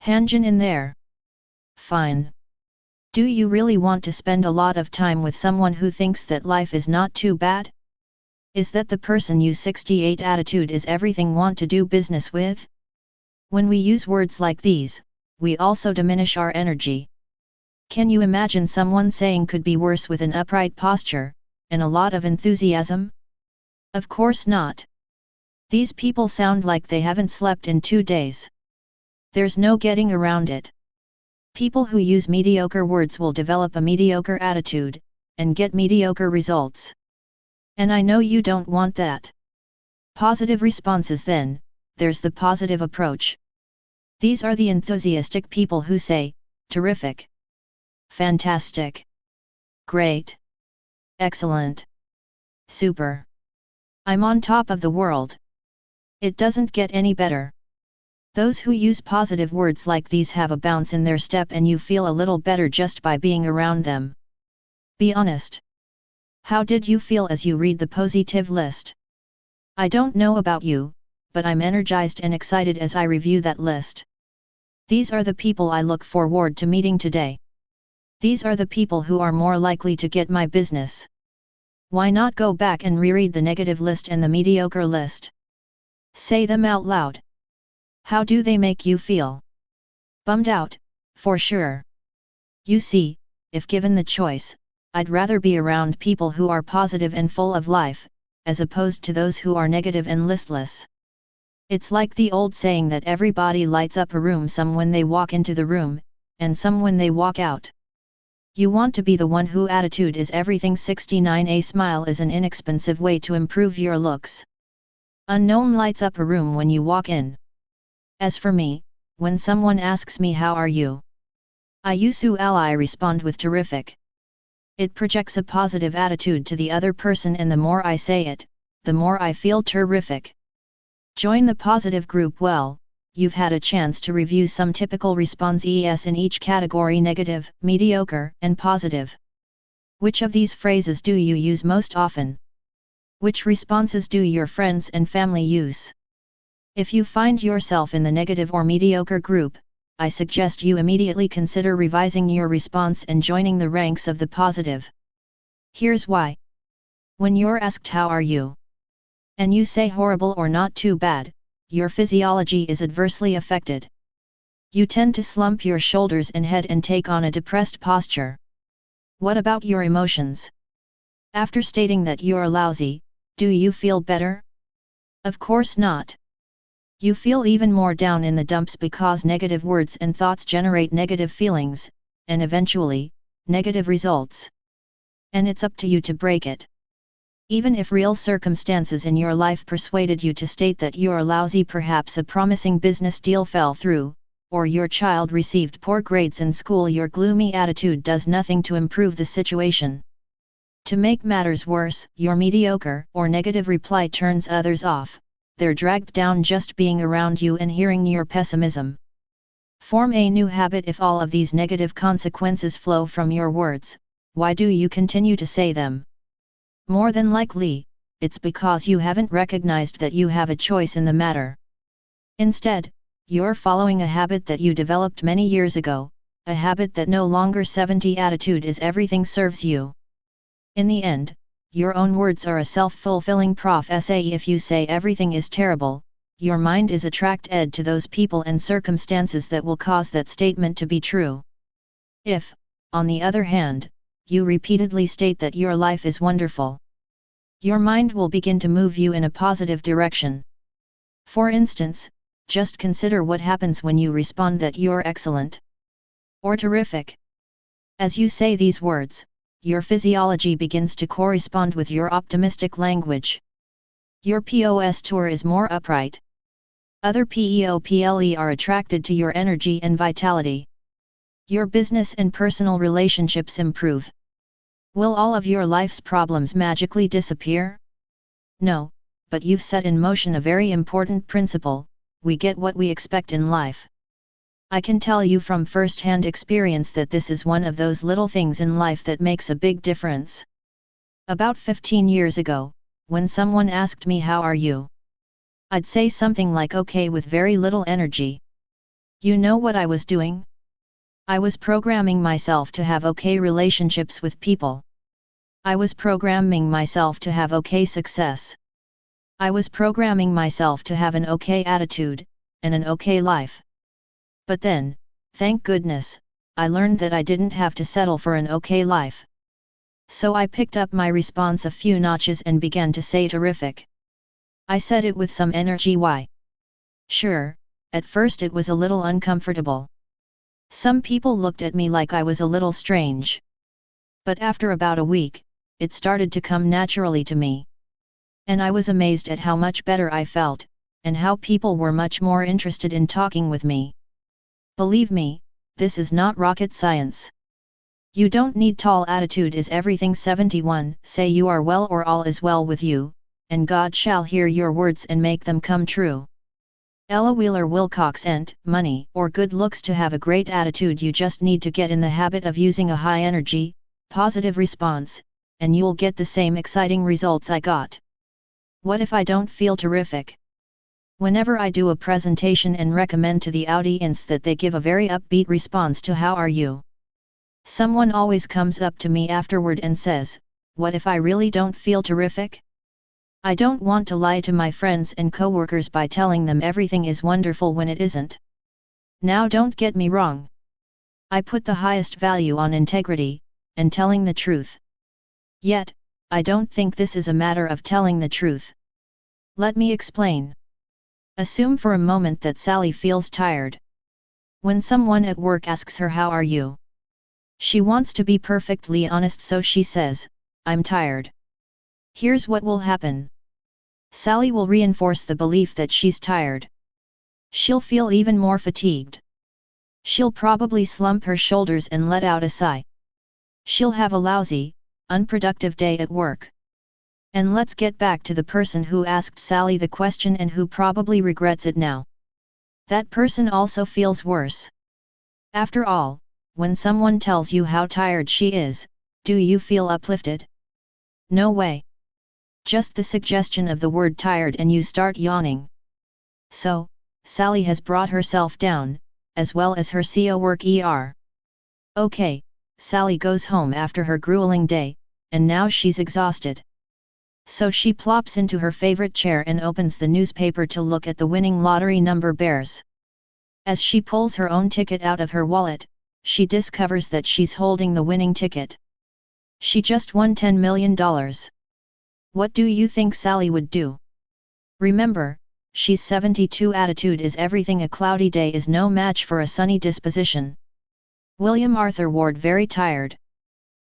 Hangin' in there. Fine. Do you really want to spend a lot of time with someone who thinks that life is not too bad? Is that the person you 68 attitude is everything want to do business with? When we use words like these, we also diminish our energy. Can you imagine someone saying could be worse with an upright posture and a lot of enthusiasm? Of course not. These people sound like they haven't slept in 2 days. There's no getting around it. People who use mediocre words will develop a mediocre attitude and get mediocre results. And I know you don't want that. Positive responses. Then, there's the positive approach. These are the enthusiastic people who say, terrific, fantastic, great, excellent, super. I'm on top of the world. It doesn't get any better. Those who use positive words like these have a bounce in their step and you feel a little better just by being around them. Be honest. How did you feel as you read the positive list? I don't know about you, but I'm energized and excited as I review that list. These are the people I look forward to meeting today. These are the people who are more likely to get my business. Why not go back and reread the negative list and the mediocre list? Say them out loud. How do they make you feel? Bummed out, for sure. You see, if given the choice, I'd rather be around people who are positive and full of life, as opposed to those who are negative and listless. It's like the old saying that everybody lights up a room, some when they walk into the room, and some when they walk out. You want to be the one who attitude is everything. 69 A smile is an inexpensive way to improve your looks. Unknown lights up a room when you walk in. As for me, when someone asks me how are you, I usually respond with terrific. It projects a positive attitude to the other person, and the more I say it, the more I feel terrific. Join the positive group. Well, you've had a chance to review some typical responses in each category: negative, mediocre, and positive. Which of these phrases do you use most often? Which responses do your friends and family use? If you find yourself in the negative or mediocre group, I suggest you immediately consider revising your response and joining the ranks of the positive. Here's why. When you're asked how are you, and you say horrible or not too bad, your physiology is adversely affected. You tend to slump your shoulders and head and take on a depressed posture. What about your emotions? After stating that you're lousy, do you feel better? Of course not. You feel even more down in the dumps because negative words and thoughts generate negative feelings, and eventually, negative results. And it's up to you to break it. Even if real circumstances in your life persuaded you to state that you're lousy, perhaps a promising business deal fell through, or your child received poor grades in school, your gloomy attitude does nothing to improve the situation. To make matters worse, your mediocre or negative reply turns others off. They're dragged down just being around you and hearing your pessimism. Form a new habit. If all of these negative consequences flow from your words, why do you continue to say them? More than likely, it's because you haven't recognized that you have a choice in the matter. Instead, you're following a habit that you developed many years ago, a habit that no longer 70 attitude is everything serves you. In the end, your own words are a self-fulfilling prophecy. If you say everything is terrible, your mind is attracted to those people and circumstances that will cause that statement to be true. If, on the other hand, you repeatedly state that your life is wonderful, your mind will begin to move you in a positive direction. For instance, just consider what happens when you respond that you're excellent or terrific. As you say these words, your physiology begins to correspond with your optimistic language. Your posture is more upright. Other people are attracted to your energy and vitality. Your business and personal relationships improve. Will all of your life's problems magically disappear? No, but you've set in motion a very important principle: we get what we expect in life. I can tell you from first-hand experience that this is one of those little things in life that makes a big difference. About 15 years ago, when someone asked me how are you, I'd say something like okay with very little energy. You know what I was doing? I was programming myself to have okay relationships with people. I was programming myself to have okay success. I was programming myself to have an okay attitude, and an okay life. But then, thank goodness, I learned that I didn't have to settle for an okay life. So I picked up my response a few notches and began to say terrific. I said it with some energy. Why? Sure, at first it was a little uncomfortable. Some people looked at me like I was a little strange. But after about a week, it started to come naturally to me. And I was amazed at how much better I felt, and how people were much more interested in talking with me. Believe me, this is not rocket science. You don't need tall attitude is everything 71, say you are well or all is well with you, and God shall hear your words and make them come true. Ella Wheeler Wilcox. Ent, money or good looks to have a great attitude. You just need to get in the habit of using a high energy, positive response, and you'll get the same exciting results I got. What if I don't feel terrific? Whenever I do a presentation and recommend to the audience that they give a very upbeat response to how are you, someone always comes up to me afterward and says, what if I really don't feel terrific? I don't want to lie to my friends and coworkers by telling them everything is wonderful when it isn't. Now don't get me wrong. I put the highest value on integrity, and telling the truth. Yet, I don't think this is a matter of telling the truth. Let me explain. Assume for a moment that Sally feels tired. When someone at work asks her how are you, she wants to be perfectly honest, so she says, I'm tired. Here's what will happen. Sally will reinforce the belief that she's tired. She'll feel even more fatigued. She'll probably slump her shoulders and let out a sigh. She'll have a lousy, unproductive day at work. And let's get back to the person who asked Sally the question and who probably regrets it now. That person also feels worse. After all, when someone tells you how tired she is, do you feel uplifted? No way. Just the suggestion of the word tired and you start yawning. So, Sally has brought herself down, as well as her CO work ER. Okay, Sally goes home after her grueling day, and now she's exhausted. So she plops into her favorite chair and opens the newspaper to look at the winning lottery number bears. As she pulls her own ticket out of her wallet, she discovers that she's holding the winning ticket. She just won $10 million. What do you think Sally would do? Remember, she's 72. Attitude is everything. A cloudy day is no match for a sunny disposition. William Arthur Ward. Very tired.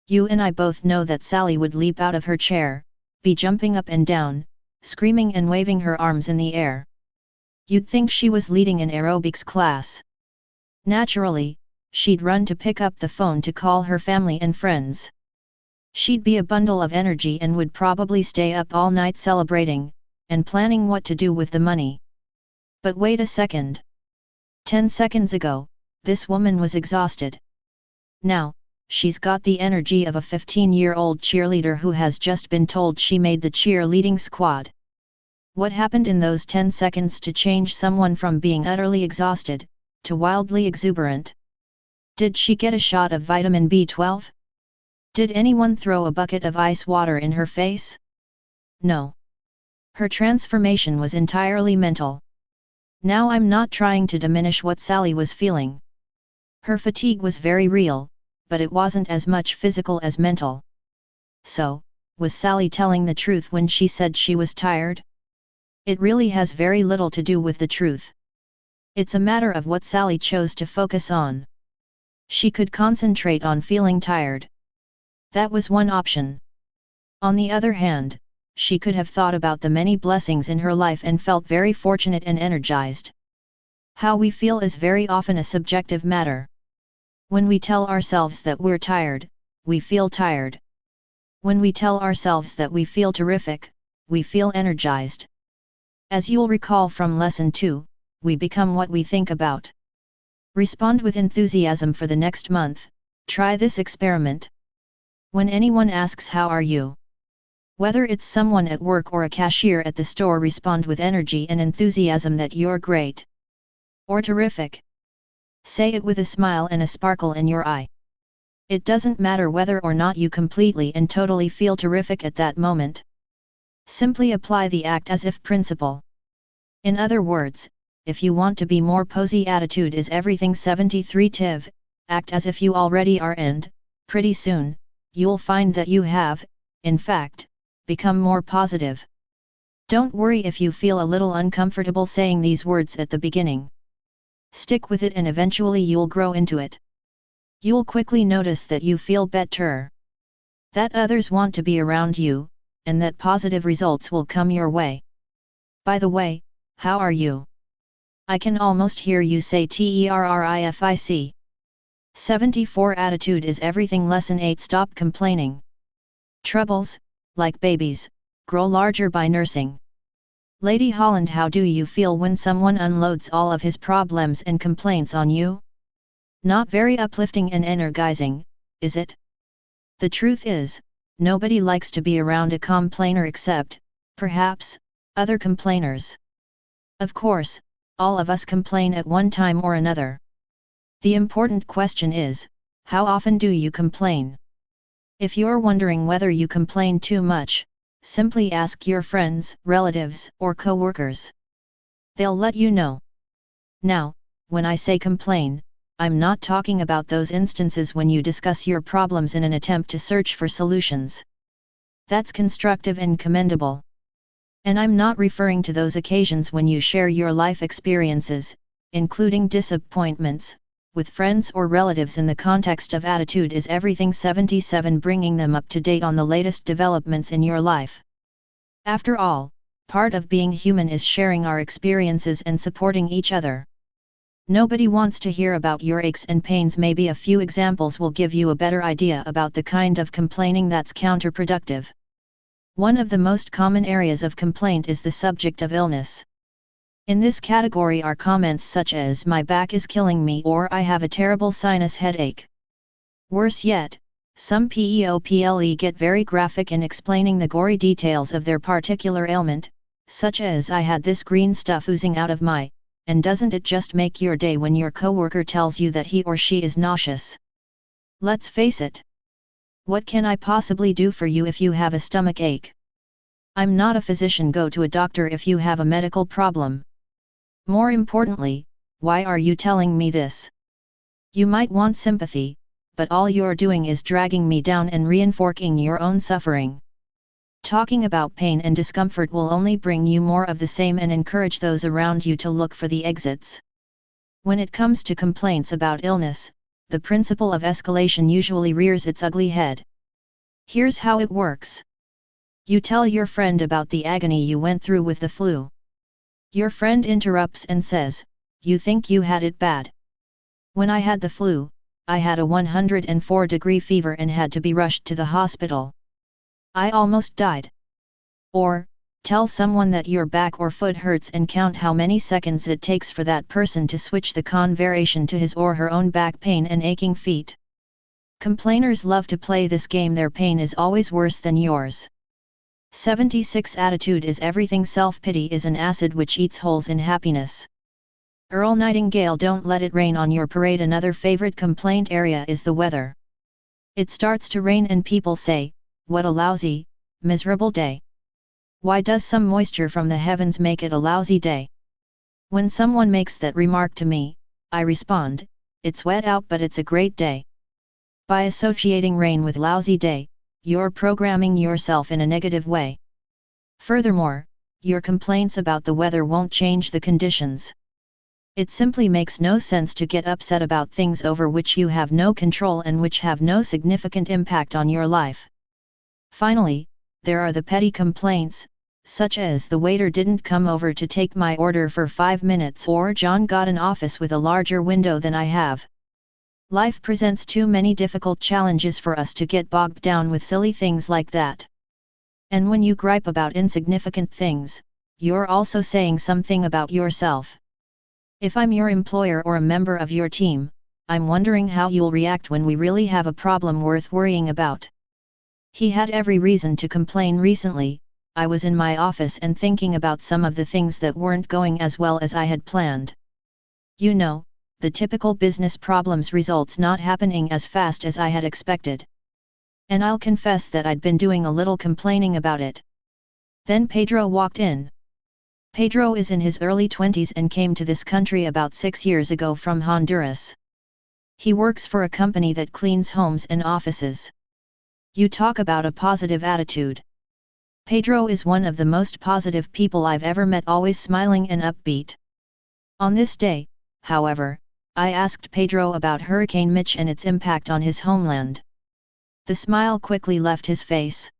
You and I both know that Sally would leap out of her chair, be jumping up and down, screaming and waving her arms in the air. You'd think she was leading an aerobics class. Naturally, she'd run to pick up the phone to call her family and friends. She'd be a bundle of energy and would probably stay up all night celebrating, and planning what to do with the money. But wait a second. 10 seconds ago, this woman was exhausted. Now, she's got the energy of a 15-year-old cheerleader who has just been told she made the cheerleading squad. What happened in those 10 seconds to change someone from being utterly exhausted, to wildly exuberant? Did she get a shot of vitamin B12? Did anyone throw a bucket of ice water in her face? No. Her transformation was entirely mental. Now I'm not trying to diminish what Sally was feeling. Her fatigue was very real, but it wasn't as much physical as mental. So, was Sally telling the truth when she said she was tired? It really has very little to do with the truth. It's a matter of what Sally chose to focus on. She could concentrate on feeling tired. That was one option. On the other hand, she could have thought about the many blessings in her life and felt very fortunate and energized. How we feel is very often a subjective matter. When we tell ourselves that we're tired, we feel tired. When we tell ourselves that we feel terrific, we feel energized. As you'll recall from Lesson 2, we become what we think about. Respond with enthusiasm for the next month. Try this experiment. When anyone asks how are you? Whether it's someone at work or a cashier at the store, respond with energy and enthusiasm that you're great. Or terrific. Say it with a smile and a sparkle in your eye. It doesn't matter whether or not you completely and totally feel terrific at that moment. Simply apply the act as if principle. In other words, if you want to be more posy, attitude is everything. 73 Tiv, act as if you already are, and, pretty soon, you'll find that you have, in fact, become more positive. Don't worry if you feel a little uncomfortable saying these words at the beginning. Stick with it and eventually you'll grow into it. You'll quickly notice that you feel better. That others want to be around you, and that positive results will come your way. By the way, how are you? I can almost hear you say terrific. 74 Attitude is everything. Lesson 8 Stop complaining. Troubles, like babies, grow larger by nursing. Lady Holland, how do you feel when someone unloads all of his problems and complaints on you? Not very uplifting and energizing, is it? The truth is, nobody likes to be around a complainer except, perhaps, other complainers. Of course, all of us complain at one time or another. The important question is, how often do you complain? If you're wondering whether you complain too much, simply ask your friends, relatives, or co-workers. They'll let you know. Now, when I say complain, I'm not talking about those instances when you discuss your problems in an attempt to search for solutions. That's constructive and commendable. And I'm not referring to those occasions when you share your life experiences, including disappointments, with friends or relatives in the context of attitude is everything. 77 Bringing them up to date on the latest developments in your life. After all, part of being human is sharing our experiences and supporting each other. Nobody wants to hear about your aches and pains. Maybe a few examples will give you a better idea about the kind of complaining that's counterproductive. One of the most common areas of complaint is the subject of illness. In this category are comments such as "my back is killing me" or "I have a terrible sinus headache." Worse yet, some people get very graphic in explaining the gory details of their particular ailment, such as "I had this green stuff oozing out of my," and doesn't it just make your day when your coworker tells you that he or she is nauseous? Let's face it. What can I possibly do for you if you have a stomach ache? I'm not a physician. Go to a doctor if you have a medical problem. More importantly, why are you telling me this? You might want sympathy, but all you're doing is dragging me down and reinforcing your own suffering. Talking about pain and discomfort will only bring you more of the same and encourage those around you to look for the exits. When it comes to complaints about illness, the principle of escalation usually rears its ugly head. Here's how it works. You tell your friend about the agony you went through with the flu. Your friend interrupts and says, "You think you had it bad. When I had the flu, I had a 104-degree fever and had to be rushed to the hospital. I almost died." Or, tell someone that your back or foot hurts and count how many seconds it takes for that person to switch the conversation to his or her own back pain and aching feet. Complainers love to play this game. Their pain is always worse than yours. 76 Attitude is everything. Self-pity is an acid which eats holes in happiness. Earl Nightingale. Don't let it rain on your parade. Another favorite complaint area is the weather. It starts to rain and people say, "What a lousy, miserable day. Why does some moisture from the heavens make it a lousy day?" When someone makes that remark to me, I respond, "It's wet out but it's a great day." By associating rain with lousy day, you're programming yourself in a negative way. Furthermore, your complaints about the weather won't change the conditions. It simply makes no sense to get upset about things over which you have no control and which have no significant impact on your life. Finally, there are the petty complaints, such as the waiter didn't come over to take my order for 5 minutes or John got an office with a larger window than I have. Life presents too many difficult challenges for us to get bogged down with silly things like that. And when you gripe about insignificant things, you're also saying something about yourself. If I'm your employer or a member of your team, I'm wondering how you'll react when we really have a problem worth worrying about. He had every reason to complain recently. I was in my office and thinking about some of the things that weren't going as well as I had planned. You know, the typical business problems, results not happening as fast as I had expected. And I'll confess that I'd been doing a little complaining about it. Then Pedro walked in. Pedro is in his early 20s and came to this country about 6 years ago from Honduras. He works for a company that cleans homes and offices. You talk about a positive attitude. Pedro is one of the most positive people I've ever met, always smiling and upbeat. On this day, however, I asked Pedro about Hurricane Mitch and its impact on his homeland. The smile quickly left his face.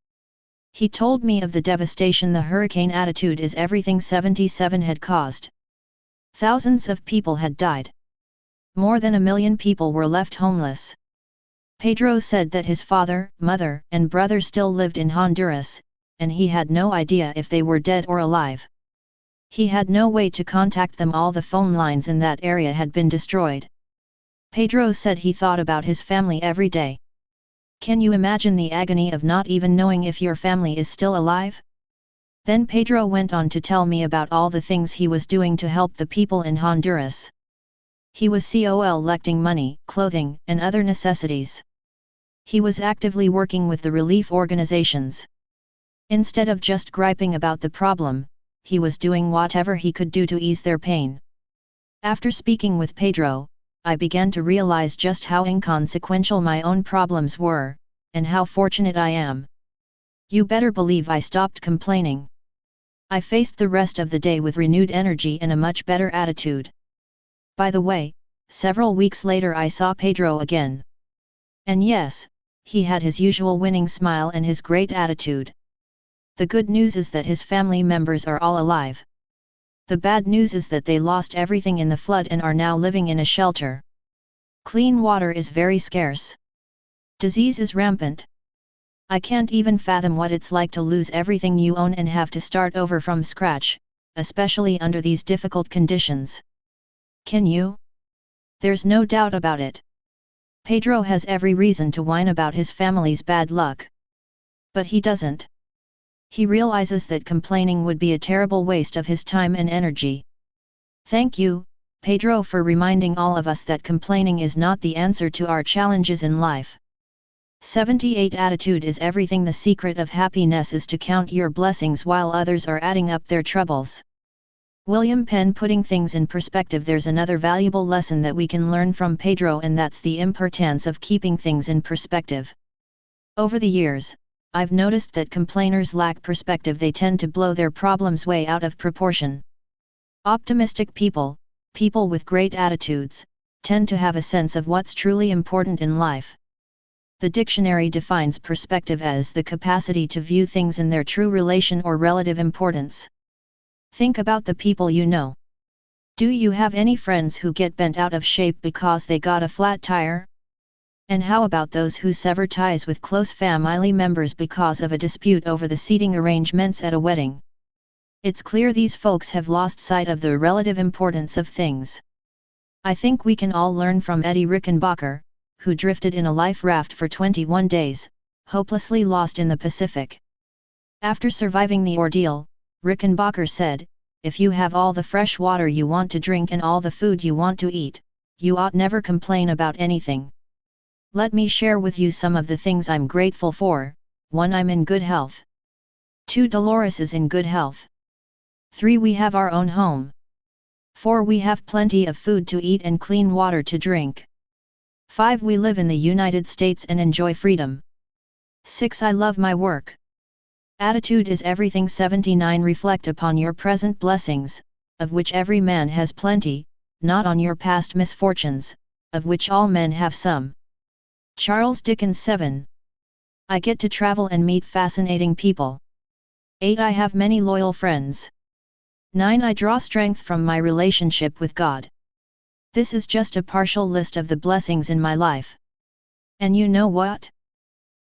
He told me of the devastation the hurricane. Attitude is everything 77 had caused. Thousands of people had died. More than 1 million people were left homeless. Pedro said that his father, mother, and brother still lived in Honduras, and he had no idea if they were dead or alive. He had no way to contact them. All the phone lines in that area had been destroyed. Pedro said he thought about his family every day. Can you imagine the agony of not even knowing if your family is still alive? Then Pedro went on to tell me about all the things he was doing to help the people in Honduras. He was collecting money, clothing, and other necessities. He was actively working with the relief organizations. Instead of just griping about the problem, he was doing whatever he could do to ease their pain. After speaking with Pedro, I began to realize just how inconsequential my own problems were, and how fortunate I am. You better believe I stopped complaining. I faced the rest of the day with renewed energy and a much better attitude. By the way, several weeks later I saw Pedro again. And yes, he had his usual winning smile and his great attitude. The good news is that his family members are all alive. The bad news is that they lost everything in the flood and are now living in a shelter. Clean water is very scarce. Disease is rampant. I can't even fathom what it's like to lose everything you own and have to start over from scratch, especially under these difficult conditions. Can you? There's no doubt about it. Pedro has every reason to whine about his family's bad luck. But he doesn't. He realizes that complaining would be a terrible waste of his time and energy. Thank you, Pedro, for reminding all of us that complaining is not the answer to our challenges in life. 78 Attitude is everything. The secret of happiness is to count your blessings while others are adding up their troubles. William Penn. Putting things in perspective. There's another valuable lesson that we can learn from Pedro, and that's the importance of keeping things in perspective. Over the years, I've noticed that complainers lack perspective. They tend to blow their problems way out of proportion. Optimistic people, people with great attitudes, tend to have a sense of what's truly important in life. The dictionary defines perspective as the capacity to view things in their true relation or relative importance. Think about the people you know. Do you have any friends who get bent out of shape because they got a flat tire? And how about those who sever ties with close family members because of a dispute over the seating arrangements at a wedding? It's clear these folks have lost sight of the relative importance of things. I think we can all learn from Eddie Rickenbacker, who drifted in a life raft for 21 days, hopelessly lost in the Pacific. After surviving the ordeal, Rickenbacker said, "If you have all the fresh water you want to drink and all the food you want to eat, you ought never complain about anything." Let me share with you some of the things I'm grateful for. 1. I'm in good health. 2. Dolores is in good health. 3. We have our own home. 4. We have plenty of food to eat and clean water to drink. 5. We live in the United States and enjoy freedom. 6. I love my work. Attitude is everything. 79. Reflect upon your present blessings, of which every man has plenty, not on your past misfortunes, of which all men have some. Charles Dickens. 7. I get to travel and meet fascinating people. 8. I have many loyal friends. 9. I draw strength from my relationship with God. This is just a partial list of the blessings in my life. And you know what?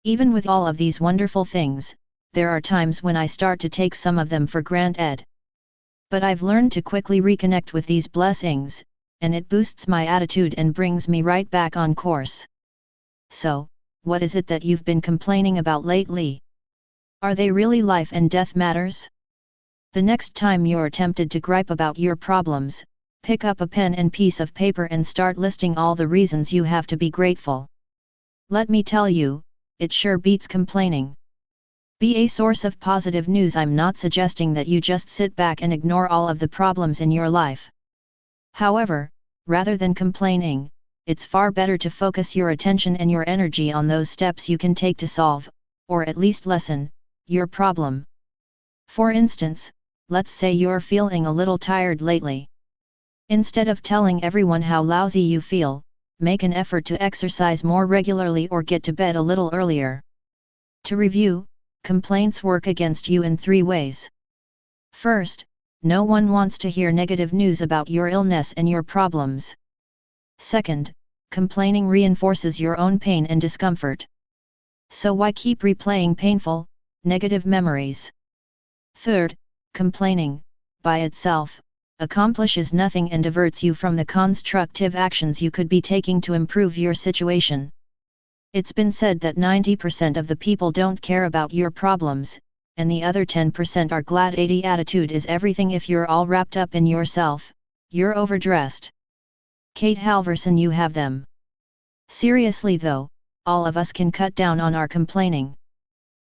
Even with all of these wonderful things, there are times when I start to take some of them for granted. But I've learned to quickly reconnect with these blessings, and it boosts my attitude and brings me right back on course. So, what is it that you've been complaining about lately? Are they really life and death matters? The next time you're tempted to gripe about your problems, pick up a pen and piece of paper and start listing all the reasons you have to be grateful. Let me tell you, it sure beats complaining. Be a source of positive news. I'm not suggesting that you just sit back and ignore all of the problems in your life. However, rather than complaining, it's far better to focus your attention and your energy on those steps you can take to solve, or at least lessen, your problem. For instance, let's say you're feeling a little tired lately. Instead of telling everyone how lousy you feel, make an effort to exercise more regularly or get to bed a little earlier. To review, complaints work against you in 3 ways. First, no one wants to hear negative news about your illness and your problems. Second, complaining reinforces your own pain and discomfort. So why keep replaying painful, negative memories? Third, complaining, by itself, accomplishes nothing and diverts you from the constructive actions you could be taking to improve your situation. It's been said that 90% of the people don't care about your problems, and the other 10% are glad. 80. Attitude is everything. If you're all wrapped up in yourself, you're overdressed. Kate Halverson. You have them. Seriously though, all of us can cut down on our complaining.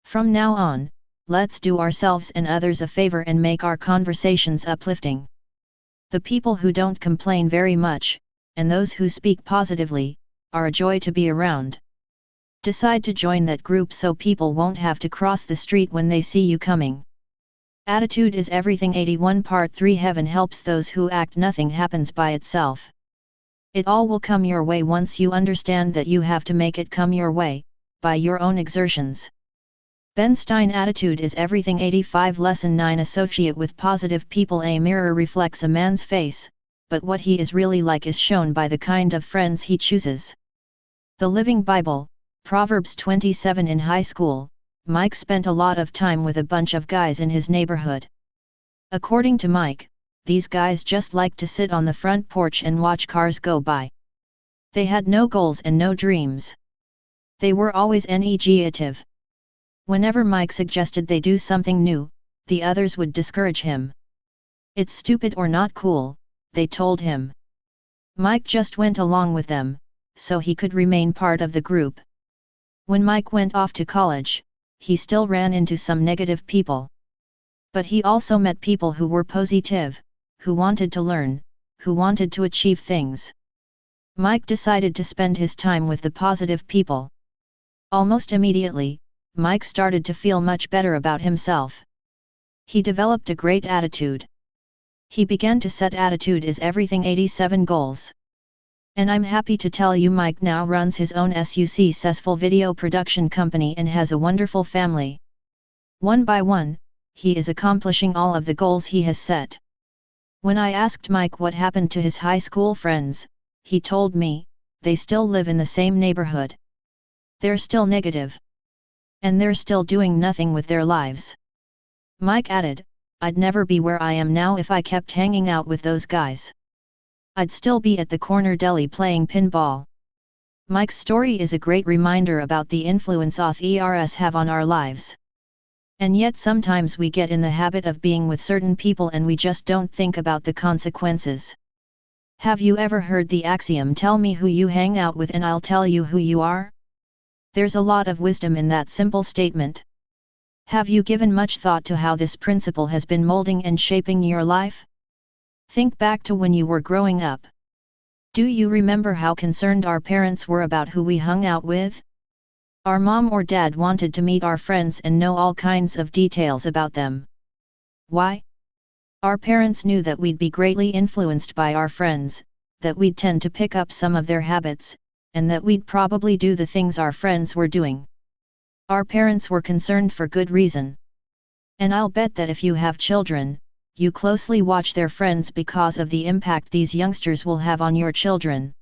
From now on, let's do ourselves and others a favor and make our conversations uplifting. The people who don't complain very much, and those who speak positively, are a joy to be around. Decide to join that group so people won't have to cross the street when they see you coming. Attitude is everything. 81. Part 3. Heaven helps those who act. Nothing happens by itself. It all will come your way once you understand that you have to make it come your way, by your own exertions. Ben Stein. Attitude is everything. 85. Lesson 9. Associate with positive people. A mirror reflects a man's face, but what he is really like is shown by the kind of friends he chooses. The Living Bible, Proverbs 27. In high school, Mike spent a lot of time with a bunch of guys in his neighborhood. According to Mike, these guys just liked to sit on the front porch and watch cars go by. They had no goals and no dreams. They were always negative. Whenever Mike suggested they do something new, the others would discourage him. It's stupid or not cool, they told him. Mike just went along with them, so he could remain part of the group. When Mike went off to college, he still ran into some negative people. But he also met people who were positive. who wanted to learn, who wanted to achieve things. Mike decided to spend his time with the positive people. Almost immediately, Mike started to feel much better about himself. He developed a great attitude. He began to set attitude is everything 87 goals. And I'm happy to tell you Mike now runs his own successful video production company and has a wonderful family. One by one, he is accomplishing all of the goals he has set. When I asked Mike what happened to his high school friends, he told me, they still live in the same neighborhood. They're still negative. And they're still doing nothing with their lives. Mike added, I'd never be where I am now if I kept hanging out with those guys. I'd still be at the corner deli playing pinball. Mike's story is a great reminder about the influence authors have on our lives. And yet sometimes we get in the habit of being with certain people and we just don't think about the consequences. Have you ever heard the axiom tell me who you hang out with and I'll tell you who you are? There's a lot of wisdom in that simple statement. Have you given much thought to how this principle has been molding and shaping your life? Think back to when you were growing up. Do you remember how concerned our parents were about who we hung out with? Our mom or dad wanted to meet our friends and know all kinds of details about them. Why? Our parents knew that we'd be greatly influenced by our friends, that we'd tend to pick up some of their habits, and that we'd probably do the things our friends were doing. Our parents were concerned for good reason. And I'll bet that if you have children, you closely watch their friends because of the impact these youngsters will have on your children.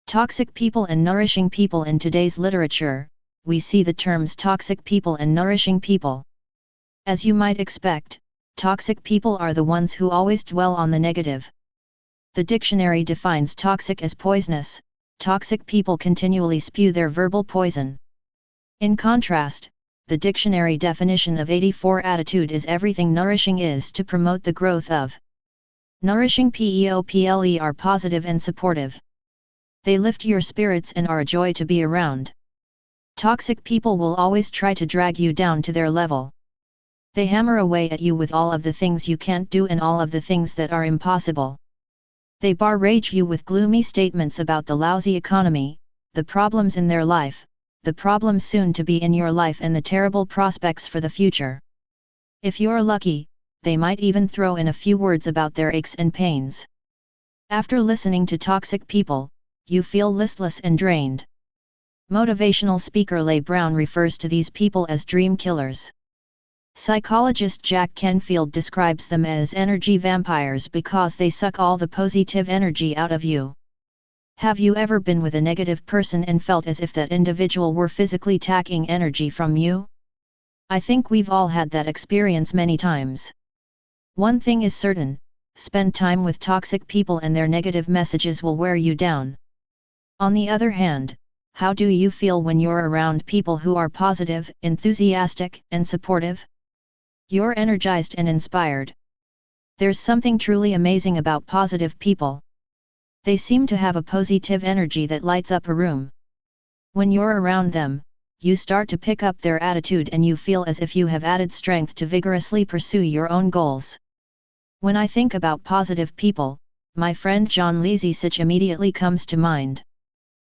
Toxic people and nourishing people. In today's literature, we see the terms toxic people and nourishing people. As you might expect, toxic people are the ones who always dwell on the negative. The dictionary defines toxic as poisonous. Toxic people continually spew their verbal poison. In contrast, the dictionary definition of 84 attitude is everything nourishing is to promote the growth of. Nourishing people are positive and supportive. They lift your spirits and are a joy to be around. Toxic people will always try to drag you down to their level. They hammer away at you with all of the things you can't do and all of the things that are impossible. They barrage you with gloomy statements about the lousy economy, the problems in their life, the problems soon to be in your life and the terrible prospects for the future. If you're lucky, they might even throw in a few words about their aches and pains. After listening to toxic people, you feel listless and drained. Motivational speaker Les Brown refers to these people as dream killers. Psychologist Jack Canfield describes them as energy vampires because they suck all the positive energy out of you. Have you ever been with a negative person and felt as if that individual were physically taking energy from you? I think we've all had that experience many times. One thing is certain, spend time with toxic people and their negative messages will wear you down. On the other hand, how do you feel when you're around people who are positive, enthusiastic, and supportive? You're energized and inspired. There's something truly amazing about positive people. They seem to have a positive energy that lights up a room. When you're around them, you start to pick up their attitude and you feel as if you have added strength to vigorously pursue your own goals. When I think about positive people, my friend John Lizicich immediately comes to mind.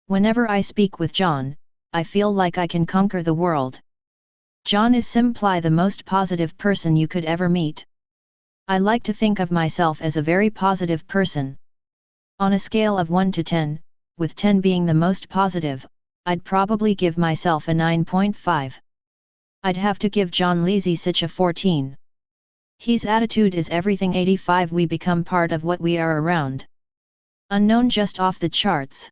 Whenever I speak with John, I feel like I can conquer the world. John is simply the most positive person you could ever meet. I like to think of myself as a very positive person. On a scale of 1 to 10, with 10 being the most positive, I'd probably give myself a 9.5. I'd have to give John Lizicich a 14. His attitude is everything 85. We become part of what we are around. Unknown just off the charts.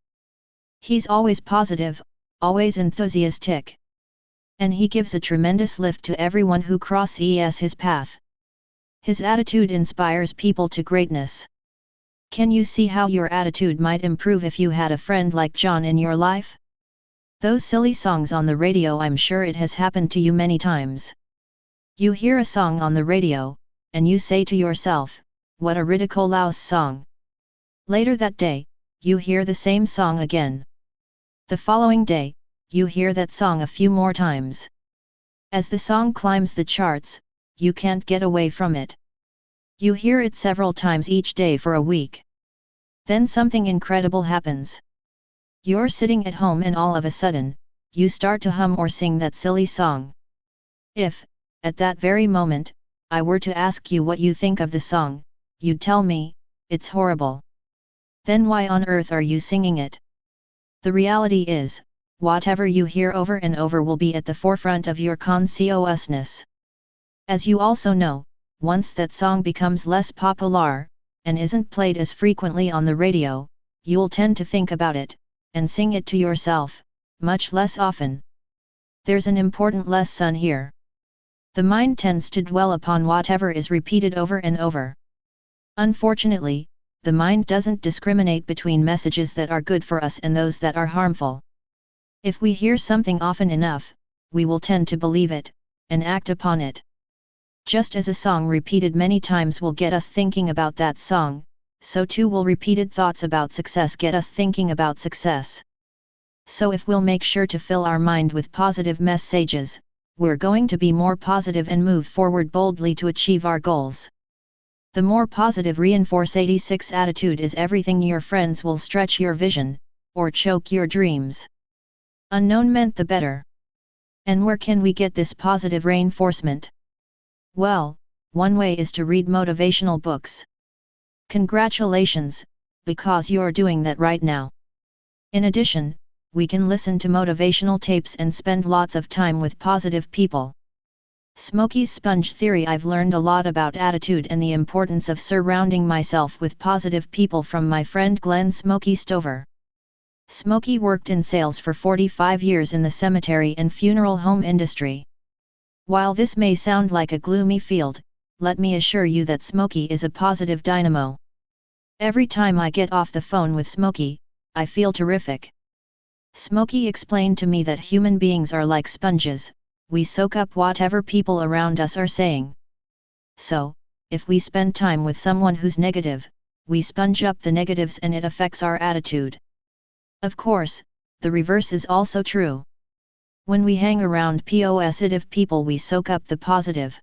He's always positive, always enthusiastic. And he gives a tremendous lift to everyone who crosses his path. His attitude inspires people to greatness. Can you see how your attitude might improve if you had a friend like John in your life? Those silly songs on the radio, I'm sure it has happened to you many times. You hear a song on the radio, and you say to yourself, what a ridiculous song. Later that day, you hear the same song again. The following day, you hear that song a few more times. As the song climbs the charts, you can't get away from it. You hear it several times each day for a week. Then something incredible happens. You're sitting at home and all of a sudden, you start to hum or sing that silly song. If, at that very moment, I were to ask you what you think of the song, you'd tell me, it's horrible. Then why on earth are you singing it? The reality is, whatever you hear over and over will be at the forefront of your consciousness. As you also know, once that song becomes less popular, and isn't played as frequently on the radio, you'll tend to think about it, and sing it to yourself, much less often. There's an important lesson here. The mind tends to dwell upon whatever is repeated over and over. Unfortunately, the mind doesn't discriminate between messages that are good for us and those that are harmful. If we hear something often enough, we will tend to believe it, and act upon it. Just as a song repeated many times will get us thinking about that song, so too will repeated thoughts about success get us thinking about success. So if we'll make sure to fill our mind with positive messages, we're going to be more positive and move forward boldly to achieve our goals. The more positive reinforce 86 attitude is everything your friends will stretch your vision, or choke your dreams. Unknown meant the better. And where can we get this positive reinforcement? Well, one way is to read motivational books. Congratulations, because you're doing that right now. In addition, we can listen to motivational tapes and spend lots of time with positive people. Smokey's sponge theory. I've learned a lot about attitude and the importance of surrounding myself with positive people from my friend Glenn Smokey Stover. Smokey worked in sales for 45 years in the cemetery and funeral home industry. While this may sound like a gloomy field, let me assure you that Smokey is a positive dynamo. Every time I get off the phone with Smokey, I feel terrific. Smokey explained to me that human beings are like sponges, we soak up whatever people around us are saying. So, if we spend time with someone who's negative, we sponge up the negatives and it affects our attitude. Of course, the reverse is also true. When we hang around positive people, we soak up the positive.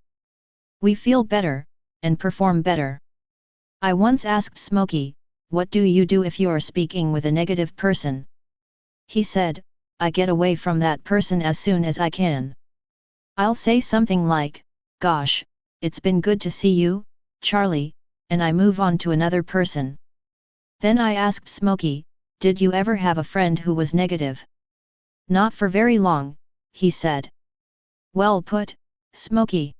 We feel better, and perform better. I once asked Smokey, what do you do if you're speaking with a negative person? He said, I get away from that person as soon as I can. I'll say something like, gosh, it's been good to see you, Charlie, and I move on to another person. Then I asked Smokey, did you ever have a friend who was negative? Not for very long, he said. Well put, Smokey.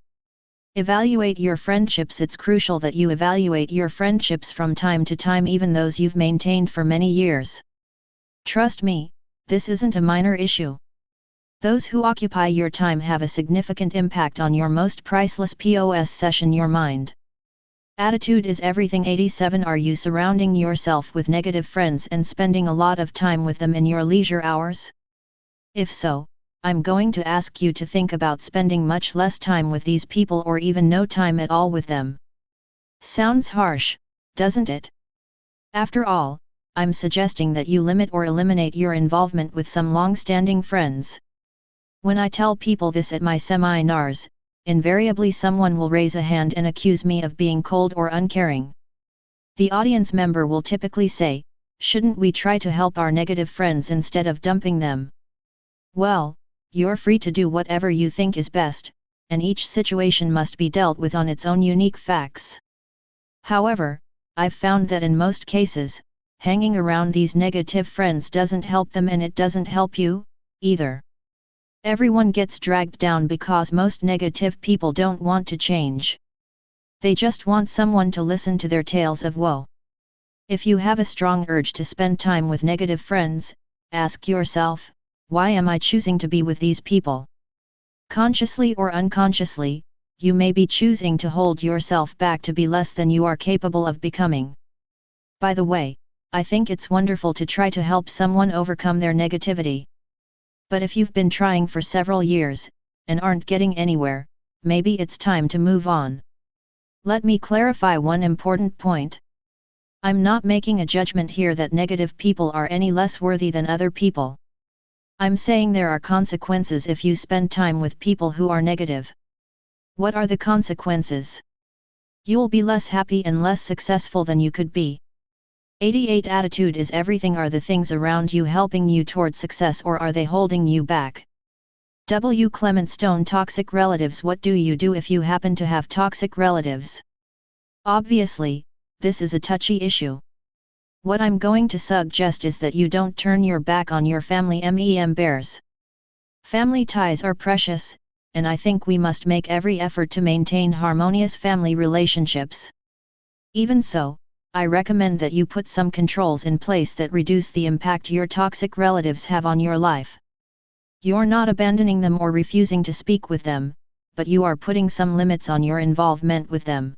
Evaluate your friendships. It's crucial that you evaluate your friendships from time to time, even those you've maintained for many years. Trust me, this isn't a minor issue. Those who occupy your time have a significant impact on your most priceless possession, your mind. Attitude is everything. 87 Are you surrounding yourself with negative friends and spending a lot of time with them in your leisure hours? If so, I'm going to ask you to think about spending much less time with these people or even no time at all with them. Sounds harsh, doesn't it? After all, I'm suggesting that you limit or eliminate your involvement with some long-standing friends. When I tell people this at my seminars, invariably someone will raise a hand and accuse me of being cold or uncaring. The audience member will typically say, shouldn't we try to help our negative friends instead of dumping them? Well, you're free to do whatever you think is best, and each situation must be dealt with on its own unique facts. However, I've found that in most cases, hanging around these negative friends doesn't help them, and it doesn't help you, either. Everyone gets dragged down because most negative people don't want to change. They just want someone to listen to their tales of woe. If you have a strong urge to spend time with negative friends, ask yourself, why am I choosing to be with these people? Consciously or unconsciously, you may be choosing to hold yourself back to be less than you are capable of becoming. By the way, I think it's wonderful to try to help someone overcome their negativity. But if you've been trying for several years, and aren't getting anywhere, maybe it's time to move on. Let me clarify one important point. I'm not making a judgment here that negative people are any less worthy than other people. I'm saying there are consequences if you spend time with people who are negative. What are the consequences? You'll be less happy and less successful than you could be. 88 Attitude is everything. Are the things around you helping you toward success, or are they holding you back? W. Clement Stone. Toxic relatives. What do you do if you happen to have toxic relatives? Obviously, this is a touchy issue. What I'm going to suggest is that you don't turn your back on your family. Bears. Family ties are precious, and I think we must make every effort to maintain harmonious family relationships. Even so, I recommend that you put some controls in place that reduce the impact your toxic relatives have on your life. You're not abandoning them or refusing to speak with them, but you are putting some limits on your involvement with them.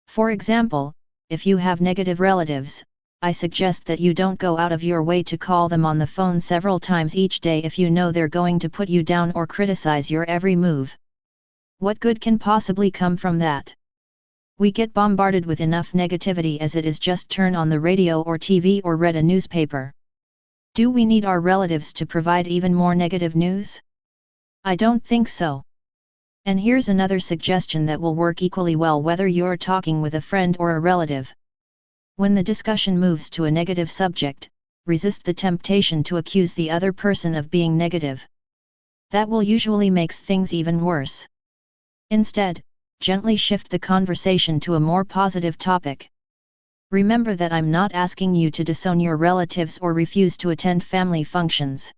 For example, if you have negative relatives, I suggest that you don't go out of your way to call them on the phone several times each day if you know they're going to put you down or criticize your every move. What good can possibly come from that? We get bombarded with enough negativity as it is. Just turn on the radio or TV or read a newspaper. Do we need our relatives to provide even more negative news? I don't think so. And here's another suggestion that will work equally well whether you're talking with a friend or a relative. When the discussion moves to a negative subject, resist the temptation to accuse the other person of being negative. That will usually make things even worse. Instead, gently shift the conversation to a more positive topic. Remember that I'm not asking you to disown your relatives or refuse to attend family functions.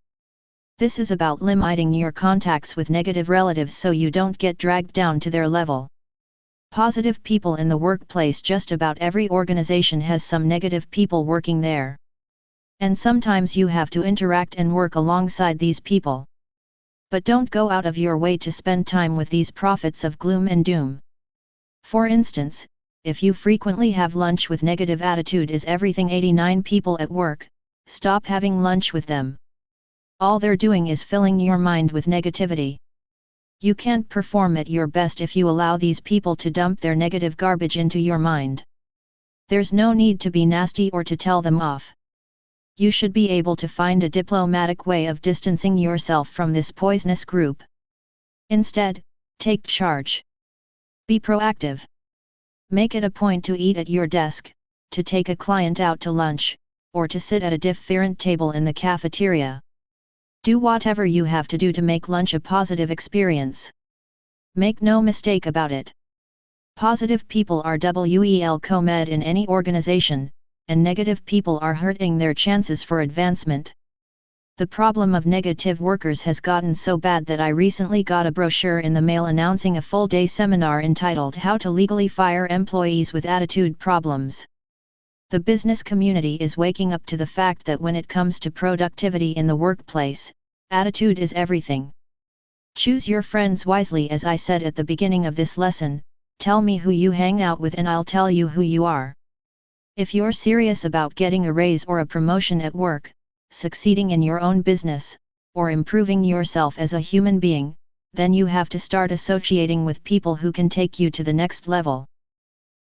This is about limiting your contacts with negative relatives so you don't get dragged down to their level. Positive people in the workplace. Just about every organization has some negative people working there. And sometimes you have to interact and work alongside these people. But don't go out of your way to spend time with these prophets of gloom and doom. For instance, if you frequently have lunch with negative attitude is everything 89 people at work, stop having lunch with them. All they're doing is filling your mind with negativity. You can't perform at your best if you allow these people to dump their negative garbage into your mind. There's no need to be nasty or to tell them off. You should be able to find a diplomatic way of distancing yourself from this poisonous group. Instead, take charge. Be proactive. Make it a point to eat at your desk, to take a client out to lunch, or to sit at a different table in the cafeteria. Do whatever you have to do to make lunch a positive experience. Make no mistake about it. Positive people are welcome in any organization, and negative people are hurting their chances for advancement. The problem of negative workers has gotten so bad that I recently got a brochure in the mail announcing a full-day seminar entitled How to Legally Fire Employees with Attitude Problems. The business community is waking up to the fact that when it comes to productivity in the workplace, attitude is everything. Choose your friends wisely. As I said at the beginning of this lesson, tell me who you hang out with and I'll tell you who you are. If you're serious about getting a raise or a promotion at work, succeeding in your own business, or improving yourself as a human being, then you have to start associating with people who can take you to the next level.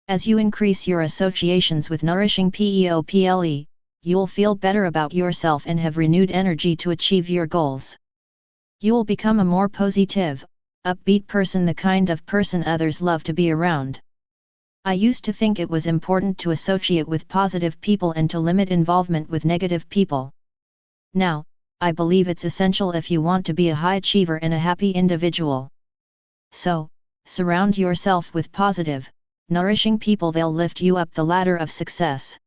As you increase your associations with nourishing people, you'll feel better about yourself and have renewed energy to achieve your goals. You'll become a more positive, upbeat person, the kind of person others love to be around. I used to think it was important to associate with positive people and to limit involvement with negative people. Now, I believe it's essential if you want to be a high achiever and a happy individual. So, surround yourself with positive, nourishing people. They'll lift you up the ladder of success.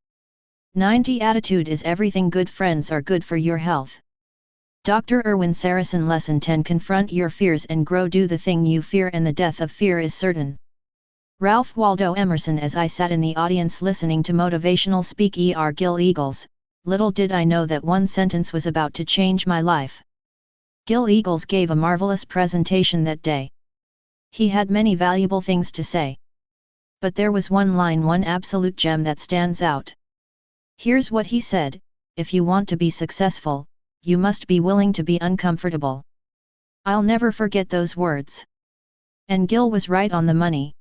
90 Attitude is everything. Good friends are good for your health. Dr. Erwin Sarason. Lesson 10. Confront your fears and grow. Do the thing you fear and the death of fear is certain. Ralph Waldo Emerson. As I sat in the audience listening to motivational speak Gil Eagles, little did I know that one sentence was about to change my life. Gil Eagles gave a marvelous presentation that day. He had many valuable things to say. But there was one line, one absolute gem that stands out. Here's what he said: if you want to be successful, you must be willing to be uncomfortable. I'll never forget those words. And Gil was right on the money.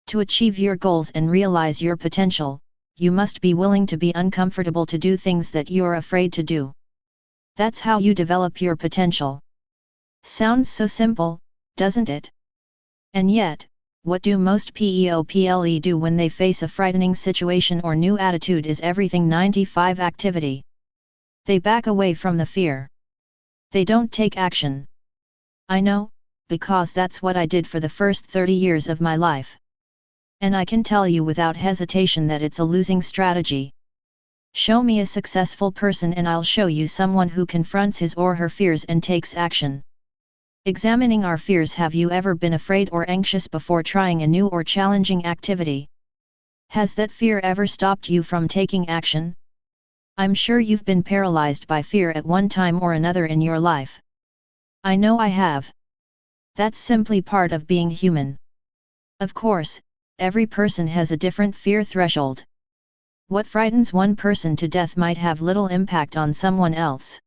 To achieve your goals and realize your potential, you must be willing to be uncomfortable, to do things that you're afraid to do. That's how you develop your potential. Sounds so simple, doesn't it? And yet, what do most people do when they face a frightening situation or new attitude is everything 95 activity. They back away from the fear. They don't take action. I know, because that's what I did for the first 30 years of my life. And I can tell you without hesitation that it's a losing strategy. Show me a successful person and I'll show you someone who confronts his or her fears and takes action. Examining our fears. Have you ever been afraid or anxious before trying a new or challenging activity? Has that fear ever stopped you from taking action? I'm sure you've been paralyzed by fear at one time or another in your life. I know I have. That's simply part of being human. Of course, every person has a different fear threshold. What frightens one person to death might have little impact on someone else.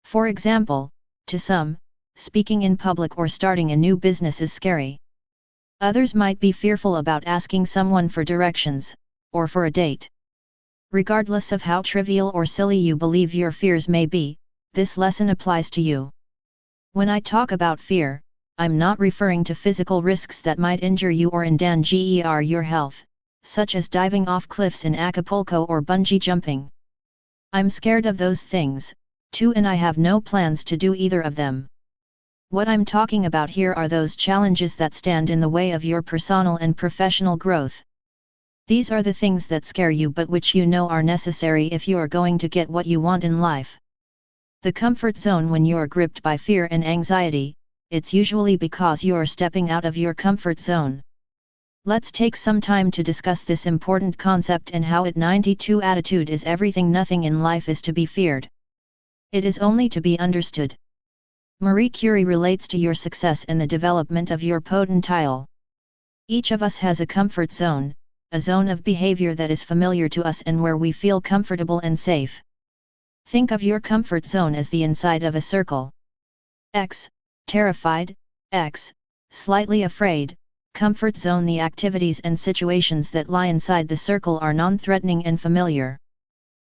For example, to some, speaking in public or starting a new business is scary. Others might be fearful about asking someone for directions, or for a date. Regardless of how trivial or silly you believe your fears may be, this lesson applies to you. When I talk about fear, I'm not referring to physical risks that might injure you or endanger your health, such as diving off cliffs in Acapulco or bungee jumping. I'm scared of those things, too, and I have no plans to do either of them. What I'm talking about here are those challenges that stand in the way of your personal and professional growth. These are the things that scare you but which you know are necessary if you are going to get what you want in life. The comfort zone. When you're gripped by fear and anxiety, it's usually because you're stepping out of your comfort zone. Let's take some time to discuss this important concept and how it 92 attitude is everything. Nothing in life is to be feared. It is only to be understood. Marie Curie relates to your success and the development of your potential. Each of us has a comfort zone, a zone of behavior that is familiar to us and where we feel comfortable and safe. Think of your comfort zone as the inside of a circle. X, terrified, X, slightly afraid, comfort zone. The activities and situations that lie inside the circle are non-threatening and familiar.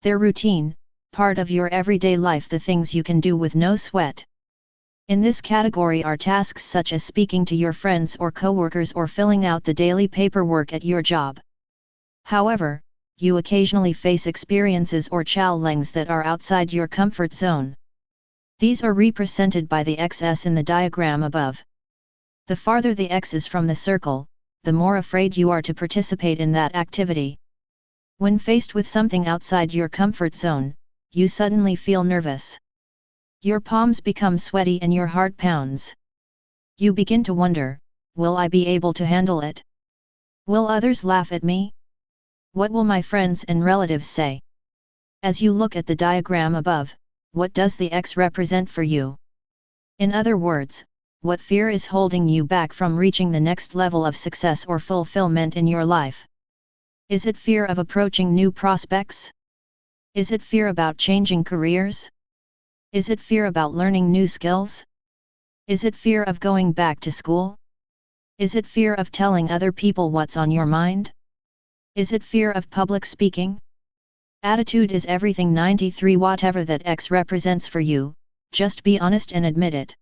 They're routine, part of your everyday life, the things you can do with no sweat. In this category are tasks such as speaking to your friends or coworkers or filling out the daily paperwork at your job. However, you occasionally face experiences or challenges that are outside your comfort zone. These are represented by the XS in the diagram above. The farther the X is from the circle, the more afraid you are to participate in that activity. When faced with something outside your comfort zone, you suddenly feel nervous. Your palms become sweaty and your heart pounds. You begin to wonder, will I be able to handle it? Will others laugh at me? What will my friends and relatives say? As you look at the diagram above, what does the X represent for you? In other words, what fear is holding you back from reaching the next level of success or fulfillment in your life? Is it fear of approaching new prospects? Is it fear about changing careers? Is it fear about learning new skills? Is it fear of going back to school? Is it fear of telling other people what's on your mind? Is it fear of public speaking? Attitude is everything 93. Whatever that X represents for you, just be honest and admit it.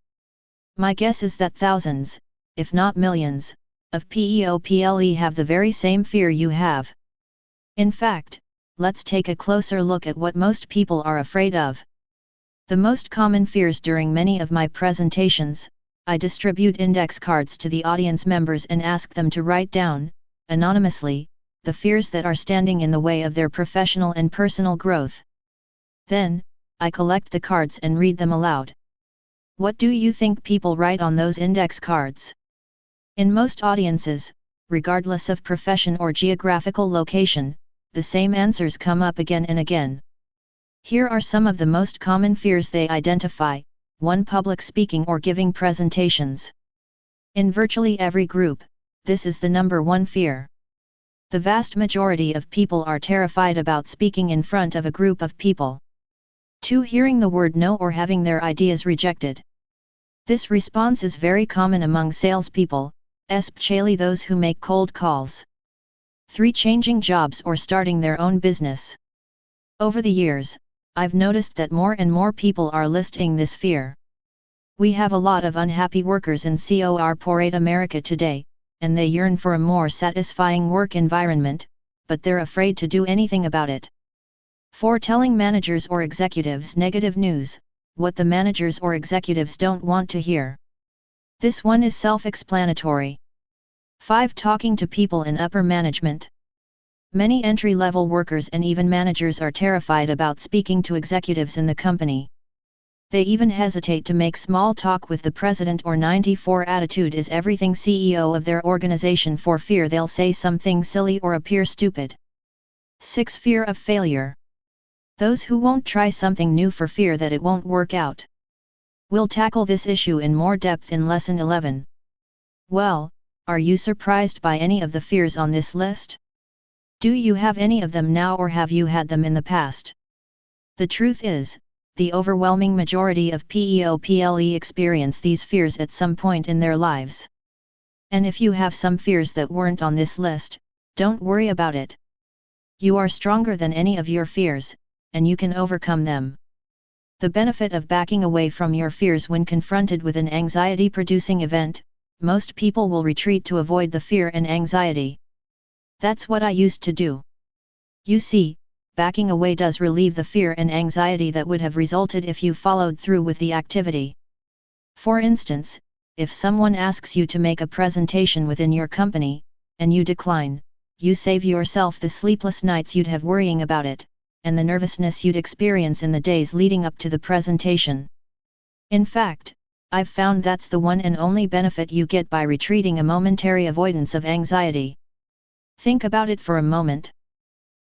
My guess is that thousands, if not millions, of people have the very same fear you have. In fact, let's take a closer look at what most people are afraid of. The most common fears. During many of my presentations, I distribute index cards to the audience members and ask them to write down, anonymously, the fears that are standing in the way of their professional and personal growth. Then, I collect the cards and read them aloud. What do you think people write on those index cards? In most audiences, regardless of profession or geographical location, the same answers come up again and again. Here are some of the most common fears they identify. 1. Public speaking or giving presentations. In virtually every group, this is the number one fear. The vast majority of people are terrified about speaking in front of a group of people. 2. Hearing the word no or having their ideas rejected. This response is very common among salespeople, especially those who make cold calls. 3. Changing jobs or starting their own business. Over the years, I've noticed that more and more people are listing this fear. We have a lot of unhappy workers in corporate America today, and they yearn for a more satisfying work environment, but they're afraid to do anything about it. 4. Telling managers or executives negative news, what the managers or executives don't want to hear. This one is self-explanatory. 5. Talking to people in upper management. Many entry-level workers and even managers are terrified about speaking to executives in the company. They even hesitate to make small talk with the president or 94 attitude is everything CEO of their organization for fear they'll say something silly or appear stupid. 6. Fear of failure. Those who won't try something new for fear that it won't work out. We'll tackle this issue in more depth in Lesson 11. Well, are you surprised by any of the fears on this list? Do you have any of them now or have you had them in the past? The truth is, the overwhelming majority of PEOPLE experience these fears at some point in their lives. And if you have some fears that weren't on this list, don't worry about it. You are stronger than any of your fears, and you can overcome them. The benefit of backing away from your fears when confronted with an anxiety-producing event, most people will retreat to avoid the fear and anxiety. That's what I used to do. You see, backing away does relieve the fear and anxiety that would have resulted if you followed through with the activity. For instance, if someone asks you to make a presentation within your company, and you decline, you save yourself the sleepless nights you'd have worrying about it, and the nervousness you'd experience in the days leading up to the presentation. In fact, I've found that's the one and only benefit you get by retreating, a momentary avoidance of anxiety. Think about it for a moment.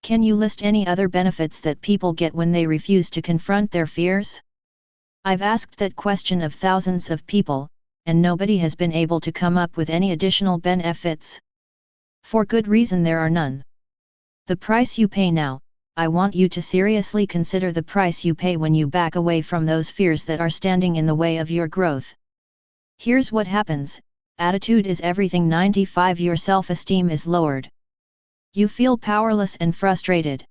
Can you list any other benefits that people get when they refuse to confront their fears? I've asked that question of thousands of people, and nobody has been able to come up with any additional benefits. For good reason, there are none. The price you pay now, I want you to seriously consider the price you pay when you back away from those fears that are standing in the way of your growth. Here's what happens: attitude is everything. 95. Your self-esteem is lowered. You feel powerless and frustrated.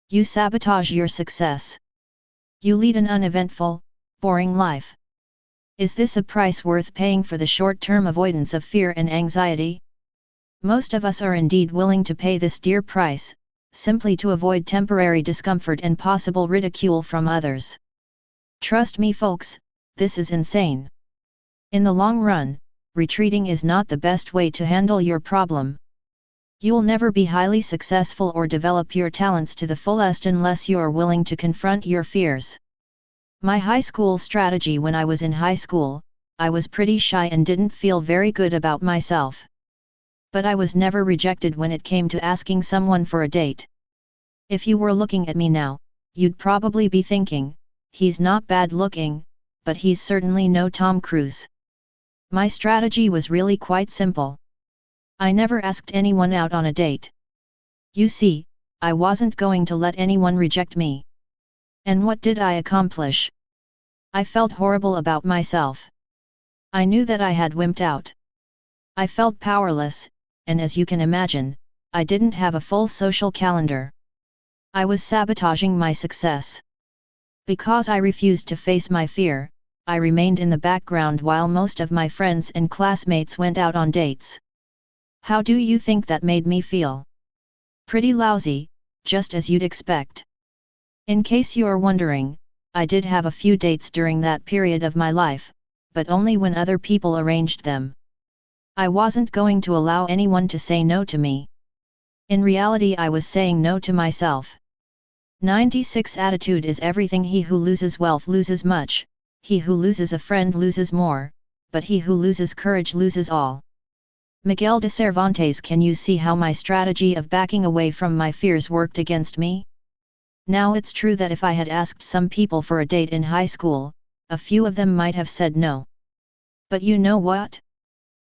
You sabotage your success. You lead an uneventful, boring life. Is this a price worth paying for the short-term avoidance of fear and anxiety? Most of us are indeed willing to pay this dear price, simply to avoid temporary discomfort and possible ridicule from others. Trust me folks, this is insane. In the long run, retreating is not the best way to handle your problem. You'll never be highly successful or develop your talents to the fullest unless you're willing to confront your fears. My high school strategy: when I was in high school, I was pretty shy and didn't feel very good about myself. But I was never rejected when it came to asking someone for a date. If you were looking at me now, you'd probably be thinking, he's not bad looking, but he's certainly no Tom Cruise. My strategy was really quite simple. I never asked anyone out on a date. You see, I wasn't going to let anyone reject me. And what did I accomplish? I felt horrible about myself. I knew that I had wimped out. I felt powerless, and as you can imagine, I didn't have a full social calendar. I was sabotaging my success. Because I refused to face my fear, I remained in the background while most of my friends and classmates went out on dates. How do you think that made me feel? Pretty lousy, just as you'd expect. In case you're wondering, I did have a few dates during that period of my life, but only when other people arranged them. I wasn't going to allow anyone to say no to me. In reality, I was saying no to myself. 96. Attitude is everything. He who loses wealth loses much, he who loses a friend loses more, but he who loses courage loses all. Miguel de Cervantes. Can you see how my strategy of backing away from my fears worked against me? Now it's true that if I had asked some people for a date in high school, a few of them might have said no. But you know what?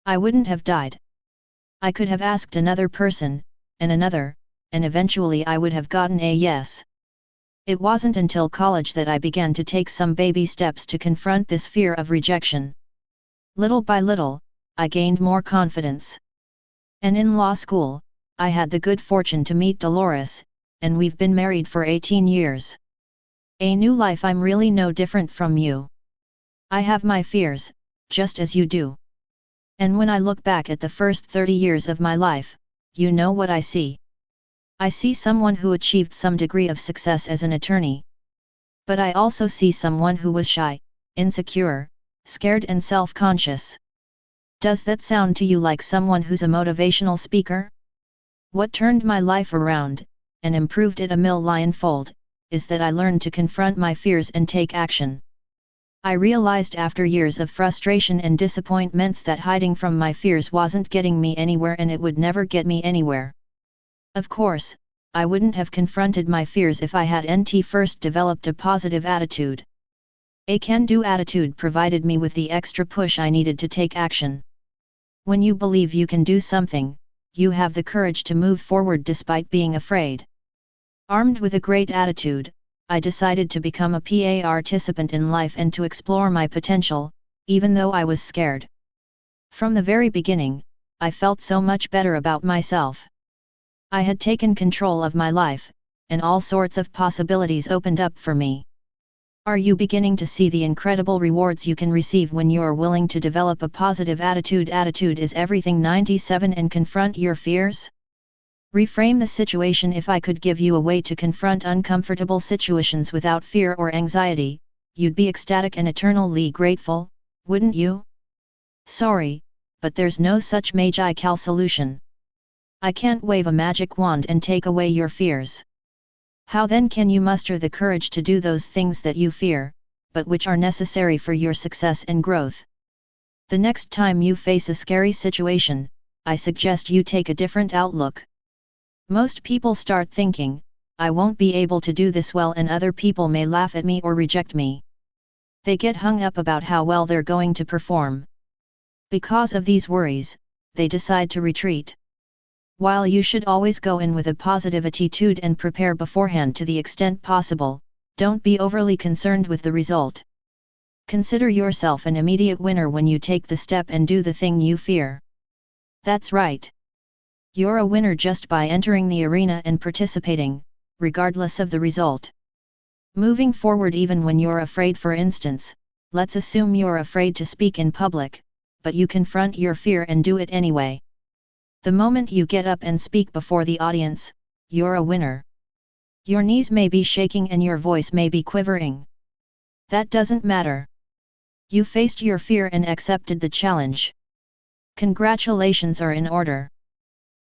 I wouldn't have died. I could have asked another person, and another, and eventually I would have gotten a yes. It wasn't until college that I began to take some baby steps to confront this fear of rejection. Little by little, I gained more confidence. And in law school, I had the good fortune to meet Dolores, and we've been married for 18 years. A new life. I'm really no different from you. I have my fears, just as you do. And when I look back at the first 30 years of my life, you know what I see? I see someone who achieved some degree of success as an attorney. But I also see someone who was shy, insecure, scared and self-conscious. Does that sound to you like someone who's a motivational speaker? What turned my life around, and improved it a millionfold, is that I learned to confront my fears and take action. I realized after years of frustration and disappointments that hiding from my fears wasn't getting me anywhere and it would never get me anywhere. Of course, I wouldn't have confronted my fears if I had first developed a positive attitude. A can-do attitude provided me with the extra push I needed to take action. When you believe you can do something, you have the courage to move forward despite being afraid. Armed with a great attitude, I decided to become a participant in life and to explore my potential, even though I was scared. From the very beginning, I felt so much better about myself. I had taken control of my life, and all sorts of possibilities opened up for me. Are you beginning to see the incredible rewards you can receive when you're willing to develop a positive attitude? Attitude is everything. 97 And confront your fears? Reframe the situation. If I could give you a way to confront uncomfortable situations without fear or anxiety, you'd be ecstatic and eternally grateful, wouldn't you? Sorry, but there's no such magical solution. I can't wave a magic wand and take away your fears. How then can you muster the courage to do those things that you fear, but which are necessary for your success and growth? The next time you face a scary situation, I suggest you take a different outlook. Most people start thinking, I won't be able to do this well and other people may laugh at me or reject me. They get hung up about how well they're going to perform. Because of these worries, they decide to retreat. While you should always go in with a positive attitude and prepare beforehand to the extent possible, don't be overly concerned with the result. Consider yourself an immediate winner when you take the step and do the thing you fear. That's right. You're a winner just by entering the arena and participating, regardless of the result. Moving forward even when you're afraid. For instance, let's assume you're afraid to speak in public, but you confront your fear and do it anyway. The moment you get up and speak before the audience, you're a winner. Your knees may be shaking and your voice may be quivering. That doesn't matter. You faced your fear and accepted the challenge. Congratulations are in order.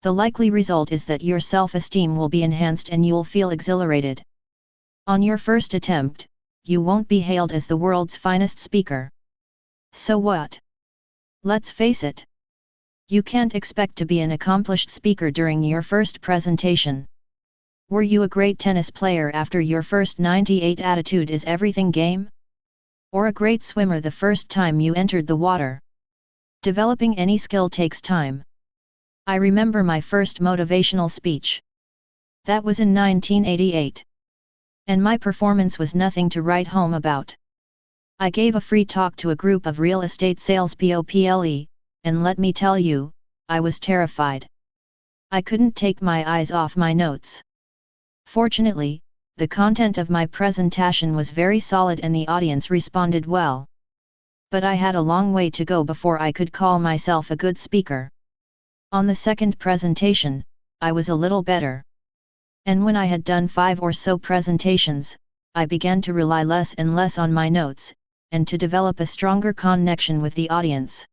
The likely result is that your self-esteem will be enhanced and you'll feel exhilarated. On your first attempt, you won't be hailed as the world's finest speaker. So what? Let's face it. You can't expect to be an accomplished speaker during your first presentation. Were you a great tennis player after your first 98 attitude is everything game? Or a great swimmer the first time you entered the water? Developing any skill takes time. I remember my first motivational speech. That was in 1988. And my performance was nothing to write home about. I gave a free talk to a group of real estate sales people, and let me tell you, I was terrified. I couldn't take my eyes off my notes. Fortunately, the content of my presentation was very solid and the audience responded well. But I had a long way to go before I could call myself a good speaker. On the second presentation, I was a little better. And when I had done 5 or so presentations, I began to rely less and less on my notes, and to develop a stronger connection with the audience.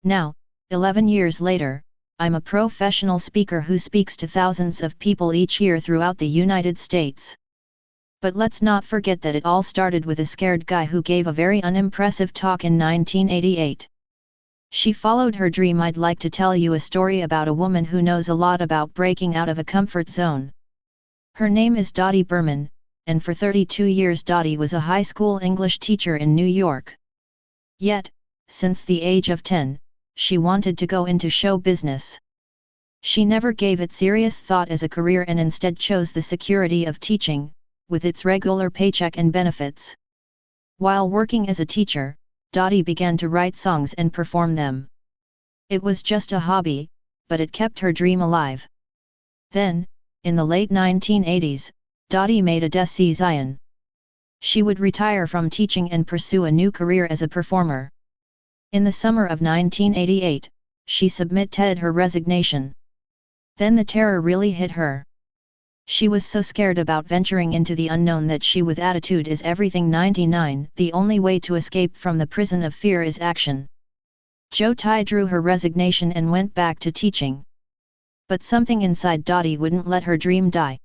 Now, 11 years later, I'm a professional speaker who speaks to thousands of people each year throughout the United States. But let's not forget that it all started with a scared guy who gave a very unimpressive talk in 1988. She followed her dream. I'd like to tell you a story about a woman who knows a lot about breaking out of a comfort zone. Her name is Dottie Berman, and for 32 years Dottie was a high school English teacher in New York. Yet, since the age of 10, she wanted to go into show business. She never gave it serious thought as a career and instead chose the security of teaching, with its regular paycheck and benefits. While working as a teacher, Dottie began to write songs and perform them. It was just a hobby, but it kept her dream alive. Then, in the late 1980s, Dottie made a decision. She would retire from teaching and pursue a new career as a performer. In the summer of 1988, she submitted her resignation. Then the terror really hit her. She was so scared about venturing into the unknown that she with attitude is everything 99, the only way to escape from the prison of fear is action. Jyoti drew her resignation and went back to teaching. But something inside Dottie wouldn't let her dream die.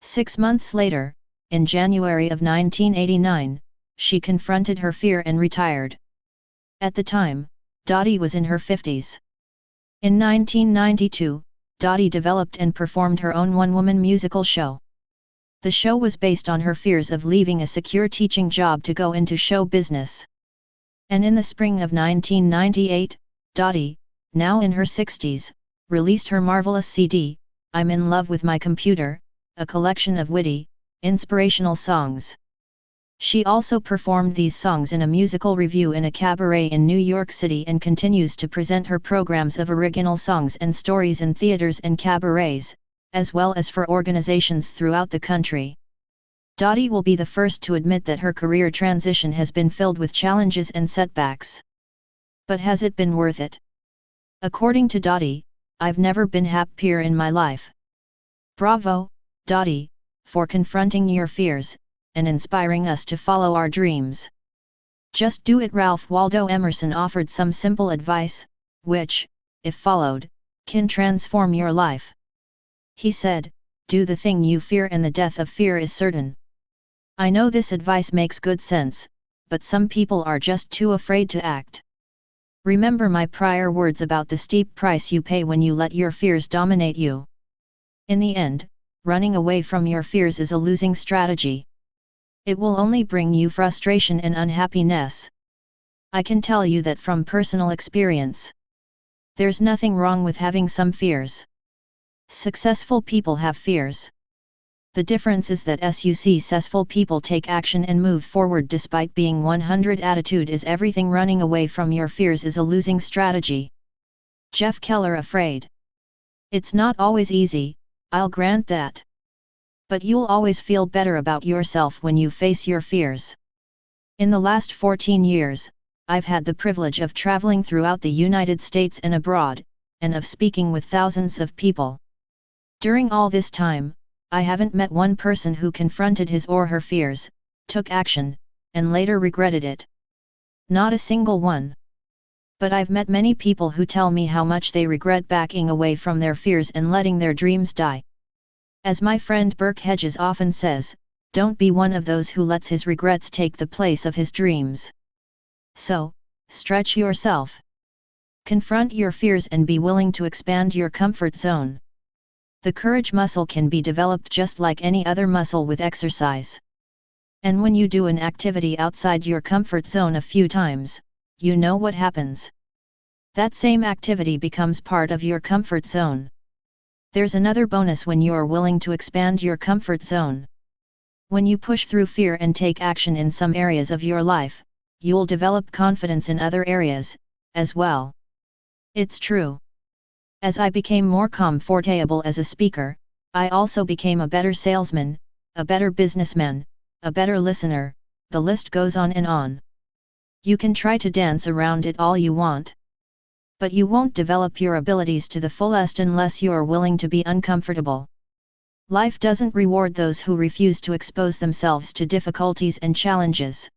6 months later, in January of 1989, she confronted her fear and retired. At the time, Dottie was in her 50s. In 1992, Dottie developed and performed her own one-woman musical show. The show was based on her fears of leaving a secure teaching job to go into show business. And in the spring of 1998, Dottie, now in her 60s, released her marvelous CD, I'm in Love with My Computer, a collection of witty, inspirational songs. She also performed these songs in a musical revue in a cabaret in New York City and continues to present her programs of original songs and stories in theaters and cabarets, as well as for organizations throughout the country. Dottie will be the first to admit that her career transition has been filled with challenges and setbacks. But has it been worth it? According to Dottie, I've never been happier in my life. Bravo, Dottie, for confronting your fears and inspiring us to follow our dreams. Just do it. Ralph Waldo Emerson offered some simple advice, which, if followed, can transform your life. He said, do the thing you fear and the death of fear is certain. I know this advice makes good sense, but some people are just too afraid to act. Remember my prior words about the steep price you pay when you let your fears dominate you. In the end, running away from your fears is a losing strategy. It will only bring you frustration and unhappiness. I can tell you that from personal experience. There's nothing wrong with having some fears. Successful people have fears. The difference is that successful people take action and move forward despite being 100. Attitude is everything. Running away from your fears is a losing strategy. Jeff Keller. Afraid. It's not always easy, I'll grant that. But you'll always feel better about yourself when you face your fears. In the last 14 years, I've had the privilege of traveling throughout the United States and abroad, and of speaking with thousands of people. During all this time, I haven't met one person who confronted his or her fears, took action, and later regretted it. Not a single one. But I've met many people who tell me how much they regret backing away from their fears and letting their dreams die. As my friend Burke Hedges often says, don't be one of those who lets his regrets take the place of his dreams. So, stretch yourself. Confront your fears and be willing to expand your comfort zone. The courage muscle can be developed just like any other muscle with exercise. And when you do an activity outside your comfort zone a few times, you know what happens. That same activity becomes part of your comfort zone. There's another bonus when you're willing to expand your comfort zone. When you push through fear and take action in some areas of your life, you'll develop confidence in other areas, as well. It's true. As I became more comfortable as a speaker, I also became a better salesman, a better businessman, a better listener, the list goes on and on. You can try to dance around it all you want. But you won't develop your abilities to the fullest unless you're willing to be uncomfortable. Life doesn't reward those who refuse to expose themselves to difficulties and challenges.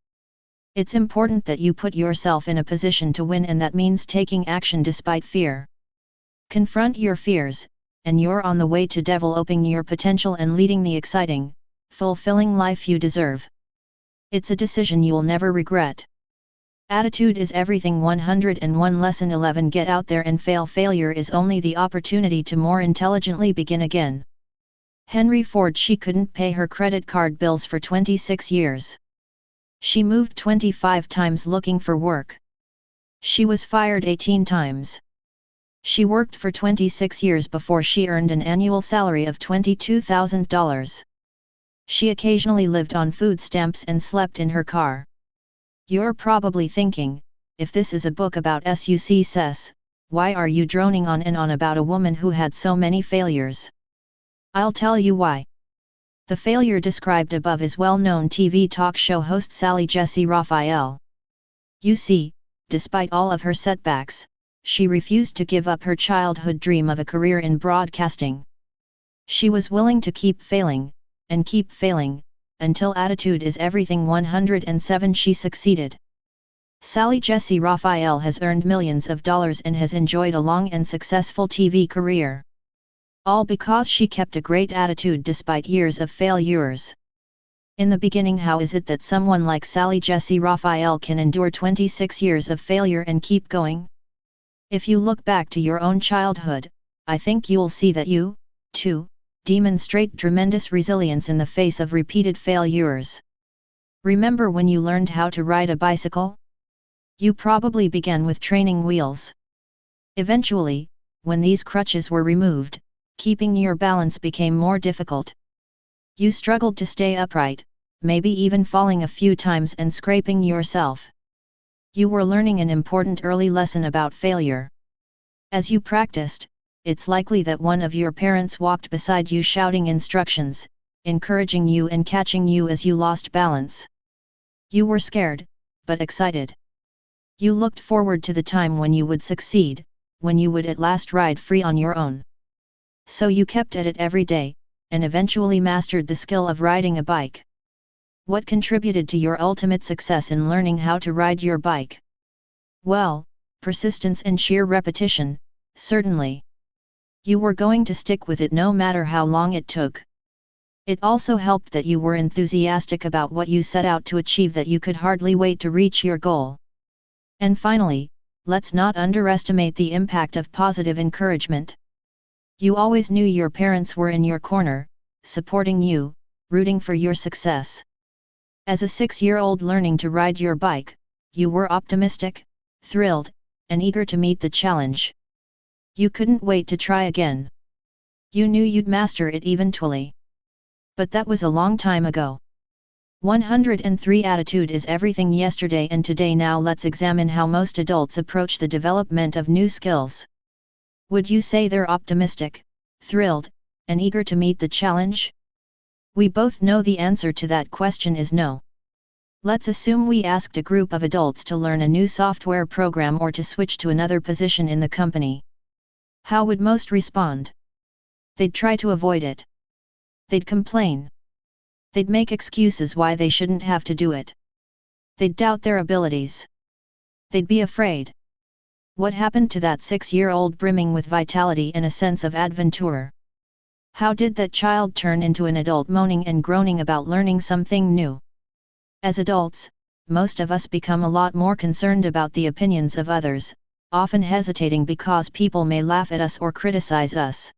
It's important that you put yourself in a position to win, and that means taking action despite fear. Confront your fears, and you're on the way to developing your potential and leading the exciting, fulfilling life you deserve. It's a decision you'll never regret. Attitude is everything. 101 Lesson 11. Get out there and fail. Failure is only the opportunity to more intelligently begin again. Henry Ford. She couldn't pay her credit card bills for 26 years. She moved 25 times looking for work. She was fired 18 times. She worked for 26 years before she earned an annual salary of $22,000. She occasionally lived on food stamps and slept in her car. You're probably thinking, if this is a book about success, why are you droning on and on about a woman who had so many failures? I'll tell you why. The failure described above is well-known TV talk show host Sally Jessy Raphael. You see, despite all of her setbacks, she refused to give up her childhood dream of a career in broadcasting. She was willing to keep failing, until attitude is everything 107 she succeeded. Sally Jessy Raphael has earned millions of dollars and has enjoyed a long and successful TV career. All because she kept a great attitude despite years of failures. In the beginning, how is it that someone like Sally Jessy Raphael can endure 26 years of failure and keep going? If you look back to your own childhood, I think you'll see that you, too, demonstrate tremendous resilience in the face of repeated failures. Remember when you learned how to ride a bicycle? You probably began with training wheels. Eventually, when these crutches were removed, keeping your balance became more difficult. You struggled to stay upright, maybe even falling a few times and scraping yourself. You were learning an important early lesson about failure. As you practiced, it's likely that one of your parents walked beside you shouting instructions, encouraging you and catching you as you lost balance. You were scared, but excited. You looked forward to the time when you would succeed, when you would at last ride free on your own. So you kept at it every day, and eventually mastered the skill of riding a bike. What contributed to your ultimate success in learning how to ride your bike? Well, persistence and sheer repetition, certainly. You were going to stick with it no matter how long it took. It also helped that you were enthusiastic about what you set out to achieve, that you could hardly wait to reach your goal. And finally, let's not underestimate the impact of positive encouragement. You always knew your parents were in your corner, supporting you, rooting for your success. As a 6-year-old learning to ride your bike, you were optimistic, thrilled, and eager to meet the challenge. You couldn't wait to try again. You knew you'd master it eventually. But that was a long time ago. 103 Attitude is everything yesterday and today. Now let's examine how most adults approach the development of new skills. Would you say they're optimistic, thrilled, and eager to meet the challenge? We both know the answer to that question is no. Let's assume we asked a group of adults to learn a new software program or to switch to another position in the company. How would most respond? They'd try to avoid it. They'd complain. They'd make excuses why they shouldn't have to do it. They'd doubt their abilities. They'd be afraid. What happened to that 6-year-old brimming with vitality and a sense of adventure? How did that child turn into an adult moaning and groaning about learning something new? As adults, most of us become a lot more concerned about the opinions of others, often hesitating because people may laugh at us or criticize us.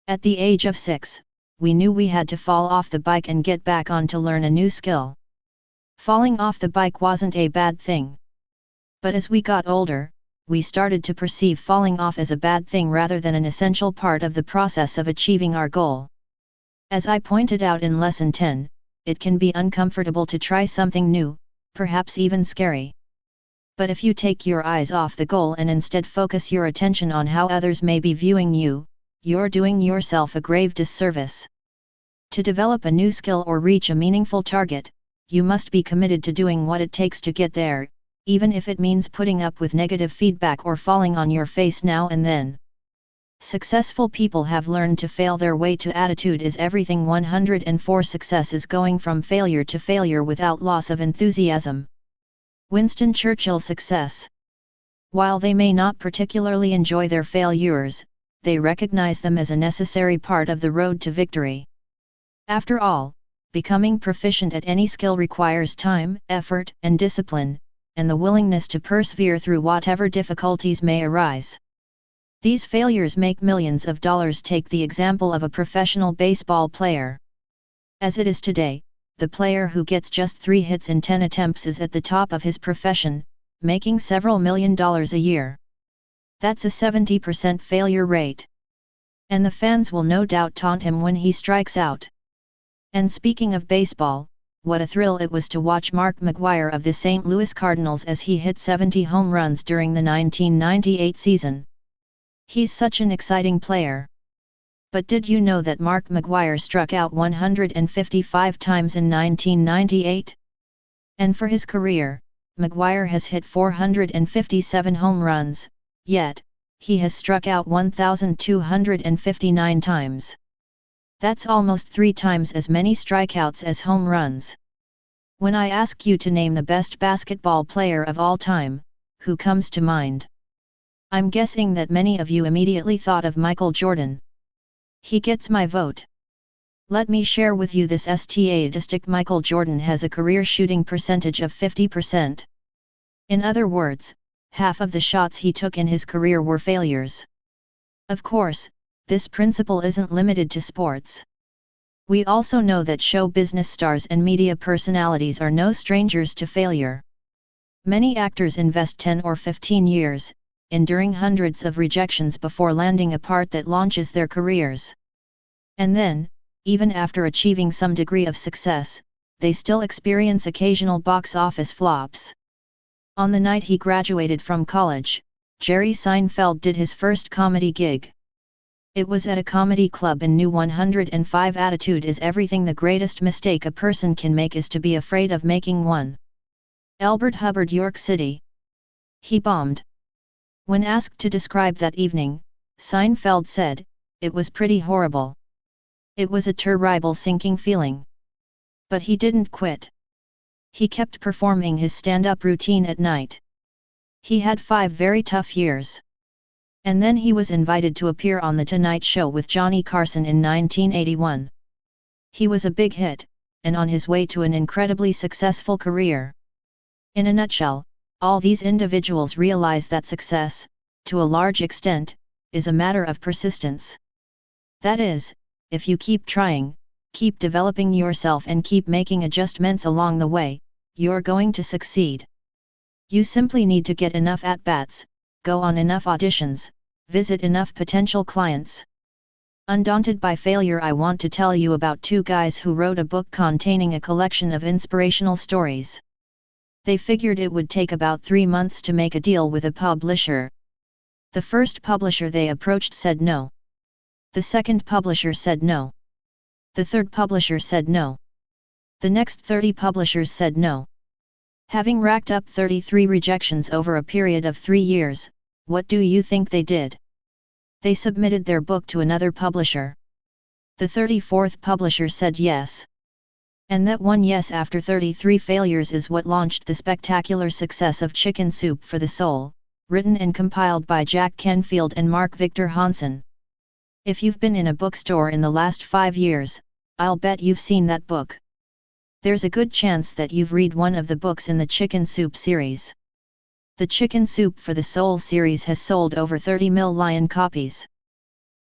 At the age of 6, we knew we had to fall off the bike and get back on to learn a new skill. Falling off the bike wasn't a bad thing. But as we got older, we started to perceive falling off as a bad thing rather than an essential part of the process of achieving our goal. As I pointed out in Lesson 10, it can be uncomfortable to try something new, perhaps even scary. But if you take your eyes off the goal and instead focus your attention on how others may be viewing you, you're doing yourself a grave disservice. To develop a new skill or reach a meaningful target, you must be committed to doing what it takes to get there, even if it means putting up with negative feedback or falling on your face now and then. Successful people have learned to fail their way to attitude is everything 104. Success is going from failure to failure without loss of enthusiasm. Winston Churchill's success. While they may not particularly enjoy their failures, they recognize them as a necessary part of the road to victory. After all, becoming proficient at any skill requires time, effort, and discipline, and the willingness to persevere through whatever difficulties may arise. These failures make millions of dollars. Take the example of a professional baseball player. As it is today, the player who gets just 3 hits in 10 attempts is at the top of his profession, making several $1 million a year. That's a 70% failure rate. And the fans will no doubt taunt him when he strikes out. And speaking of baseball, what a thrill it was to watch Mark McGwire of the St. Louis Cardinals as he hit 70 home runs during the 1998 season. He's such an exciting player. But did you know that Mark McGwire struck out 155 times in 1998? And for his career, McGwire has hit 457 home runs, yet, he has struck out 1,259 times. That's almost 3 times as many strikeouts as home runs. When I ask you to name the best basketball player of all time, who comes to mind? I'm guessing that many of you immediately thought of Michael Jordan. He gets my vote. Let me share with you this statistic. Michael Jordan has a career shooting percentage of 50%. In other words, half of the shots he took in his career were failures. Of course, this principle isn't limited to sports. We also know that show business stars and media personalities are no strangers to failure. Many actors invest 10 or 15 years, enduring hundreds of rejections before landing a part that launches their careers. And then, even after achieving some degree of success, they still experience occasional box office flops. On the night he graduated from college, Jerry Seinfeld did his first comedy gig. It was at a comedy club in New 105. Attitude is everything. The greatest mistake a person can make is to be afraid of making one. Albert Hubbard, York City. He bombed. When asked to describe that evening, Seinfeld said, "It was pretty horrible. It was a terrible sinking feeling." But he didn't quit. He kept performing his stand-up routine at night. He had 5 very tough years. And then he was invited to appear on The Tonight Show with Johnny Carson in 1981. He was a big hit, and on his way to an incredibly successful career. In a nutshell, all these individuals realize that success, to a large extent, is a matter of persistence. That is, if you keep trying, keep developing yourself and keep making adjustments along the way, you're going to succeed. You simply need to get enough at-bats, go on enough auditions, visit enough potential clients. Undaunted by failure, I want to tell you about 2 guys who wrote a book containing a collection of inspirational stories. They figured it would take about 3 months to make a deal with a publisher. The first publisher they approached said no. The second publisher said no. The third publisher said no. The next 30 publishers said no. Having racked up 33 rejections over a period of 3 years, what do you think they did? They submitted their book to another publisher. The 34th publisher said yes. And that one yes after 33 failures is what launched the spectacular success of Chicken Soup for the Soul, written and compiled by Jack Canfield and Mark Victor Hansen. If you've been in a bookstore in the last 5 years, I'll bet you've seen that book. There's a good chance that you've read one of the books in the Chicken Soup series. The Chicken Soup for the Soul series has sold over 30 million copies.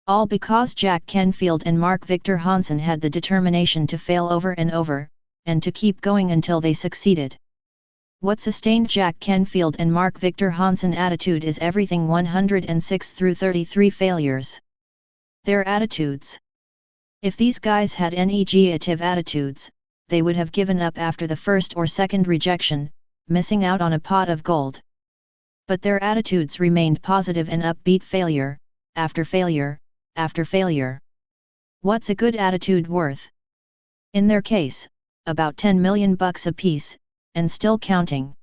All because Jack Canfield and Mark Victor Hansen had the determination to fail over and over, and to keep going until they succeeded. What sustained Jack Canfield and Mark Victor Hansen attitude is everything. 106 through 33 failures. Their attitudes. If these guys had negative attitudes, they would have given up after the first or second rejection, missing out on a pot of gold. But their attitudes remained positive and upbeat failure, after failure, after failure. What's a good attitude worth? In their case, about $10 million a piece, and still counting.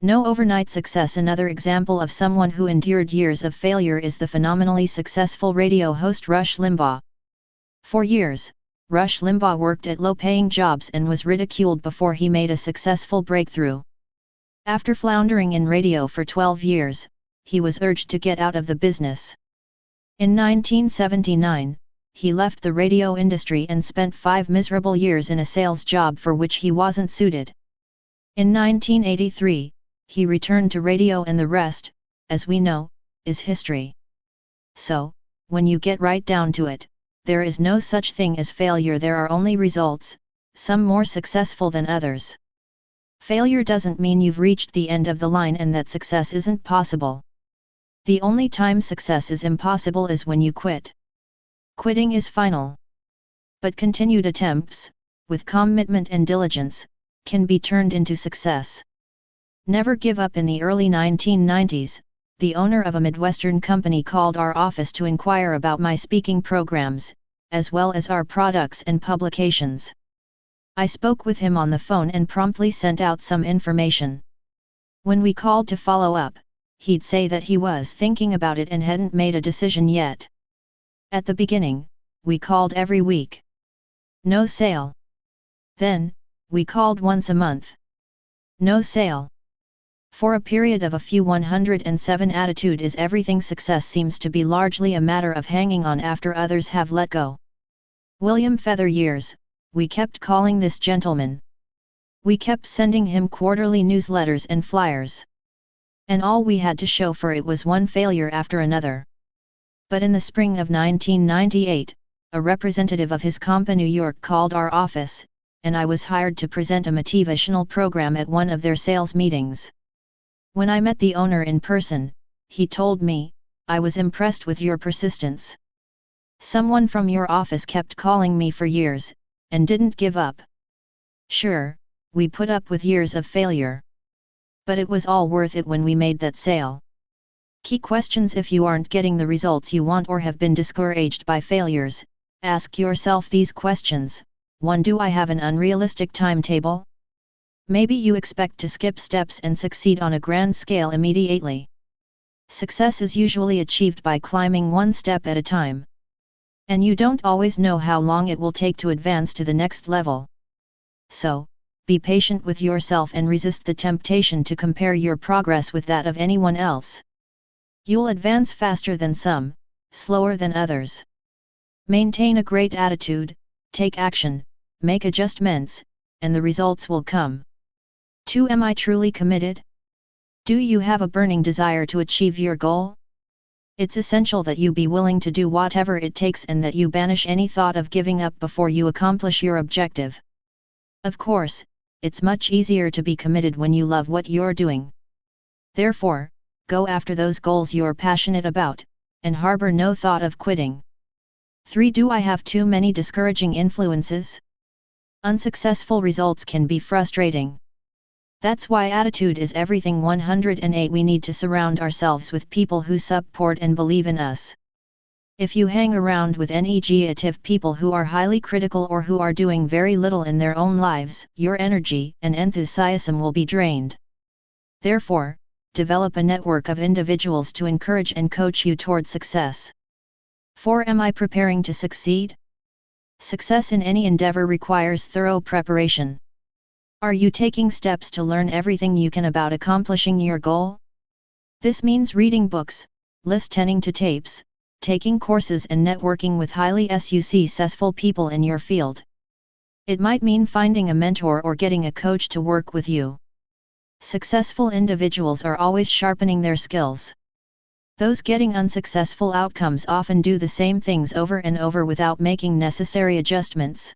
No overnight success. Another example of someone who endured years of failure is the phenomenally successful radio host Rush Limbaugh. For years, Rush Limbaugh worked at low-paying jobs and was ridiculed before he made a successful breakthrough. After floundering in radio for 12 years, he was urged to get out of the business. In 1979, he left the radio industry and spent 5 miserable years in a sales job for which he wasn't suited. In 1983, he returned to radio, and the rest, as we know, is history. So, when you get right down to it, there is no such thing as failure. There are only results, some more successful than others. Failure doesn't mean you've reached the end of the line and that success isn't possible. The only time success is impossible is when you quit. Quitting is final. But continued attempts, with commitment and diligence, can be turned into success. Never give up. In the early 1990s, the owner of a Midwestern company called our office to inquire about my speaking programs, as well as our products and publications. I spoke with him on the phone and promptly sent out some information. When we called to follow up, he'd say that he was thinking about it and hadn't made a decision yet. At the beginning, we called every week. No sale. Then, we called once a month. No sale. For a period of a few 107 attitude is everything. Success seems to be largely a matter of hanging on after others have let go. William Feather years, we kept calling this gentleman. We kept sending him quarterly newsletters and flyers. And all we had to show for it was one failure after another. But in the spring of 1998, a representative of his comp in New York called our office, and I was hired to present a motivational program at one of their sales meetings. When I met the owner in person, he told me, "I was impressed with your persistence. Someone from your office kept calling me for years, and didn't give up." Sure, we put up with years of failure. But it was all worth it when we made that sale. Key questions: if you aren't getting the results you want or have been discouraged by failures, ask yourself these questions. 1. Do I have an unrealistic timetable? Maybe you expect to skip steps and succeed on a grand scale immediately. Success is usually achieved by climbing one step at a time. And you don't always know how long it will take to advance to the next level. So, be patient with yourself and resist the temptation to compare your progress with that of anyone else. You'll advance faster than some, slower than others. Maintain a great attitude, take action, make adjustments, and the results will come. 2. Am I truly committed? Do you have a burning desire to achieve your goal? It's essential that you be willing to do whatever it takes and that you banish any thought of giving up before you accomplish your objective. Of course, it's much easier to be committed when you love what you're doing. Therefore, go after those goals you're passionate about, and harbor no thought of quitting. 3. Do I have too many discouraging influences? Unsuccessful results can be frustrating. That's why attitude is everything. 108. We need to surround ourselves with people who support and believe in us. If you hang around with negative people who are highly critical or who are doing very little in their own lives, your energy and enthusiasm will be drained. Therefore, develop a network of individuals to encourage and coach you toward success. 4. Am I preparing to succeed? Success in any endeavor requires thorough preparation. Are you taking steps to learn everything you can about accomplishing your goal? This means reading books, listening to tapes, taking courses and networking with highly successful people in your field. It might mean finding a mentor or getting a coach to work with you. Successful individuals are always sharpening their skills. Those getting unsuccessful outcomes often do the same things over and over without making necessary adjustments.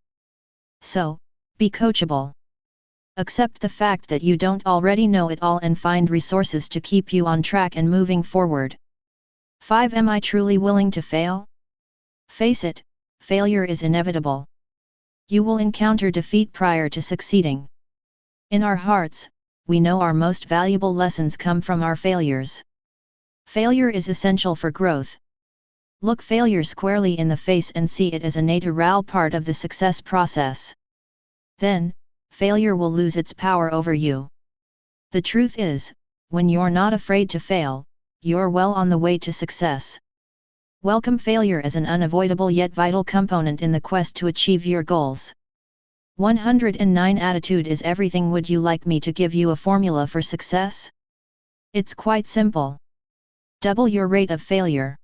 So, be coachable. Accept the fact that you don't already know it all and find resources to keep you on track and moving forward. 5. Am I truly willing to fail? Face it, failure is inevitable. You will encounter defeat prior to succeeding. In our hearts, we know our most valuable lessons come from our failures. Failure is essential for growth. Look failure squarely in the face and see it as a natural part of the success process. Then, failure will lose its power over you. The truth is, when you're not afraid to fail, you're well on the way to success. Welcome failure as an unavoidable yet vital component in the quest to achieve your goals. 109. Attitude is everything. Would you like me to give you a formula for success? It's quite simple. Double your rate of failure.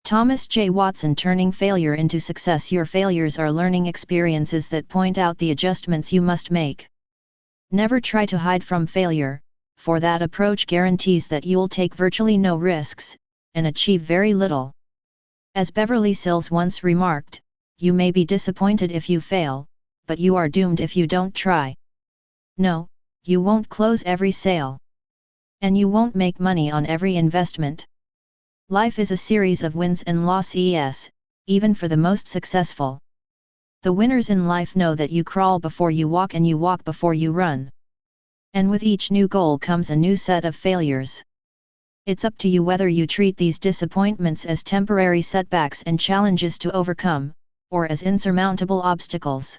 Thomas J. Watson. Turning failure into success. Your failures are learning experiences that point out the adjustments you must make. Never try to hide from failure, for that approach guarantees that you'll take virtually no risks, and achieve very little. As Beverly Sills once remarked, you may be disappointed if you fail, but you are doomed if you don't try. No, you won't close every sale. And you won't make money on every investment. Life is a series of wins and losses, even for the most successful. The winners in life know that you crawl before you walk and you walk before you run. And with each new goal comes a new set of failures. It's up to you whether you treat these disappointments as temporary setbacks and challenges to overcome, or as insurmountable obstacles.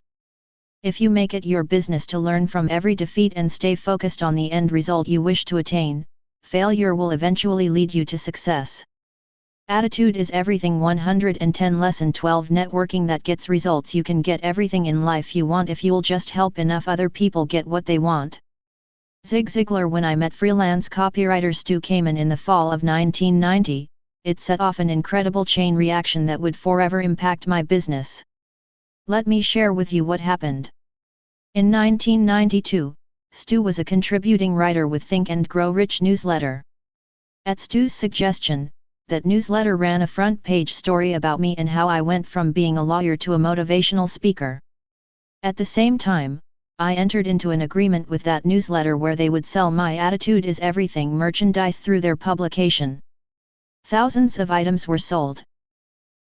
If you make it your business to learn from every defeat and stay focused on the end result you wish to attain, failure will eventually lead you to success. Attitude is everything. 110 Lesson 12 Networking that gets results. You can get everything in life you want if you'll just help enough other people get what they want. Zig Ziglar. When I met freelance copywriter Stu Kamen in the fall of 1990, it set off an incredible chain reaction that would forever impact my business. Let me share with you what happened. In 1992, Stu was a contributing writer with Think and Grow Rich newsletter. At Stu's suggestion, that newsletter ran a front-page story about me and how I went from being a lawyer to a motivational speaker. At the same time, I entered into an agreement with that newsletter where they would sell my Attitude is Everything merchandise through their publication. Thousands of items were sold.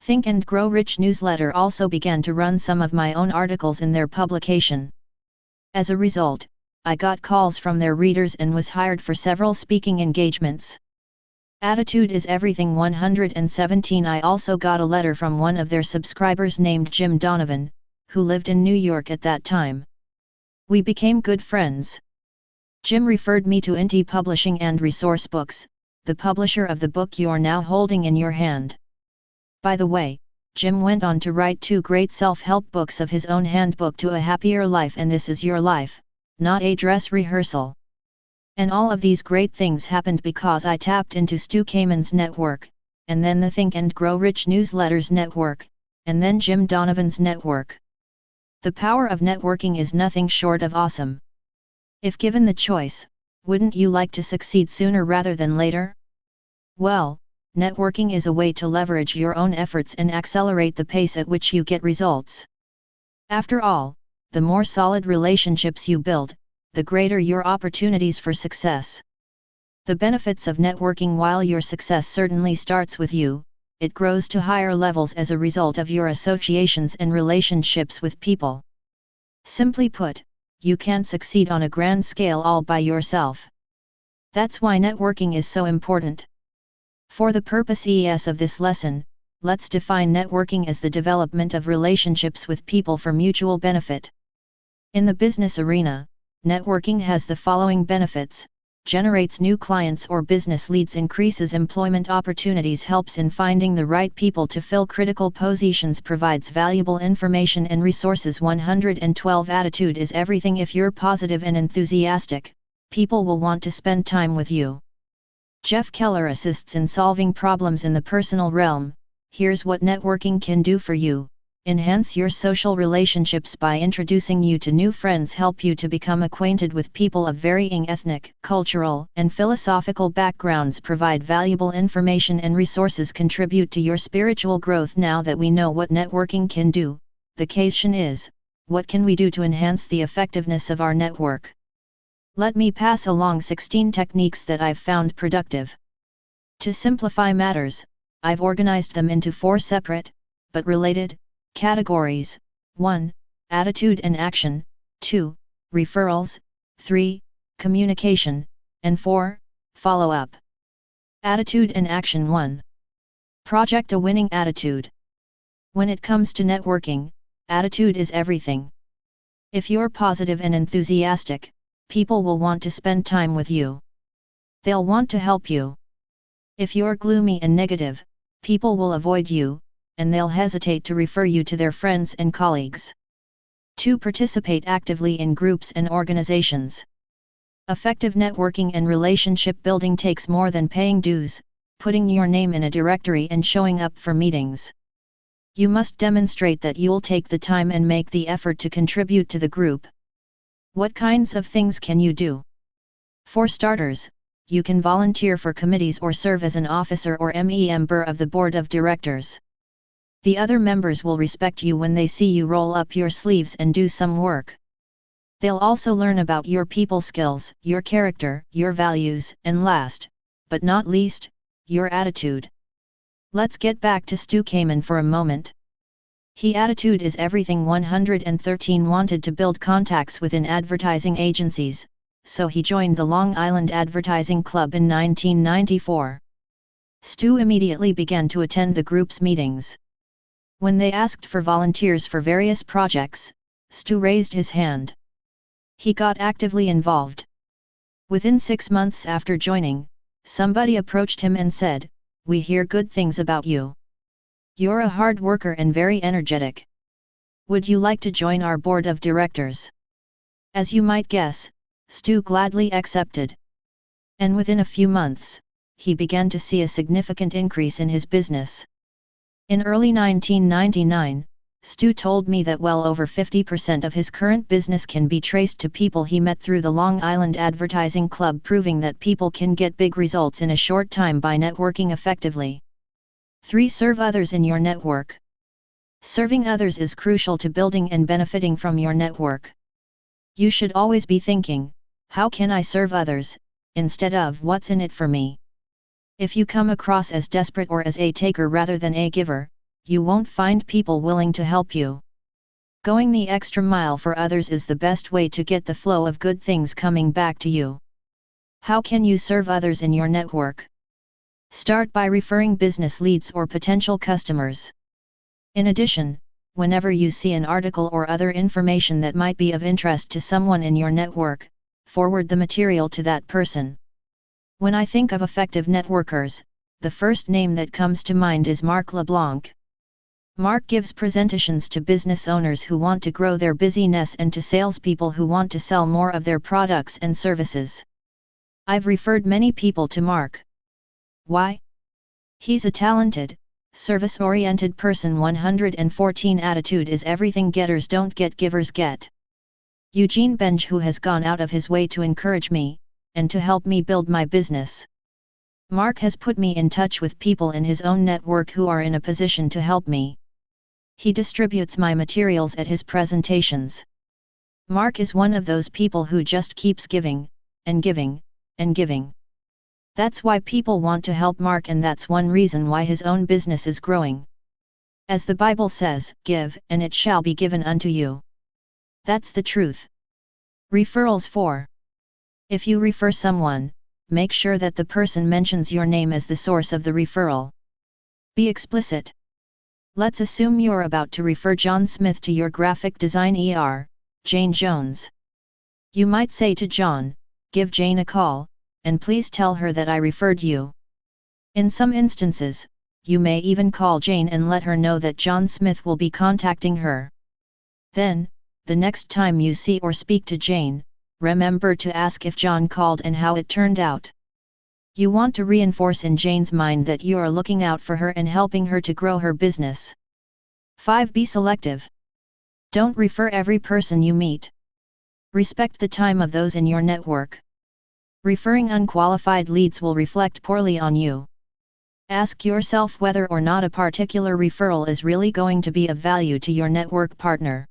Think and Grow Rich newsletter also began to run some of my own articles in their publication. As a result, I got calls from their readers and was hired for several speaking engagements. Attitude is Everything 117. I also got a letter from one of their subscribers named Jim Donovan, who lived in New York at that time. We became good friends. Jim referred me to Inti Publishing and Resource Books, the publisher of the book you're now holding in your hand. By the way, Jim went on to write 2 great self-help books of his own, Handbook to a Happier Life and This Is Your Life, Not a Dress Rehearsal. And all of these great things happened because I tapped into Stu Kamen's network, and then the Think and Grow Rich newsletters network, and then Jim Donovan's network. The power of networking is nothing short of awesome. If given the choice, wouldn't you like to succeed sooner rather than later? Well, networking is a way to leverage your own efforts and accelerate the pace at which you get results. After all, the more solid relationships you build, the greater your opportunities for success. The benefits of networking. While your success certainly starts with you, it grows to higher levels as a result of your associations and relationships with people. Simply put, you can't succeed on a grand scale all by yourself. That's why networking is so important. For the purposes of this lesson, let's define networking as the development of relationships with people for mutual benefit. In the business arena, networking has the following benefits: generates new clients or business leads, increases employment opportunities, helps in finding the right people to fill critical positions, provides valuable information and resources. 112 Attitude is everything. If you're positive and enthusiastic, people will want to spend time with you. Jeff Keller assists in solving problems in the personal realm. Here's what networking can do for you: enhance your social relationships by introducing you to new friends, help you to become acquainted with people of varying ethnic, cultural, and philosophical backgrounds, provide valuable information and resources, contribute to your spiritual growth. Now that we know what networking can do, the question is, what can we do to enhance the effectiveness of our network? Let me pass along 16 techniques that I've found productive. To simplify matters, I've organized them into 4 separate, but related, categories: 1. Attitude and action, 2. Referrals, 3. Communication, and 4. Follow-up. Attitude and action. 1. Project a winning attitude. When it comes to networking, attitude is everything. If you're positive and enthusiastic, people will want to spend time with you. They'll want to help you. If you're gloomy and negative, people will avoid you, and they'll hesitate to refer you to their friends and colleagues. 2. Participate actively in groups and organizations. Effective networking and relationship building takes more than paying dues, putting your name in a directory and showing up for meetings. You must demonstrate that you'll take the time and make the effort to contribute to the group. What kinds of things can you do? For starters, you can volunteer for committees or serve as an officer or member of the board of directors. The other members will respect you when they see you roll up your sleeves and do some work. They'll also learn about your people skills, your character, your values, and last, but not least, your attitude. Let's get back to Stu Kamen for a moment. He Attitude is Everything 113 wanted to build contacts within advertising agencies, so he joined the Long Island Advertising Club in 1994. Stu immediately began to attend the group's meetings. When they asked for volunteers for various projects, Stu raised his hand. He got actively involved. Within 6 months after joining, somebody approached him and said, "We hear good things about you. You're a hard worker and very energetic. Would you like to join our board of directors?" As you might guess, Stu gladly accepted. And within a few months, he began to see a significant increase in his business. In early 1999, Stu told me that well over 50% of his current business can be traced to people he met through the Long Island Advertising Club, proving that people can get big results in a short time by networking effectively. 3. Serve others in your network. Serving others is crucial to building and benefiting from your network. You should always be thinking, how can I serve others, instead of what's in it for me? If you come across as desperate or as a taker rather than a giver, you won't find people willing to help you. Going the extra mile for others is the best way to get the flow of good things coming back to you. How can you serve others in your network? Start by referring business leads or potential customers. In addition, whenever you see an article or other information that might be of interest to someone in your network, forward the material to that person. When I think of effective networkers, the first name that comes to mind is Mark LeBlanc. Mark gives presentations to business owners who want to grow their business and to salespeople who want to sell more of their products and services. I've referred many people to Mark. Why? He's a talented, service-oriented person. 114 Attitude is everything getters don't get, givers get. Eugene Benge, who has gone out of his way to encourage me, and to help me build my business. Mark has put me in touch with people in his own network who are in a position to help me. He distributes my materials at his presentations. Mark is one of those people who just keeps giving, and giving, and giving. That's why people want to help Mark, and that's one reason why his own business is growing. As the Bible says, "Give, and it shall be given unto you." That's the truth. Referrals. 4. If you refer someone, make sure that the person mentions your name as the source of the referral. Be explicit. Let's assume you're about to refer John Smith to your graphic design Jane Jones. You might say to John, "Give Jane a call, and please tell her that I referred you." In some instances, you may even call Jane and let her know that John Smith will be contacting her. Then, the next time you see or speak to Jane, remember to ask if John called and how it turned out. You want to reinforce in Jane's mind that you are looking out for her and helping her to grow her business. 5. Be selective. Don't refer every person you meet. Respect the time of those in your network. Referring unqualified leads will reflect poorly on you. Ask yourself whether or not a particular referral is really going to be of value to your network partner.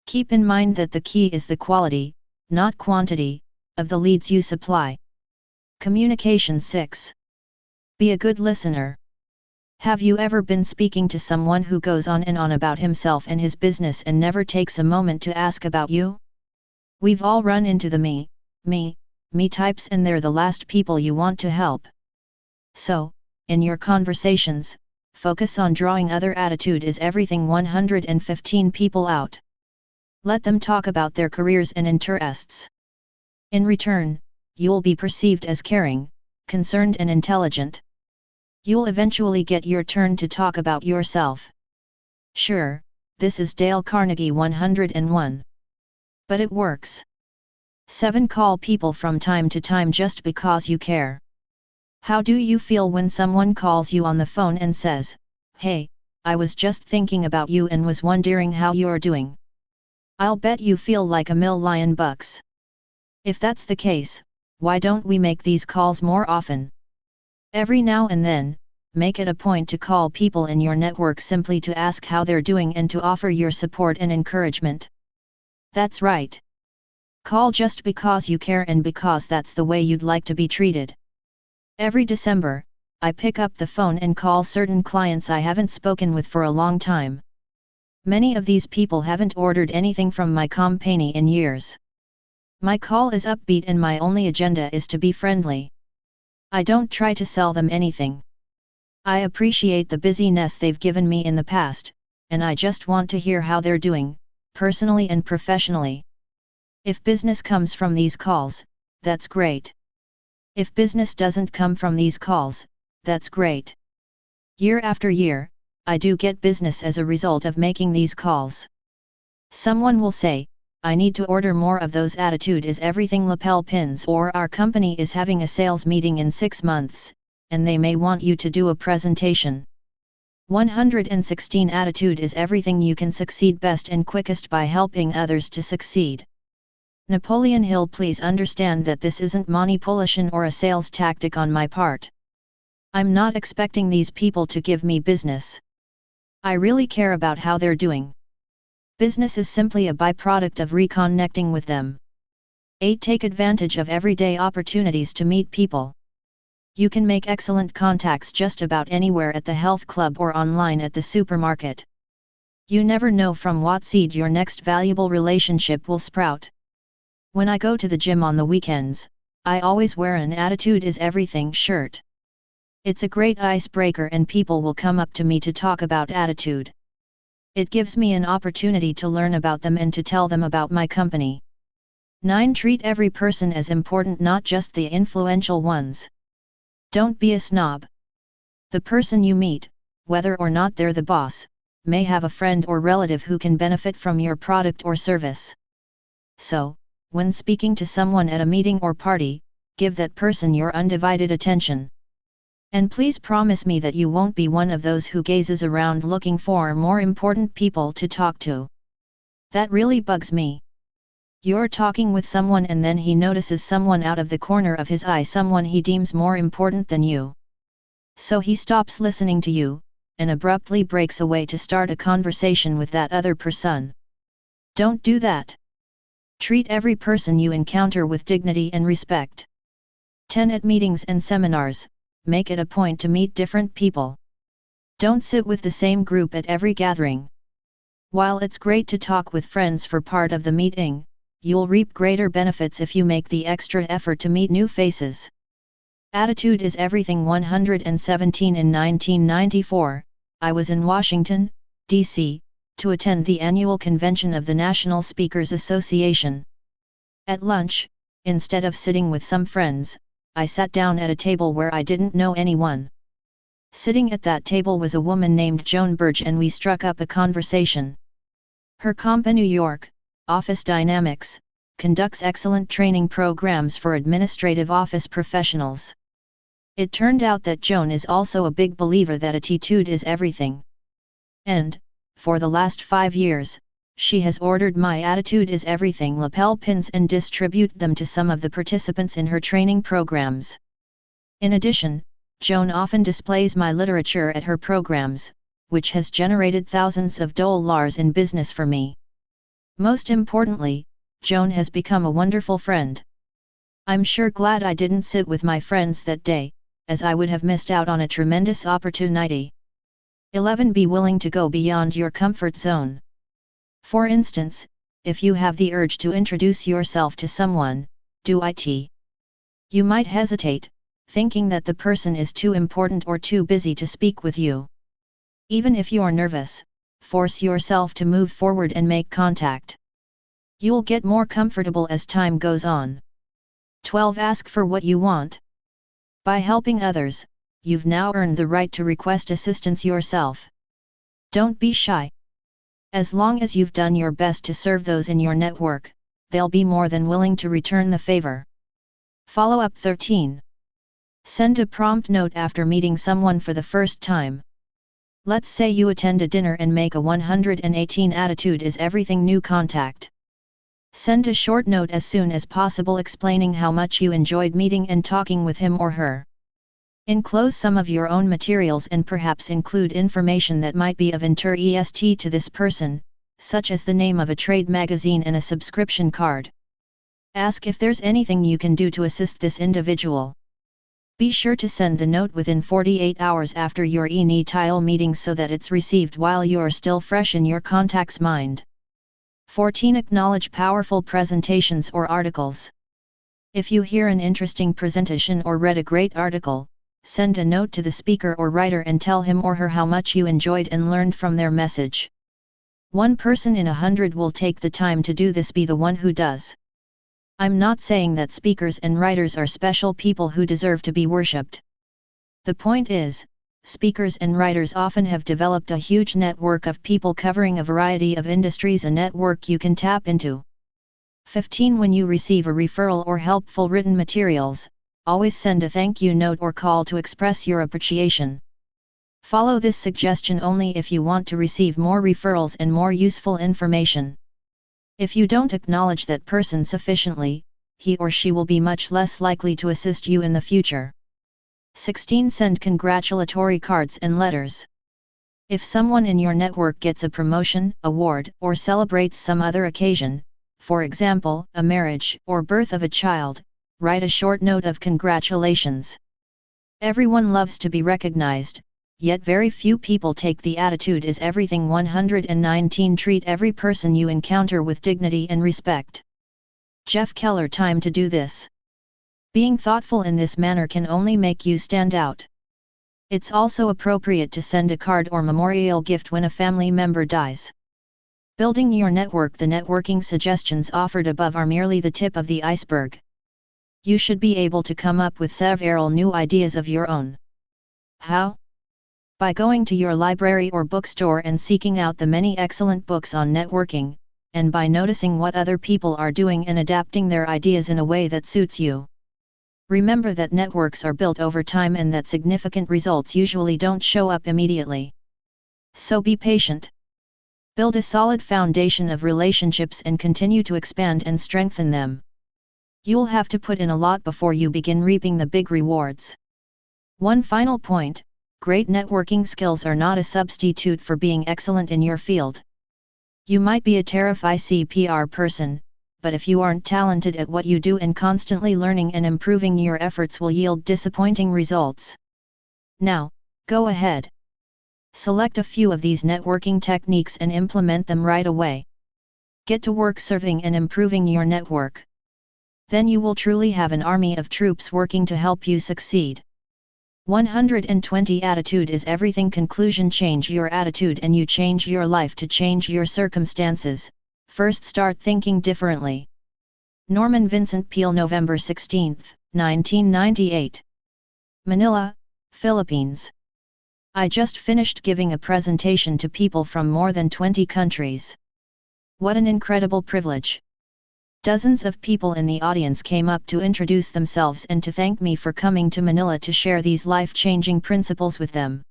Keep in mind that the key is the quality, not quantity, of the leads you supply. Communication. 6. Be a good listener. Have you ever been speaking to someone who goes on and on about himself and his business and never takes a moment to ask about you? We've all run into the me types, and they're the last people you want to help. So, in your conversations, focus on drawing other. Attitude is everything. 115 people out. Let them talk about their careers and interests. In return, you'll be perceived as caring, concerned and intelligent. You'll eventually get your turn to talk about yourself. Sure, this is Dale Carnegie 101. But it works. 7. Call people from time to time just because you care. How do you feel when someone calls you on the phone and says, "Hey, I was just thinking about you and was wondering how you're doing"? I'll bet you feel like $1,000,000. If that's the case, why don't we make these calls more often? Every now and then, make it a point to call people in your network simply to ask how they're doing and to offer your support and encouragement. That's right. Call just because you care and because that's the way you'd like to be treated. Every December, I pick up the phone and call certain clients I haven't spoken with for a long time. Many of these people haven't ordered anything from my company in years. My call is upbeat and my only agenda is to be friendly. I don't try to sell them anything. I appreciate the busyness they've given me in the past, and I just want to hear how they're doing, personally and professionally. If business comes from these calls, that's great. If business doesn't come from these calls, that's great. Year after year, I do get business as a result of making these calls. Someone will say, I need to order more of those attitude is everything lapel pins, or our company is having a sales meeting in 6 months, and they may want you to do a presentation. 116 Attitude is everything you can succeed best and quickest by helping others to succeed. Napoleon Hill. Please understand that this isn't manipulation or a sales tactic on my part. I'm not expecting these people to give me business. I really care about how they're doing. Business is simply a byproduct of reconnecting with them. 8. Take advantage of everyday opportunities to meet people. You can make excellent contacts just about anywhere, at the health club or online at the supermarket. You never know from what seed your next valuable relationship will sprout. When I go to the gym on the weekends, I always wear an Attitude is Everything shirt. It's a great icebreaker and people will come up to me to talk about attitude. It gives me an opportunity to learn about them and to tell them about my company. 9. Treat every person as important, not just the influential ones. Don't be a snob. The person you meet, whether or not they're the boss, may have a friend or relative who can benefit from your product or service. So, when speaking to someone at a meeting or party, give that person your undivided attention. And please promise me that you won't be one of those who gazes around looking for more important people to talk to. That really bugs me. You're talking with someone and then he notices someone out of the corner of his eye, someone he deems more important than you. So he stops listening to you, and abruptly breaks away to start a conversation with that other person. Don't do that. Treat every person you encounter with dignity and respect. 10. At meetings and seminars, make it a point to meet different people. Don't sit with the same group at every gathering. While it's great to talk with friends for part of the meeting, you'll reap greater benefits if you make the extra effort to meet new faces. Attitude is Everything. 117. In 1994, I was in Washington, D.C., to attend the annual convention of the National Speakers Association. At lunch, instead of sitting with some friends, I sat down at a table where I didn't know anyone. Sitting at that table was a woman named Joan Burge, and we struck up a conversation. Her company, New York, Office Dynamics, conducts excellent training programs for administrative office professionals. It turned out that Joan is also a big believer that attitude is everything. And, for the last 5 years, she has ordered my Attitude is Everything lapel pins and distribute them to some of the participants in her training programs. In addition, Joan often displays my literature at her programs, which has generated thousands of dollars in business for me. Most importantly, Joan has become a wonderful friend. I'm sure glad I didn't sit with my friends that day, as I would have missed out on a tremendous opportunity. 11. Be willing to go beyond your comfort zone. For instance, if you have the urge to introduce yourself to someone, do it. You might hesitate, thinking that the person is too important or too busy to speak with you. Even if you're nervous, force yourself to move forward and make contact. You'll get more comfortable as time goes on. 12. Ask for what you want. By helping others, you've now earned the right to request assistance yourself. Don't be shy. As long as you've done your best to serve those in your network, they'll be more than willing to return the favor. Follow up. 13. Send a prompt note after meeting someone for the first time. Let's say you attend a dinner and make a 118 Attitude is Everything new contact. Send a short note as soon as possible explaining how much you enjoyed meeting and talking with him or her. Enclose some of your own materials and perhaps include information that might be of interest to this person, such as the name of a trade magazine and a subscription card. Ask if there's anything you can do to assist this individual. Be sure to send the note within 48 hours after your initial meeting so that it's received while you're still fresh in your contact's mind. 14. Acknowledge powerful presentations or articles. If you hear an interesting presentation or read a great article, send a note to the speaker or writer and tell him or her how much you enjoyed and learned from their message. 1 person in 100 will take the time to do this. Be the one who does. I'm not saying that speakers and writers are special people who deserve to be worshipped. The point is, speakers and writers often have developed a huge network of people covering a variety of industries, a network you can tap into. 15. When you receive a referral or helpful written materials, always send a thank you note or call to express your appreciation. Follow this suggestion only if you want to receive more referrals and more useful information. If you don't acknowledge that person sufficiently, he or she will be much less likely to assist you in the future. 16. Send congratulatory cards and letters. If someone in your network gets a promotion, award, or celebrates some other occasion, for example, a marriage or birth of a child, write a short note of congratulations. Everyone loves to be recognized, yet very few people take the attitude is everything. 119. Treat every person you encounter with dignity and respect. Jeff Keller. Time to do this. Being thoughtful in this manner can only make you stand out. It's also appropriate to send a card or memorial gift when a family member dies. Building your network. The networking suggestions offered above are merely the tip of the iceberg. You should be able to come up with several new ideas of your own. How? By going to your library or bookstore and seeking out the many excellent books on networking, and by noticing what other people are doing and adapting their ideas in a way that suits you. Remember that networks are built over time and that significant results usually don't show up immediately. So be patient. Build a solid foundation of relationships and continue to expand and strengthen them. You'll have to put in a lot before you begin reaping the big rewards. One final point: great networking skills are not a substitute for being excellent in your field. You might be a terrific CPR person, but if you aren't talented at what you do and constantly learning and improving, your efforts will yield disappointing results. Now, go ahead. Select a few of these networking techniques and implement them right away. Get to work serving and improving your network. Then you will truly have an army of troops working to help you succeed. 120. Attitude is everything. Conclusion: change your attitude and you change your life. To change your circumstances, first start thinking differently. Norman Vincent Peale. November 16, 1998. Manila, Philippines. I just finished giving a presentation to people from more than 20 countries. What an incredible privilege! Dozens of people in the audience came up to introduce themselves and to thank me for coming to Manila to share these life-changing principles with them.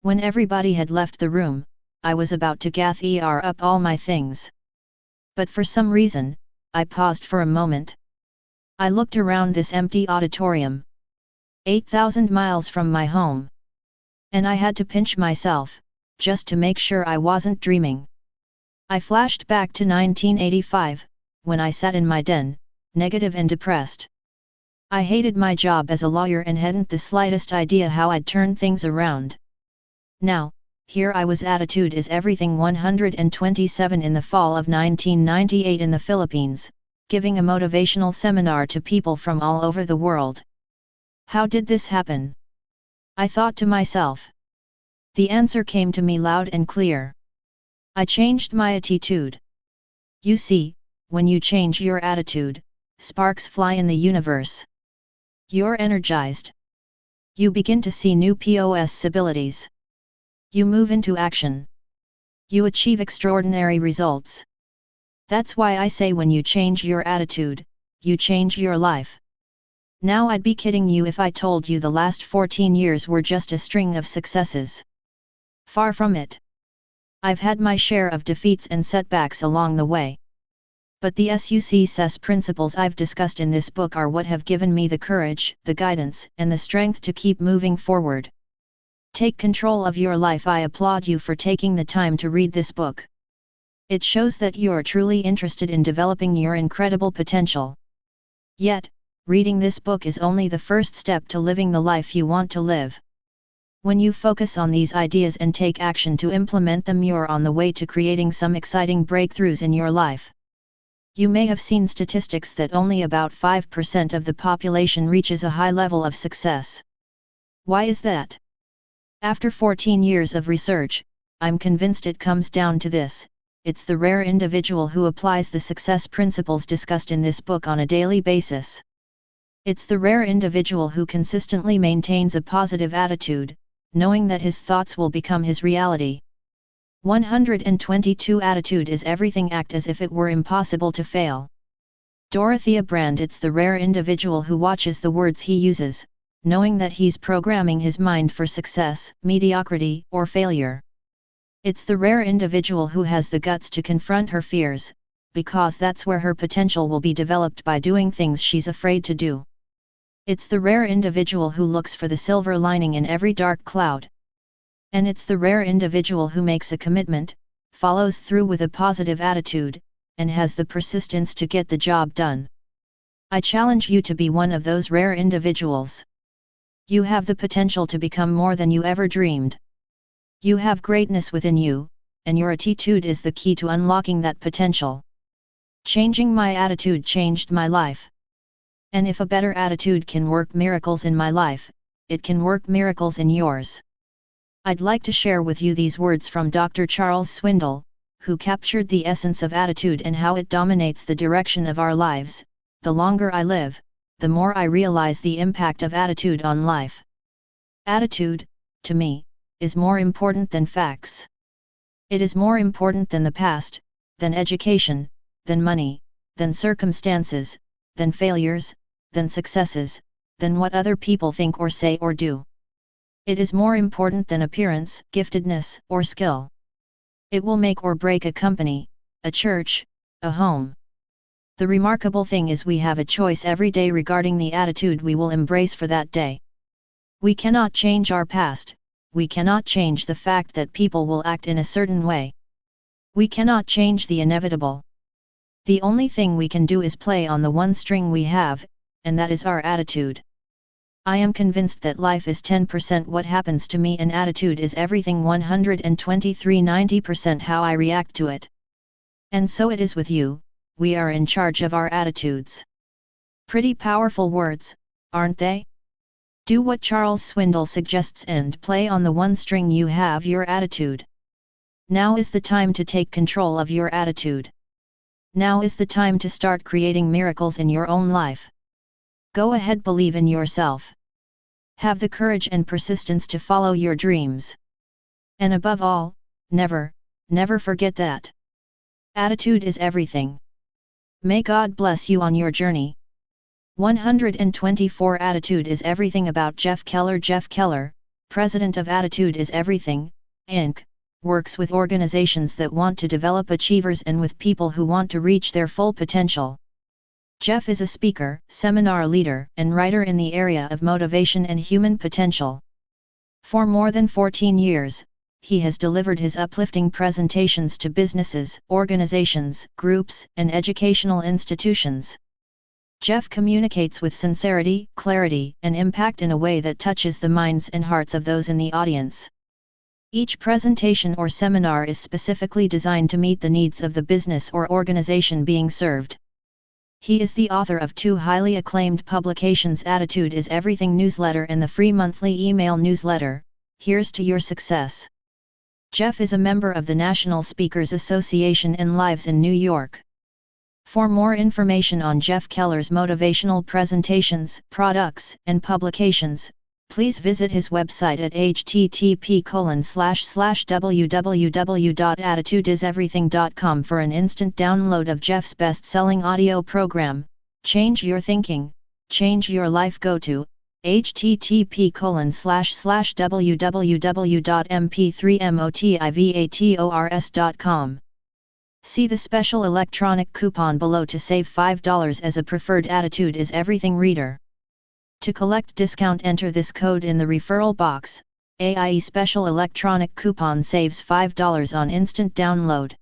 When everybody had left the room, I was about to gather up all my things. But for some reason, I paused for a moment. I looked around this empty auditorium. 8,000 miles from my home. And I had to pinch myself, just to make sure I wasn't dreaming. I flashed back to 1985, when I sat in my den, negative and depressed. I hated my job as a lawyer and hadn't the slightest idea how I'd turn things around. Now, here I was. Attitude is everything. 127. In the fall of 1998 in the Philippines, giving a motivational seminar to people from all over the world. How did this happen? I thought to myself. The answer came to me loud and clear. I changed my attitude. You see, when you change your attitude, sparks fly in the universe. You're energized. You begin to see new possibilities. You move into action. You achieve extraordinary results. That's why I say when you change your attitude, you change your life. Now I'd be kidding you if I told you the last 14 years were just a string of successes. Far from it. I've had my share of defeats and setbacks along the way. But the success principles I've discussed in this book are what have given me the courage, the guidance, and the strength to keep moving forward. Take control of your life. I applaud you for taking the time to read this book. It shows that you're truly interested in developing your incredible potential. Yet, reading this book is only the first step to living the life you want to live. When you focus on these ideas and take action to implement them, you're on the way to creating some exciting breakthroughs in your life. You may have seen statistics that only about 5% of the population reaches a high level of success. Why is that? After 14 years of research, I'm convinced it comes down to this: it's the rare individual who applies the success principles discussed in this book on a daily basis. It's the rare individual who consistently maintains a positive attitude, knowing that his thoughts will become his reality. 122 Attitude is everything. Act as if it were impossible to fail. Dorothea Brand. It's the rare individual who watches the words he uses, knowing that he's programming his mind for success, mediocrity, or failure. It's the rare individual who has the guts to confront her fears, because that's where her potential will be developed by doing things she's afraid to do. It's the rare individual who looks for the silver lining in every dark cloud. And it's the rare individual who makes a commitment, follows through with a positive attitude, and has the persistence to get the job done. I challenge you to be one of those rare individuals. You have the potential to become more than you ever dreamed. You have greatness within you, and your attitude is the key to unlocking that potential. Changing my attitude changed my life. And if a better attitude can work miracles in my life, it can work miracles in yours. I'd like to share with you these words from Dr. Charles Swindoll, who captured the essence of attitude and how it dominates the direction of our lives. The longer I live, the more I realize the impact of attitude on life. Attitude, to me, is more important than facts. It is more important than the past, than education, than money, than circumstances, than failures, than successes, than what other people think or say or do. It is more important than appearance, giftedness, or skill. It will make or break a company, a church, a home. The remarkable thing is we have a choice every day regarding the attitude we will embrace for that day. We cannot change our past. We cannot change the fact that people will act in a certain way. We cannot change the inevitable. The only thing we can do is play on the one string we have, and that is our attitude. I am convinced that life is 10% what happens to me and attitude is everything. 123 90% how I react to it. And so it is with you, we are in charge of our attitudes. Pretty powerful words, aren't they? Do what Charles Swindoll suggests and play on the one string you have, your attitude. Now is the time to take control of your attitude. Now is the time to start creating miracles in your own life. Go ahead, believe in yourself. Have the courage and persistence to follow your dreams. And above all, never, never forget that attitude is everything. May God bless you on your journey. 124 Attitude is everything. About Jeff Keller. Jeff Keller, president of Attitude is Everything, Inc., works with organizations that want to develop achievers and with people who want to reach their full potential. Jeff is a speaker, seminar leader, and writer in the area of motivation and human potential. For more than 14 years, he has delivered his uplifting presentations to businesses, organizations, groups, and educational institutions. Jeff communicates with sincerity, clarity, and impact in a way that touches the minds and hearts of those in the audience. Each presentation or seminar is specifically designed to meet the needs of the business or organization being served. He is the author of 2 highly acclaimed publications, Attitude is Everything newsletter and the free monthly email newsletter, Here's to Your Success. Jeff is a member of the National Speakers Association and lives in New York. For more information on Jeff Keller's motivational presentations, products, and publications, please visit his website at http://www.attitudeiseverything.com for an instant download of Jeff's best-selling audio program, Change Your Thinking, Change Your Life. Go to http://www.mp3motivators.com. See the special electronic coupon below to save $5 as a preferred Attitude is Everything reader. To collect discount, enter this code in the referral box. AIE special electronic coupon saves $5 on instant download.